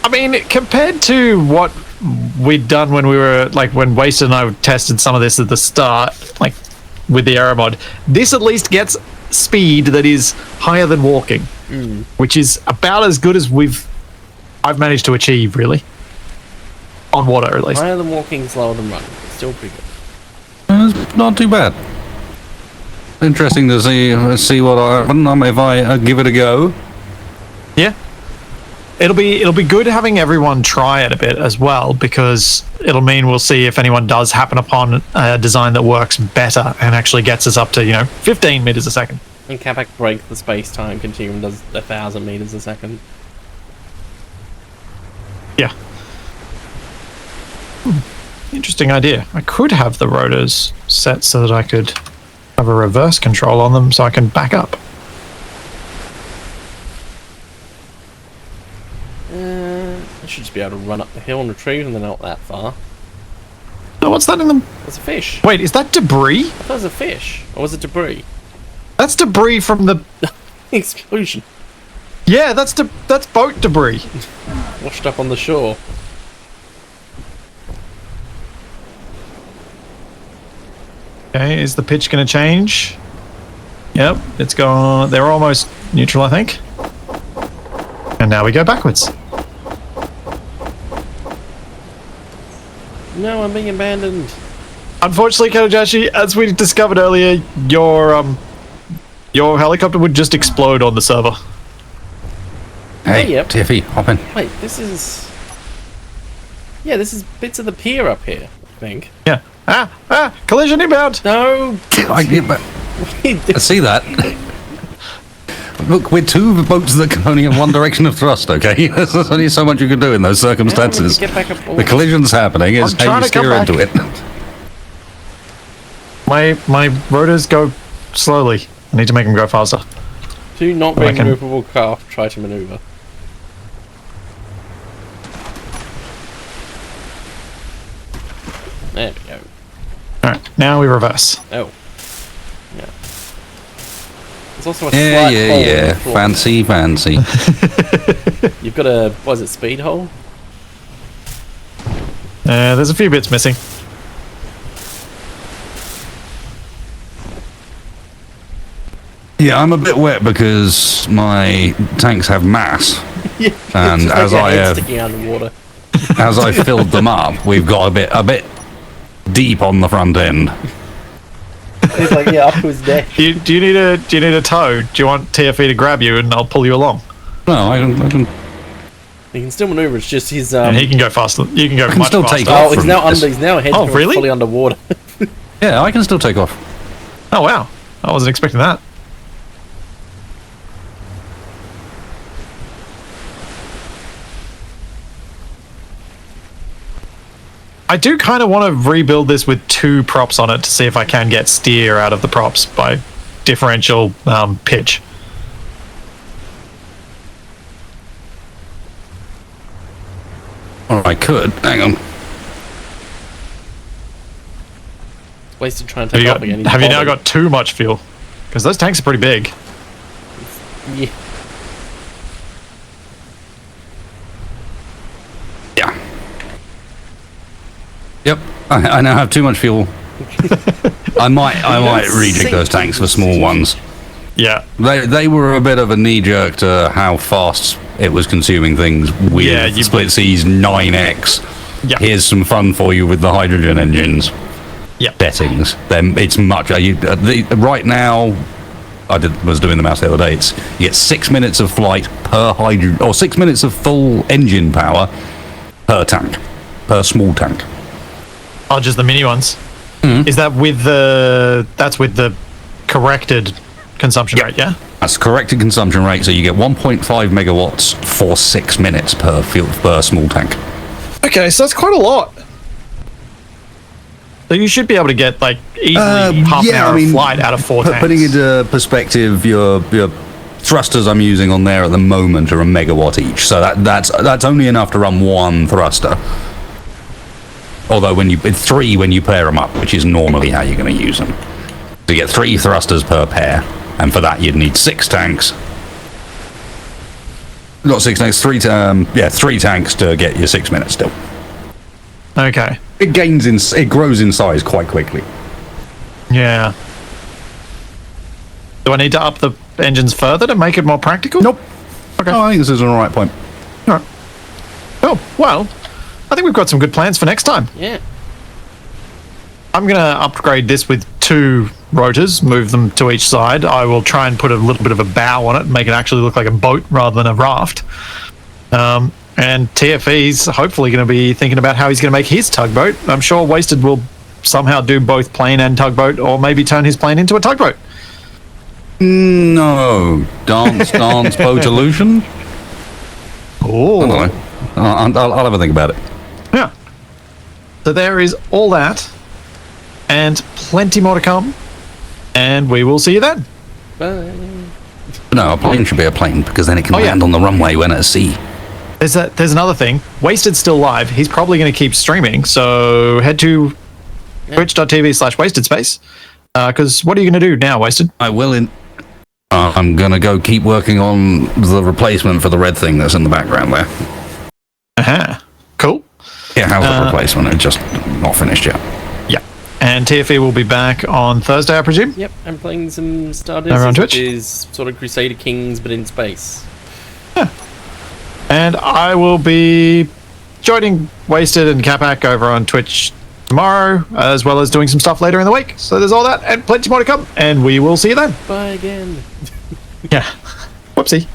[SPEAKER 1] I mean, compared to what we'd done when we were, like, when Wasted and I tested some of this at the start, like, with the aero mod, this at least gets speed that is higher than walking, which is about as good as I've managed to achieve, really. On water, at least.
[SPEAKER 3] Higher than walking, slower than running. Still pretty good.
[SPEAKER 2] It's not too bad. Interesting to see what happens if I give it a go.
[SPEAKER 1] Yeah. It'll be good having everyone try it a bit as well, because it'll mean we'll see if anyone does happen upon a design that works better and actually gets us up to, 15 meters a second.
[SPEAKER 3] And Capac breaks the space-time continuum, does 1,000 meters a second.
[SPEAKER 1] Yeah. Interesting idea. I could have the rotors set so that I could have a reverse control on them so I can back up.
[SPEAKER 3] I should just be able to run up the hill and retrieve them, they're not that far.
[SPEAKER 1] Oh, what's that in them?
[SPEAKER 3] There's a fish.
[SPEAKER 1] Wait, is that debris?
[SPEAKER 3] I thought it was a fish. Or was it debris?
[SPEAKER 1] That's debris from the...
[SPEAKER 3] Explosion.
[SPEAKER 1] Yeah, that's boat debris.
[SPEAKER 3] Washed up on the shore.
[SPEAKER 1] Okay, is the pitch going to change? Yep, it's gone. They're almost neutral, I think. And now we go backwards.
[SPEAKER 3] No, I'm being abandoned.
[SPEAKER 1] Unfortunately, Kanojashi, as we discovered earlier, your helicopter would just explode on the server.
[SPEAKER 2] Hey,
[SPEAKER 3] Yep.
[SPEAKER 2] Tiffy, hop in.
[SPEAKER 3] Wait, this is... Yeah, this is bits of the pier up here, I think.
[SPEAKER 1] Yeah. Collision inbound!
[SPEAKER 3] No!
[SPEAKER 2] I see that. Look, we're two boats that can only have one direction of thrust, okay? There's only so much you can do in those circumstances.
[SPEAKER 3] Get back up.
[SPEAKER 2] The collision's happening, it's
[SPEAKER 1] I'm
[SPEAKER 2] how
[SPEAKER 1] trying
[SPEAKER 2] you
[SPEAKER 1] to come
[SPEAKER 2] steer into it.
[SPEAKER 1] My rotors go slowly. I need to make them go faster.
[SPEAKER 3] Two not
[SPEAKER 1] I
[SPEAKER 3] being
[SPEAKER 1] can-
[SPEAKER 3] movable craft try to maneuver. There we go.
[SPEAKER 1] Alright, now we reverse.
[SPEAKER 3] Oh. Yeah. There's also a
[SPEAKER 2] Yeah,
[SPEAKER 3] slight hole in
[SPEAKER 2] yeah.
[SPEAKER 3] the floor.
[SPEAKER 2] Fancy.
[SPEAKER 3] You've got a, what is it, speed hole?
[SPEAKER 1] There's a few bits missing.
[SPEAKER 2] Yeah, I'm a bit wet because my tanks have mass.
[SPEAKER 3] Yeah.
[SPEAKER 2] And
[SPEAKER 3] It's like
[SPEAKER 2] as
[SPEAKER 3] your
[SPEAKER 2] I
[SPEAKER 3] head
[SPEAKER 2] have-
[SPEAKER 3] sticking underwater.
[SPEAKER 2] As I filled them up, we've got a bit deep on the front end.
[SPEAKER 3] He's like, yeah, up to his neck.
[SPEAKER 1] Do you need a tow? Do you want TFE to grab you and I'll pull you along?
[SPEAKER 2] No, I can
[SPEAKER 3] He can still maneuver. It's just his.
[SPEAKER 1] And he can go faster. You can go
[SPEAKER 2] can
[SPEAKER 1] much
[SPEAKER 2] still
[SPEAKER 1] faster.
[SPEAKER 2] take
[SPEAKER 3] Oh,
[SPEAKER 2] off
[SPEAKER 3] he's
[SPEAKER 2] from
[SPEAKER 3] now
[SPEAKER 2] this.
[SPEAKER 3] under. He's now head
[SPEAKER 1] Oh, really?
[SPEAKER 3] fully underwater.
[SPEAKER 2] Yeah, I can still take off.
[SPEAKER 1] Oh wow! I wasn't expecting that. I do kind of want to rebuild this with two props on it to see if I can get steer out of the props by differential pitch.
[SPEAKER 2] Or I could. Hang on.
[SPEAKER 3] Wasted trying to take off again. He's
[SPEAKER 1] Have you now
[SPEAKER 3] bobbing.
[SPEAKER 1] got too much fuel? Because those tanks are pretty big.
[SPEAKER 3] Yeah.
[SPEAKER 2] Yeah. Yep. I now have too much fuel. I might rejig those tanks for small ones.
[SPEAKER 1] Yeah.
[SPEAKER 2] They were a bit of a knee jerk to how fast it was consuming things with
[SPEAKER 1] Yeah, you-
[SPEAKER 2] Splitsie's 9X.
[SPEAKER 1] Yeah.
[SPEAKER 2] Here's some fun for you with the hydrogen engines.
[SPEAKER 1] Yeah.
[SPEAKER 2] Settings. Then it's much. Right now, was doing the maths the other day. You get 6 minutes of flight per hydrogen, or 6 minutes of full engine power per tank, per small tank.
[SPEAKER 1] Oh, just the mini ones. Is that with that's with the corrected consumption rate? Yeah.
[SPEAKER 2] That's the corrected consumption rate, so you get 1.5 megawatts for 6 minutes per small tank.
[SPEAKER 1] Okay, so that's quite a lot. So you should be able to get like easily half an hour of flight out of 4 tanks.
[SPEAKER 2] Putting into perspective, your thrusters I'm using on there at the moment are a megawatt each, so that's only enough to run one thruster. Although it's 3 when you pair them up, which is normally how you're going to use them. So you get 3 thrusters per pair. And for that, you'd need 6 tanks. Not 6 tanks, 3 tanks to get you 6 minutes still.
[SPEAKER 1] Okay.
[SPEAKER 2] It grows in size quite quickly.
[SPEAKER 1] Yeah. Do I need to up the engines further to make it more practical?
[SPEAKER 2] Nope.
[SPEAKER 1] Okay.
[SPEAKER 2] Oh, I think this is an alright point.
[SPEAKER 1] All right. Oh, well, I think we've got some good plans for next time.
[SPEAKER 3] Yeah.
[SPEAKER 1] I'm going to upgrade this with 2 rotors, move them to each side. I will try and put a little bit of a bow on it and make it actually look like a boat rather than a raft. And TFE's hopefully going to be thinking about how he's going to make his tugboat. I'm sure Wasted will somehow do both plane and tugboat, or maybe turn his plane into a tugboat.
[SPEAKER 2] No. Dance, boat illusion?
[SPEAKER 1] Oh.
[SPEAKER 2] I don't know. I'll have a think about it.
[SPEAKER 1] Yeah. So there is all that, and plenty more to come, and we will see you then.
[SPEAKER 3] Bye.
[SPEAKER 2] No, a plane should be a plane, because then it can land on the runway when at sea.
[SPEAKER 1] There's another thing. Wasted's still live. He's probably going to keep streaming, so head to twitch.tv/wastedspace. Because what are you going to do now, Wasted?
[SPEAKER 2] I will I'm going to go keep working on the replacement for the red thing that's in the background there.
[SPEAKER 1] Aha. Cool.
[SPEAKER 2] Yeah, how's the replacement? It's just not finished yet.
[SPEAKER 1] Yeah. And TFE will be back on Thursday, I presume?
[SPEAKER 3] Yep, I'm playing some
[SPEAKER 1] Over on
[SPEAKER 3] Stardust,
[SPEAKER 1] Twitch?
[SPEAKER 3] which is sort of Crusader Kings, but in space.
[SPEAKER 1] Yeah. And I will be joining Wasted and Capac over on Twitch tomorrow, as well as doing some stuff later in the week. So there's all that and plenty more to come, and we will see you then.
[SPEAKER 3] Bye again.
[SPEAKER 1] Yeah. Whoopsie.